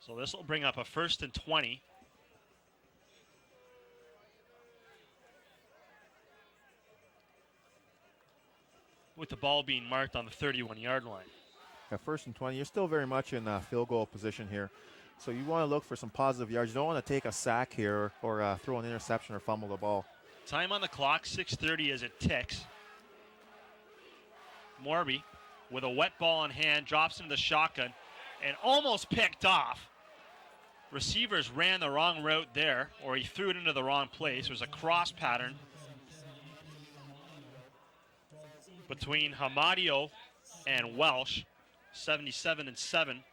C: So this will bring up a 1st and 20. With the ball being marked on the 31-yard line.
B: Yeah, 1st and 20. You're still very much in field goal position here. So you want to look for some positive yards. You don't want to take a sack here or throw an interception or fumble the ball.
C: Time on the clock, 6:30 as it ticks. Morby with a wet ball in hand, drops into the shotgun and almost picked off. Receivers ran the wrong route there, or he threw it into the wrong place. There's a cross pattern between Hamadio and Welsh, 77 and 7.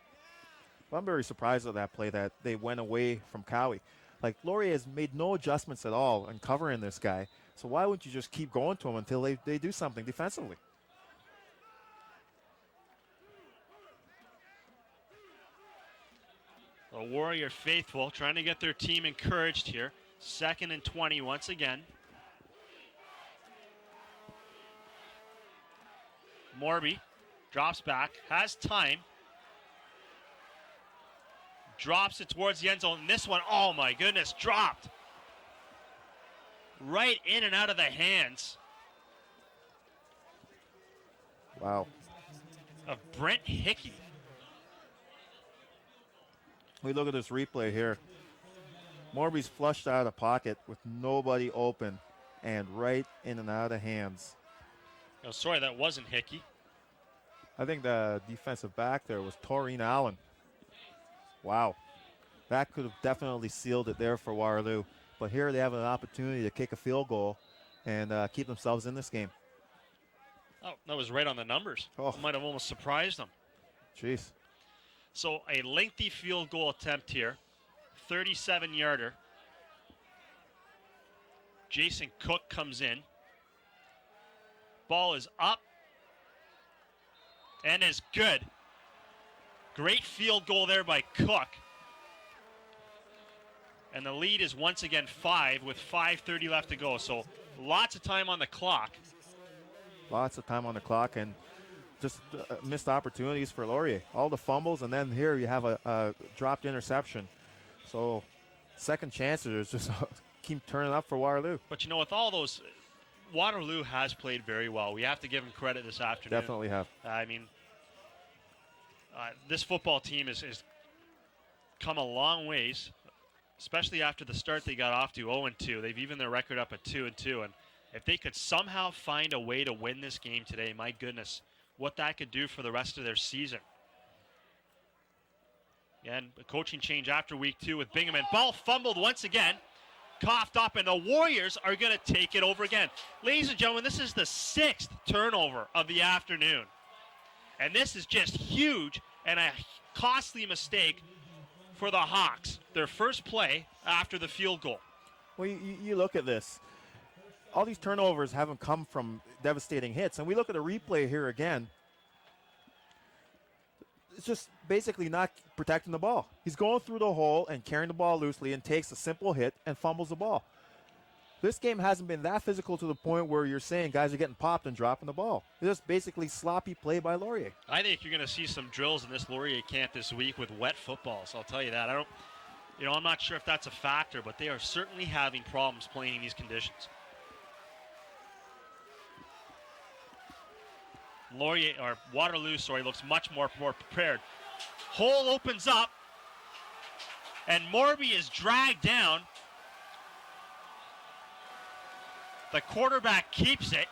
B: Well, I'm very surprised at that play that they went away from Cowie. Like, Laurier has made no adjustments at all in covering this guy. So why wouldn't you just keep going to him until they do something defensively?
C: The Warrior faithful trying to get their team encouraged here. 2nd and 20 once again. Morby drops back, has time. Drops it towards the end zone. And this one, oh my goodness, dropped. Right in and out of the hands
B: Wow.
C: of Brent Hickey.
B: We look at this replay here. Morby's flushed out of the pocket with nobody open and right in and out of hands.
C: Oh, sorry, that wasn't Hickey.
B: I think the defensive back there was Taurine Allen. Wow. That could have definitely sealed it there for Waterloo. But here they have an opportunity to kick a field goal and keep themselves in this game.
C: Oh, that was right on the numbers.
B: Oh.
C: Might have almost surprised them.
B: Jeez.
C: So a lengthy field goal attempt here. 37-yarder. Jason Cook comes in. Ball is up and is good. Great field goal there by Cook. And the lead is once again 5 with 5:30 left to go. So lots of time on the clock.
B: Lots of time on the clock and just missed opportunities for Laurier. All the fumbles, and then here you have a dropped interception. So second chances just keep turning up for Waterloo.
C: But, you know, with all those, Waterloo has played very well. We have to give them credit this afternoon.
B: Definitely have.
C: I mean, this football team has come a long ways, especially after the start they got off to 0-2. They've evened their record up at 2-2. And if they could somehow find a way to win this game today, my goodness, what that could do for the rest of their season. And a coaching change after week 2 with Bingham. And ball fumbled once again. Coughed up, and the Warriors are going to take it over again. Ladies and gentlemen, this is the 6th turnover of the afternoon. And this is just huge and a costly mistake for the Hawks. Their first play after the field goal.
B: Well, you look at this. All these turnovers haven't come from devastating hits. And we look at the replay here again. It's just basically not protecting the ball. He's going through the hole and carrying the ball loosely and takes a simple hit and fumbles the ball. This game hasn't been that physical to the point where you're saying guys are getting popped and dropping the ball. It's just basically sloppy play by Laurier.
C: I think you're going to see some drills in this Laurier camp this week with wet footballs. I'll tell you that. I'm not sure if that's a factor, but they are certainly having problems playing in these conditions. Waterloo, looks much more prepared. Hole opens up, and Morby is dragged down. The quarterback keeps it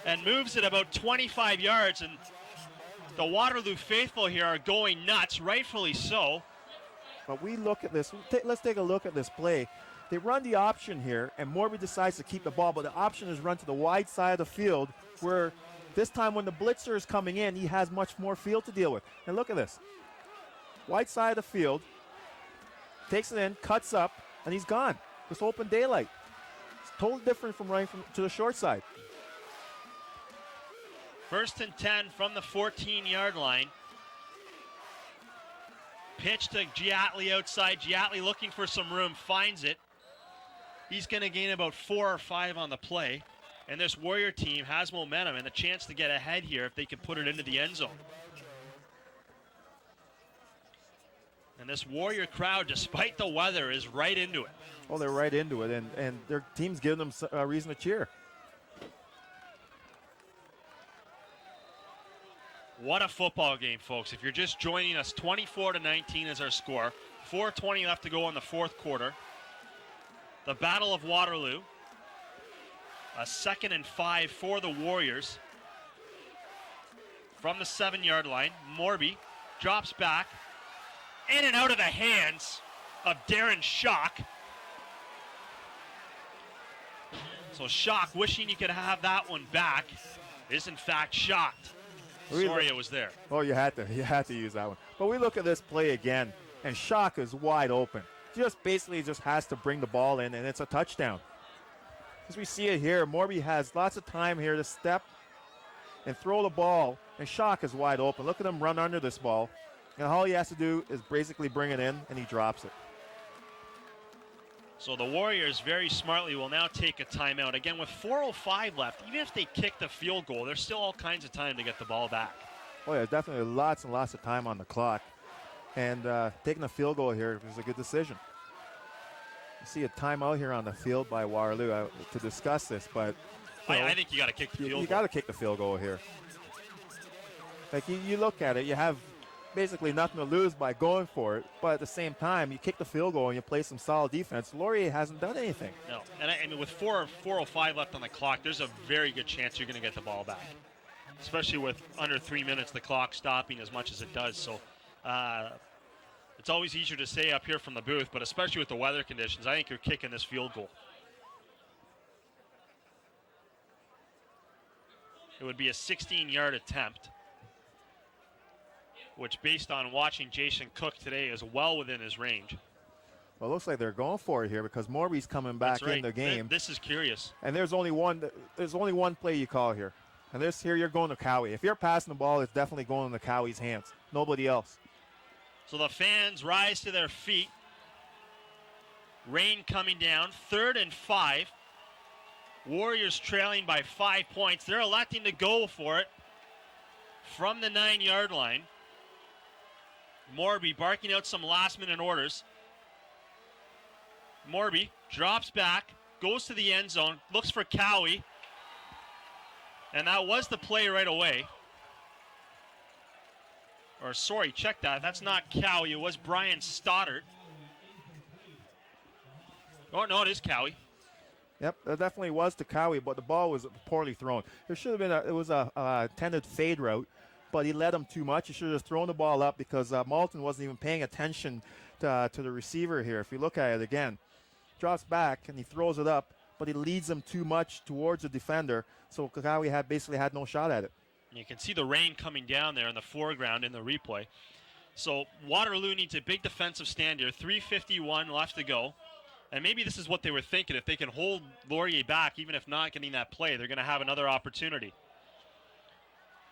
C: and moves it about 25 yards, and the Waterloo faithful here are going nuts, rightfully so.
B: But we look at this. Let's take a look at this play. They run the option here, and Morby decides to keep the ball, but the option is run to the wide side of the field, where this time when the blitzer is coming in, he has much more field to deal with. And look at this. Wide side of the field, takes it in, cuts up, and he's gone. It's open daylight. It's totally different from running to the short side.
C: 1st and 10 from the 14-yard line. Pitch to Giatli outside. Giatli looking for some room, finds it. He's going to gain about 4 or 5 on the play. And this Warrior team has momentum and a chance to get ahead here if they can put it into the end zone. And this Warrior crowd, despite the weather, is right into it.
B: Oh, they're right into it, and their team's giving them a reason to cheer.
C: What a football game, folks. If you're just joining us, 24-19 is our score. 4:20 left to go in the fourth quarter. The Battle of Waterloo. A 2nd and 5 for the Warriors. From the 7-yard line, Morby drops back. In and out of the hands of Darren Schock. So Schock, wishing he could have that one back, is in fact shocked. Soria was there.
B: Oh, you had to use that one. But we look at this play again, and Schock is wide open. Basically has to bring the ball in, and it's a touchdown. As we see it here, Morby has lots of time here to step and throw the ball, and Schock is wide open. Look at him run under this ball. And all he has to do is basically bring it in, and he drops it.
C: So the Warriors very smartly will now take a timeout. Again, with 4:05 left, even if they kick the field goal, there's still all kinds of time to get the ball back.
B: Oh, yeah, definitely lots and lots of time on the clock. And taking a field goal here is a good decision. You see a timeout here on the field by Waterloo to discuss this, but
C: I think you got to kick the field goal.
B: You got to kick the field goal here. Like you look at it, you have basically nothing to lose by going for it, but at the same time, you kick the field goal and you play some solid defense. Laurier hasn't done anything.
C: No, and I mean with 4:05 left on the clock, there's a very good chance you're going to get the ball back, especially with under 3 minutes, the clock stopping as much as it does. So it's always easier to say up here from the booth, but especially with the weather conditions, I think you're kicking this field goal. It would be a 16-yard attempt, which based on watching Jason Cook today is well within his range.
B: Well, it looks like they're going for it here because Morby's coming back in the game.
C: This is curious.
B: And there's only one play you call here. And here you're going to Cowie. If you're passing the ball, it's definitely going into Cowie's hands. Nobody else.
C: So the fans rise to their feet. Rain coming down. 3rd and 5. Warriors trailing by 5 points. They're electing to go for it from the 9-yard line. Morby barking out some last-minute orders. Morby drops back, goes to the end zone, looks for Cowie. And that was the play right away. Or sorry, check that. That's not Cowie. It was Brian Stoddard. Oh, no, it is Cowie.
B: Yep, that definitely was to Cowie, but the ball was poorly thrown. There should have been a intended fade route, but he let him too much. He should have thrown the ball up because Malton wasn't even paying attention to the receiver here. If you look at it again, drops back and he throws it up, but he leads him too much towards the defender, so Cowie basically had no shot at it.
C: You can see the rain coming down there in the foreground in the replay. So Waterloo needs a big defensive stand here. 3:51 left to go. And maybe this is what they were thinking. If they can hold Laurier back, even if not getting that play, they're going to have another opportunity.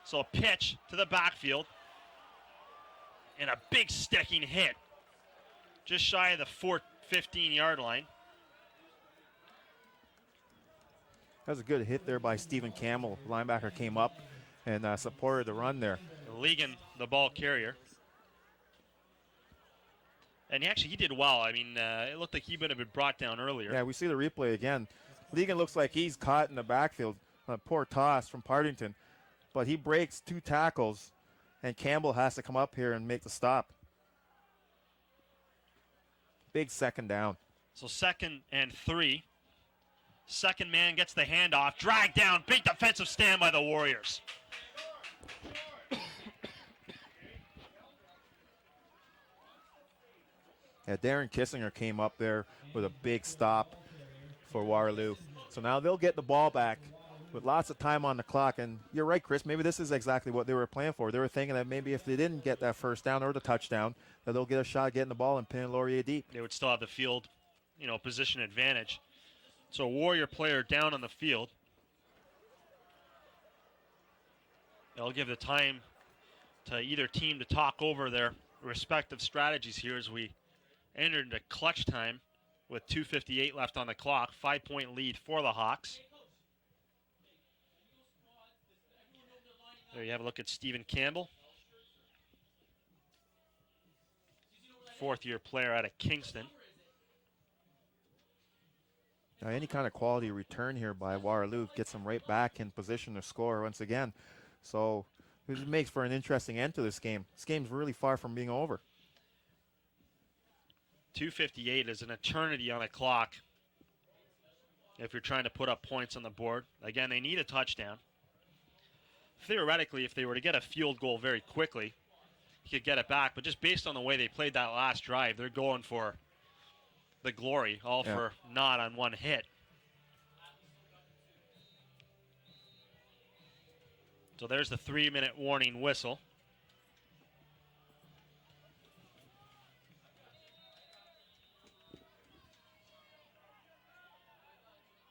C: So a pitch to the backfield. And a big sticking hit. Just shy of the 15-yard line.
B: That was a good hit there by Stephen Campbell. Linebacker came up and supported the run there.
C: Legan, the ball carrier. And he did well. I mean, it looked like he would have been brought down earlier.
B: Yeah, we see the replay again. Legan looks like he's caught in the backfield. A poor toss from Partington. But he breaks 2 tackles, and Campbell has to come up here and make the stop. Big second down.
C: So 2nd and 3. Second man gets the handoff. Dragged down. Big defensive stand by the Warriors.
B: Yeah, Darren Kissinger came up there with a big stop for Waterloo. So now they'll get the ball back with lots of time on the clock. And you're right, Chris, maybe this is exactly what they were playing for. They were thinking that maybe if they didn't get that first down or the touchdown, that they'll get a shot at getting the ball and pinning Laurier deep.
C: They would still have the field, position advantage. So a Warrior player down on the field. They'll give the time to either team to talk over their respective strategies here as we enter into clutch time with 2:58 left on the clock. 5-point lead for the Hawks. There you have a look at Stephen Campbell. Fourth-year player out of Kingston.
B: Now, any kind of quality return here by Waterloo gets them right back in position to score once again. So it makes for an interesting end to this game. This game's really far from being over.
C: 2:58 is an eternity on a clock if you're trying to put up points on the board. Again, they need a touchdown. Theoretically, if they were to get a field goal very quickly, you could get it back. But just based on the way they played that last drive, they're going for the glory, all for naught on one hit. So there's the 3-minute warning whistle.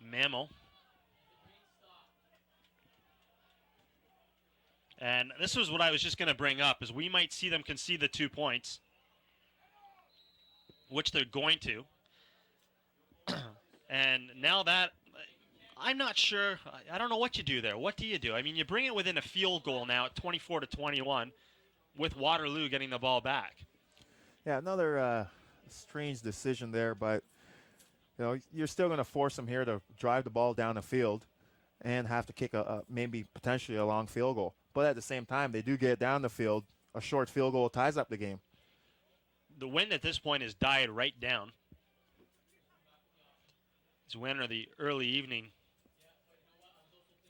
C: Mammal. And this was what I was just going to bring up, is we might see them concede the 2 points, which they're going to. And now that, I'm not sure, I don't know what you do there. What do you do? I mean, you bring it within a field goal now at 24-21 with Waterloo getting the ball back.
B: Yeah, another strange decision there, but you're still going to force them here to drive the ball down the field and have to kick maybe potentially a long field goal. But at the same time, they do get down the field. A short field goal ties up the game.
C: The wind at this point has died right down. As we enter the early evening,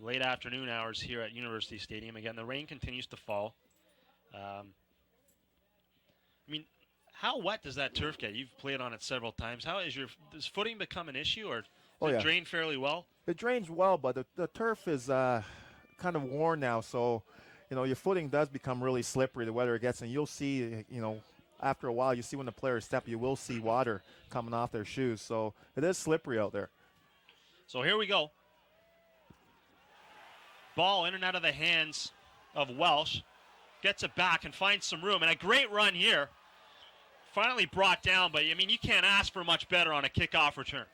C: late afternoon hours here at University Stadium. Again, the rain continues to fall. I mean, how wet does that turf get? You've played on it several times. Does footing become an issue, or does it drain fairly well?
B: It drains well, but the turf is kind of worn now, so your footing does become really slippery the weather it gets, and you'll see, after a while, you see when the players step, you will see water coming off their shoes, so it is slippery out there.
C: So here we go. Ball in and out of the hands of Welsh. Gets it back and finds some room, and a great run here. Finally brought down, but, I mean, you can't ask for much better on a kickoff return.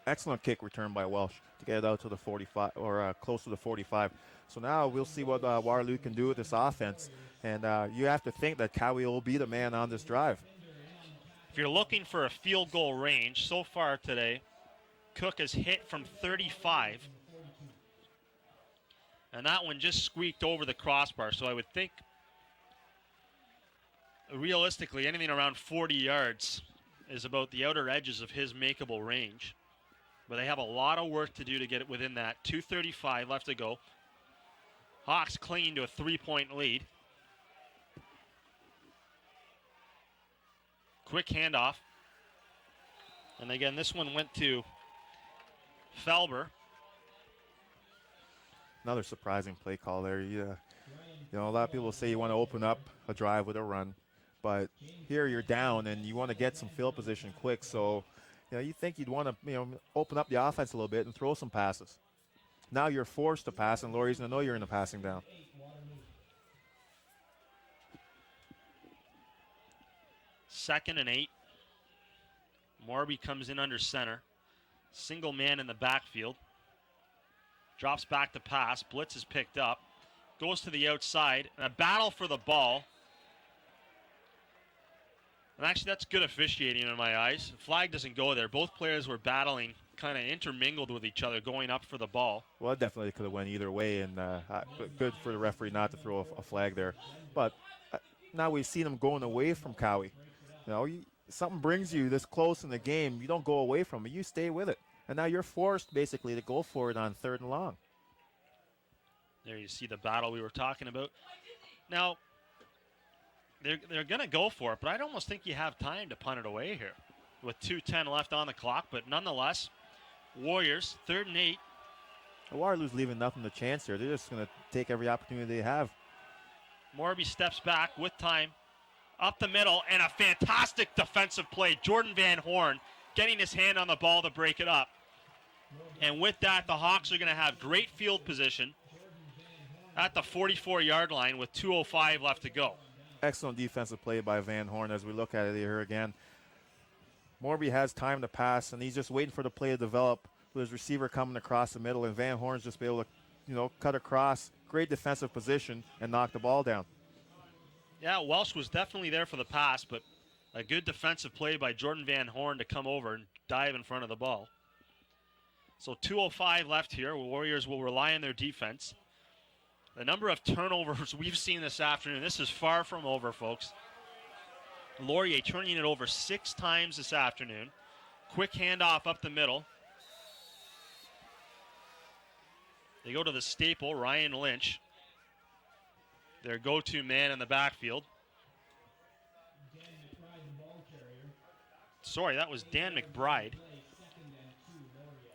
B: Excellent kick return by Welsh to get it out to the 45, or close to the 45. So now we'll see what Waterloo can do with this offense. And you have to think that Cowie will be the man on this drive.
C: If you're looking for a field goal range, so far today, Cook has hit from 35. And that one just squeaked over the crossbar. So I would think, realistically, anything around 40 yards is about the outer edges of his makeable range. But they have a lot of work to do to get it within that. 2:35 left to go. Hawks clinging to a 3-point lead. Quick handoff. And again, this one went to Felber.
B: Another surprising play call there. A lot of people say you want to open up a drive with a run, but here you're down and you want to get some field position quick. So, you think you'd want to, open up the offense a little bit and throw some passes. Now you're forced to pass, and Laurier's going to know you're in the passing down.
C: Second and 8. Morby comes in under center. Single man in the backfield. Drops back to pass. Blitz is picked up. Goes to the outside. And a battle for the ball. And actually, that's good officiating in my eyes. The flag doesn't go there. Both players were battling, kind of intermingled with each other, going up for the ball.
B: Well, it definitely could have went either way, and good for the referee not to throw a flag there. But now we've seen him going away from Cowie. Something brings you this close in the game, you don't go away from it. You stay with it. And now you're forced, basically, to go for it on 3rd and long.
C: There you see the battle we were talking about. Now, they're going to go for it, but I'd almost think you have time to punt it away here with 2:10 left on the clock. But nonetheless, Warriors, 3rd and 8.
B: Waterloo's leaving nothing to chance here. They're just going to take every opportunity they have.
C: Morby steps back with time. Up the middle, and a fantastic defensive play. Jordan Van Horn getting his hand on the ball to break it up. And with that, the Hawks are going to have great field position at the 44-yard line with 2:05 left to go.
B: Excellent defensive play by Van Horn as we look at it here again. Morby has time to pass, and he's just waiting for the play to develop with his receiver coming across the middle, and Van Horn's just be able to, cut across. Great defensive position and knock the ball down.
C: Yeah, Welsh was definitely there for the pass, but a good defensive play by Jordan Van Horn to come over and dive in front of the ball. So 2:05 left here. Warriors will rely on their defense. The number of turnovers we've seen this afternoon, this is far from over, folks. Laurier turning it over 6 times this afternoon. Quick handoff up the middle. They go to the staple, Ryan Lynch. Their go-to man in the backfield. Sorry, that was Dan McBride.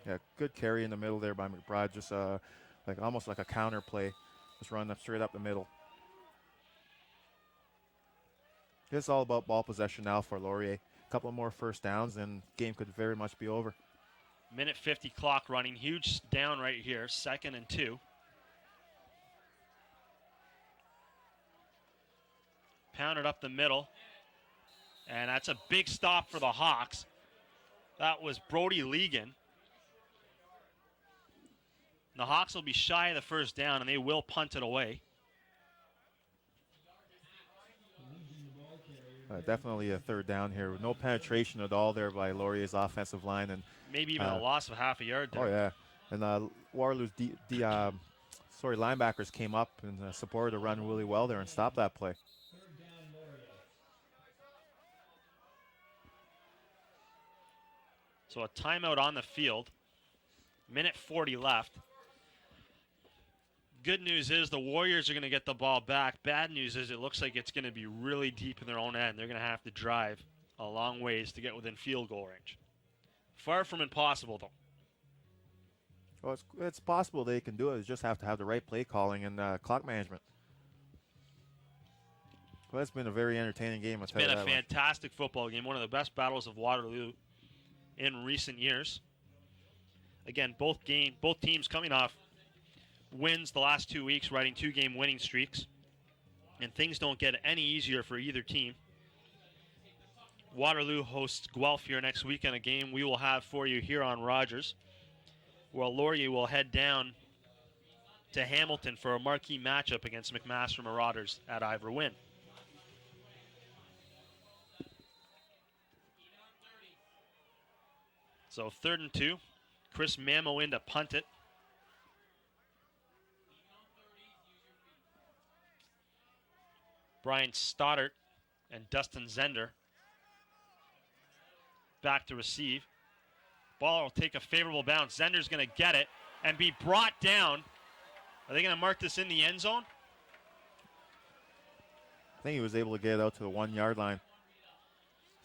B: Yeah, good carry in the middle there by McBride. Just almost like a counter play. Just running up straight up the middle. It's all about ball possession now for Laurier. A couple more first downs and game could very much be over.
C: Minute 50 clock running. Huge down right here. 2nd and 2. Pounded up the middle. And that's a big stop for the Hawks. That was Brody Legan. The Hawks will be shy of the first down, and they will punt it away.
B: Definitely a 3rd down here. No penetration at all there by Laurier's offensive line. And
C: maybe even a loss of half a yard there.
B: Oh, yeah. And Waterloo's linebackers came up and supported the run really well there and stopped that play.
C: So a timeout on the field. Minute 40 left. Good news is the Warriors are going to get the ball back. Bad news is it looks like it's going to be really deep in their own end. They're going to have to drive a long ways to get within field goal range. Far from impossible, though.
B: Well, it's possible they can do it. They just have to have the right play calling and clock management. Well, it's been a very entertaining game.
C: It's been a fantastic football game. One of the best battles of Waterloo in recent years. Again, both teams coming off wins the last 2 weeks, riding 2-game winning streaks. And things don't get any easier for either team. Waterloo hosts Guelph here next weekend, a game we will have for you here on Rogers. While Laurier will head down to Hamilton for a marquee matchup against McMaster Marauders at Ivor Wynn. So 3rd and 2. Chris Mamo in to punt it. Brian Stoddart and Dustin Zender back to receive. Ball will take a favorable bounce. Zender's going to get it and be brought down. Are they going to mark this in the end zone?
B: I think he was able to get it out to the 1-yard line.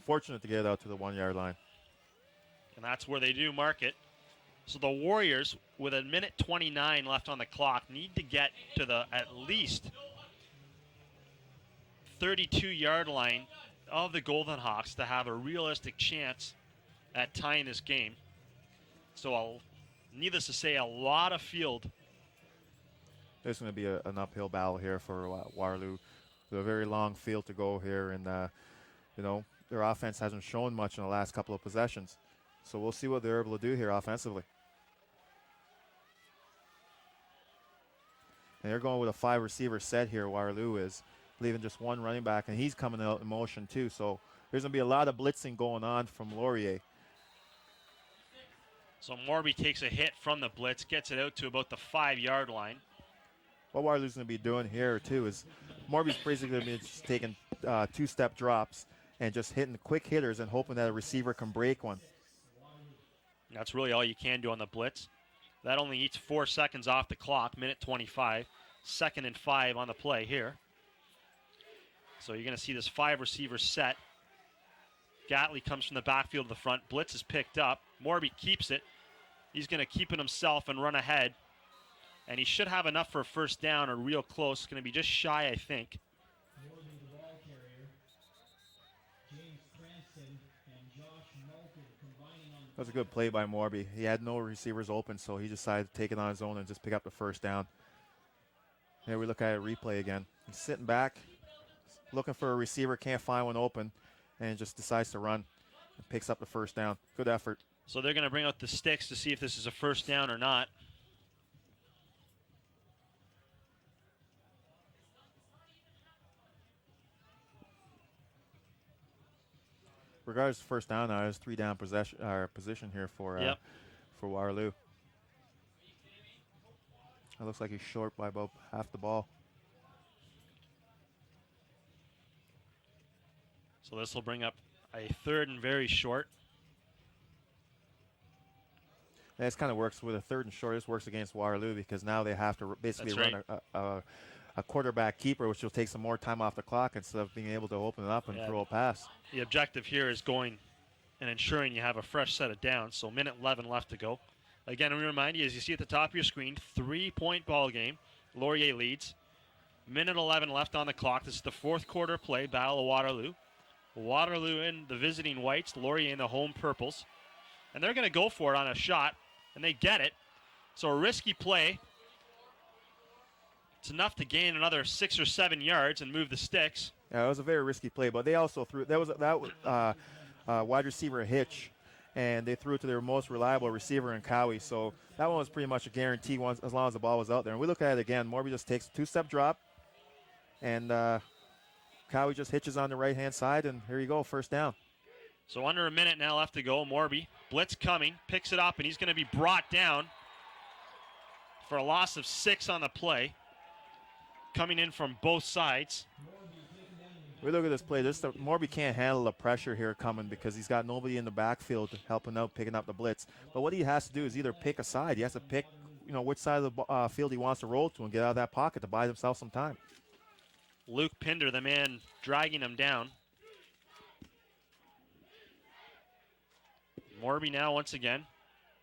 B: Fortunate to get it out to the 1-yard line.
C: And that's where they do mark it. So the Warriors, with a minute 29 left on the clock, need to get to the at least 32-yard line of the Golden Hawks to have a realistic chance at tying this game. So needless to say, a lot of field.
B: There's going to be an uphill battle here for Waterloo. With a very long field to go here, and their offense hasn't shown much in the last couple of possessions. So we'll see what they're able to do here offensively. And they're going with a 5-receiver set here, Waterloo is, leaving just one running back, and he's coming out in motion too. So there's going to be a lot of blitzing going on from Laurier.
C: So Morby takes a hit from the blitz, gets it out to about the 5-yard line.
B: What Waterloo's going to be doing here too is Morby's basically going to be just taking 2-step drops and just hitting quick hitters and hoping that a receiver can break one.
C: That's really all you can do on the blitz. That only eats 4 seconds off the clock, minute 25. 2nd and 5 on the play here. So you're going to see this 5-receiver set. Gatley comes from the backfield to the front. Blitz is picked up. Morby keeps it. He's going to keep it himself and run ahead. And he should have enough for a first down or real close. Going to be just shy, I think.
B: That was a good play by Morby. He had no receivers open, so he decided to take it on his own and just pick up the first down. Here we look at a replay again. He's sitting back, looking for a receiver, can't find one open, and just decides to run and picks up the first down. Good effort.
C: So they're going to bring out the sticks to see if this is a first down or not.
B: Regardless of first down, now there's 3 down position here for Waterloo. It looks like he's short by about half the ball.
C: So this will bring up a 3rd and very short.
B: And this kind of works with a 3rd and short. This works against Waterloo because now they have to basically run a quarterback keeper, which will take some more time off the clock instead of being able to open it up and throw a pass.
C: The objective here is going and ensuring you have a fresh set of downs. So minute 11 left to go. Again, we remind you, as you see at the top of your screen, 3-point ball game. Laurier leads. Minute 11 left on the clock. This is the 4th quarter play, Battle of Waterloo. Waterloo in the visiting whites, Laurier in the home purples. And they're going to go for it on a shot, and they get it. So a risky play. It's enough to gain another 6 or 7 yards and move the sticks.
B: Yeah, it was a very risky play, but they also threw. That was wide receiver hitch, and they threw it to their most reliable receiver in Cowie. So that one was pretty much a guarantee once, as long as the ball was out there. And we look at it again. Morby just takes a 2-step drop, and Cowie just hitches on the right-hand side, and here you go, first down.
C: So under a minute now left to go. Morby, blitz coming, picks it up, and he's going to be brought down for a loss of 6 on the play. Coming in from both sides.
B: We look at this play. Morby can't handle the pressure here coming because he's got nobody in the backfield helping out, picking up the blitz. But what he has to do is either pick a side. He has to pick, which side of the field he wants to roll to and get out of that pocket to buy himself some time.
C: Luke Pinder, the man dragging him down. Morby now once again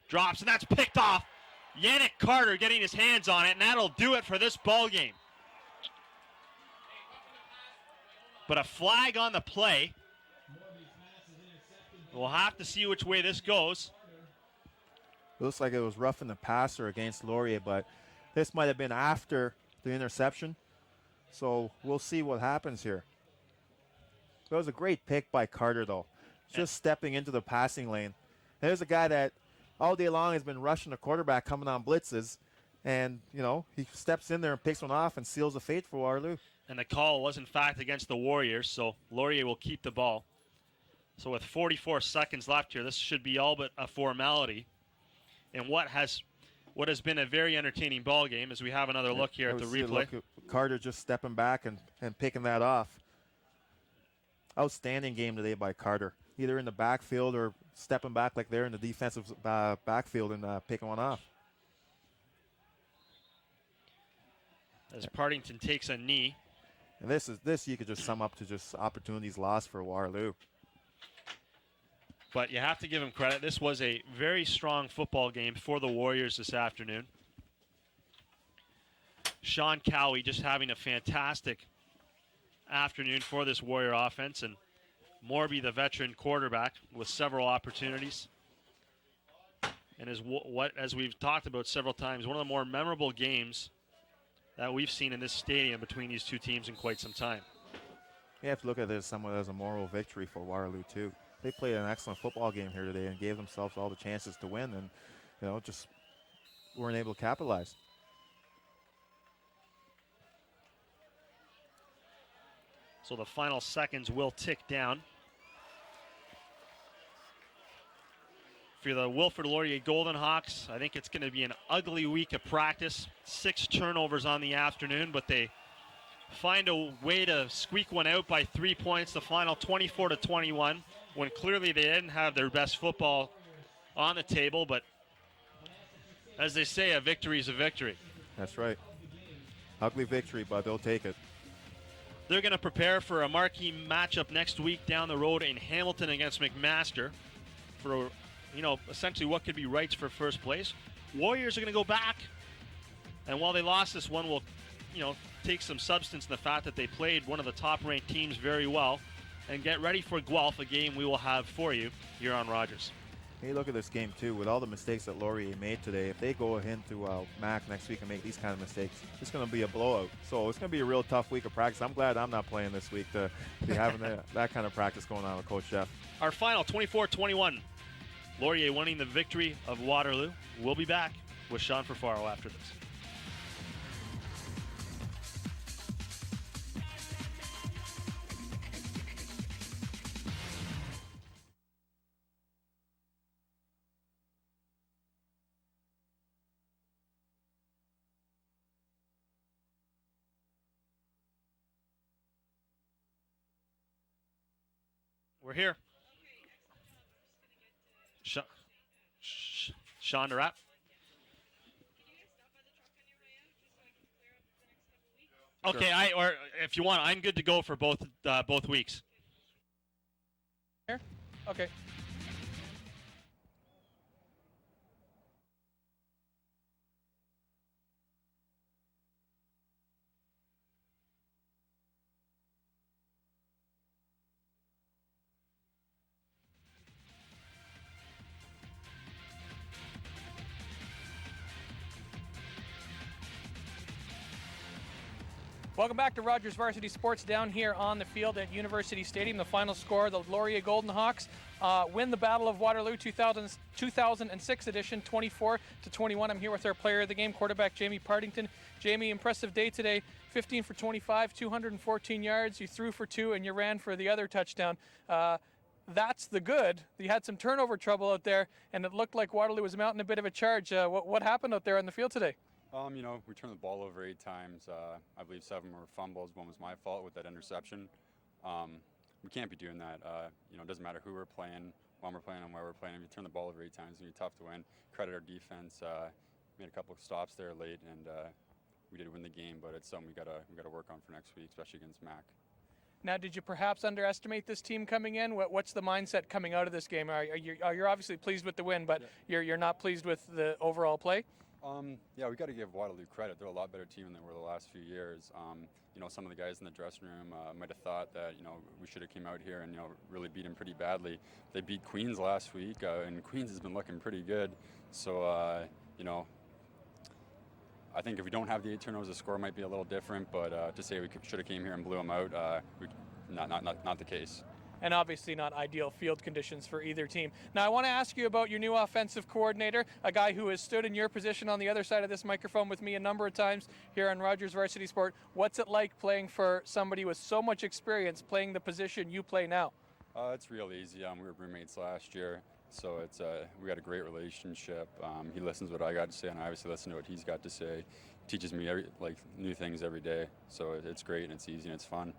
C: drops, and that's picked off. Yannick Carter getting his hands on it, and that'll do it for this ball game. But a flag on the play. We'll have to see which way this goes.
B: It looks like it was roughing the passer against Laurier, but this might have been after the interception. So we'll see what happens here. It was a great pick by Carter, though. Just stepping into the passing lane. There's a guy that all day long has been rushing the quarterback coming on blitzes. And, he steps in there and picks one off and seals the fate for Waterloo.
C: And the call was, in fact, against the Warriors, so Laurier will keep the ball. So with 44 seconds left here, this should be all but a formality. And what has been a very entertaining ball game as we have another look here at the replay.
B: Carter just stepping back and picking that off. Outstanding game today by Carter, either in the backfield or stepping back like they're in the defensive backfield and picking one off.
C: As Partington takes a knee.
B: And this you could just sum up to just opportunities lost for Waterloo.
C: But you have to give him credit. This was a very strong football game for the Warriors this afternoon. Sean Cowie just having a fantastic afternoon for this Warrior offense, and Morby, the veteran quarterback, with several opportunities. And as we've talked about several times, one of the more memorable games that we've seen in this stadium between these two teams in quite some time.
B: You have to look at this somewhat as a moral victory for Waterloo, too. They played an excellent football game here today and gave themselves all the chances to win and, just weren't able to capitalize.
C: So the final seconds will tick down. For the Wilfrid Laurier Golden Hawks, I think it's going to be an ugly week of practice. 6 turnovers on the afternoon, but they find a way to squeak one out by 3 points. The final 24-21, when clearly they didn't have their best football on the table. But as they say, a victory is a victory.
B: That's right. Ugly victory, but they'll take it.
C: They're going to prepare for a marquee matchup next week down the road in Hamilton against McMaster for, essentially what could be rights for first place. Warriors are going to go back, and while they lost this one, will, take some substance in the fact that they played one of the top-ranked teams very well, and get ready for Guelph, a game we will have for you here on Rogers.
B: Hey, look at this game, too. With all the mistakes that Laurier made today, if they go into MAC next week and make these kind of mistakes, it's going to be a blowout. So it's going to be a real tough week of practice. I'm glad I'm not playing this week to be having that kind of practice going on with Coach Jeff.
C: Our final, 24-21. Laurier winning the victory of Waterloo. We'll be back with Sean Ferfaro after this. We're here. Sean to wrap. Okay, or if you want, I'm good to go for both weeks.
D: Here? Okay. Welcome back to Rogers Varsity Sports down here on the field at University Stadium. The final score, the Laurier Golden Hawks win the Battle of Waterloo 2006 edition, 24-21. I'm here with our player of the game, quarterback Jamie Partington. Jamie, impressive day today, 15 for 25, 214 yards. You threw for 2 and you ran for the other touchdown. That's the good. You had some turnover trouble out there, and it looked like Waterloo was mounting a bit of a charge. What happened out there on the field today?
E: We turned the ball over 8 times. I believe 7 were fumbles. 1 was my fault with that interception. We can't be doing that. It doesn't matter who we're playing, when we're playing, and where we're playing. If you turn the ball over 8 times, it's going to be tough to win. Credit our defense. Made a couple of stops there late, and we did win the game. But it's something we gotta work on for next week, especially against MAC.
D: Now, did you perhaps underestimate this team coming in? What's the mindset coming out of this game? You're obviously pleased with the win, but you're not pleased with the overall play?
E: We got to give Waterloo credit. They're a lot better team than they were the last few years. Some of the guys in the dressing room might have thought that, we should have came out here and, really beat them pretty badly. They beat Queens last week, and Queens has been looking pretty good. So, I think if we don't have the 8 turnovers, the score might be a little different. But to say we should have came here and blew them out, not the case.
D: And obviously not ideal field conditions for either team. Now, I want to ask you about your new offensive coordinator, a guy who has stood in your position on the other side of this microphone with me a number of times here on Rogers Varsity Sport. What's it like playing for somebody with so much experience playing the position you play now?
E: It's real easy. We were roommates last year, so we got a great relationship. He listens to what I got to say, and I obviously listen to what he's got to say. He teaches me new things every day, so it's great and it's easy and it's fun.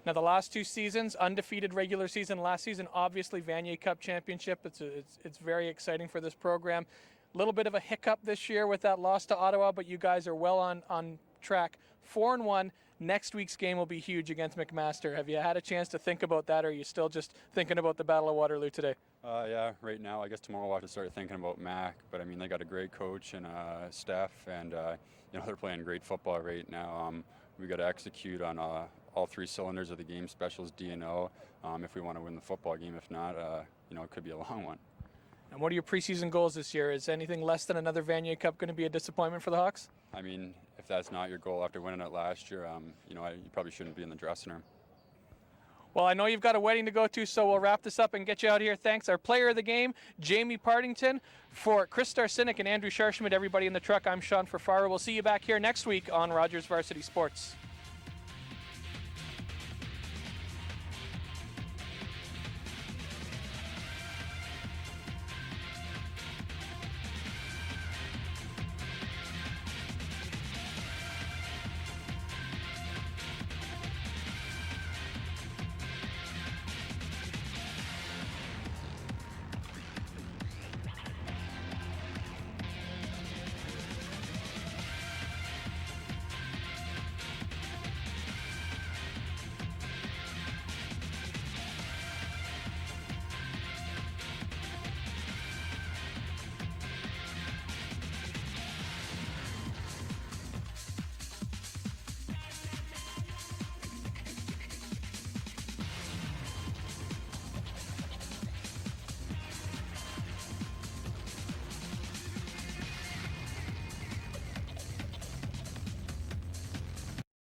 D: Now, the last 2 seasons, undefeated regular season. Last season, obviously, Vanier Cup championship. It's very exciting for this program. A little bit of a hiccup this year with that loss to Ottawa, but you guys are well on track. 4-1. Next week's game will be huge against McMaster. Have you had a chance to think about that, or are you still just thinking about the Battle of Waterloo today?
E: Right now. I guess tomorrow we'll have to start thinking about MAC. But, they got a great coach and staff, and, they're playing great football right now. We got to execute on all 3 cylinders of the game, specials, D&O, if we want to win the football game. If not, it could be a long one.
D: And what are your preseason goals this year? Is anything less than another Vanier Cup going to be a disappointment for the Hawks?
E: If that's not your goal after winning it last year, you probably shouldn't be in the dressing room.
D: Well, I know you've got a wedding to go to, so we'll wrap this up and get you out of here. Thanks. Our player of the game, Jamie Partington. For Chris Starcynic and Andrew Scharschmidt, everybody in the truck, I'm Sean Ferfaro. We'll see you back here next week on Rogers Varsity Sports.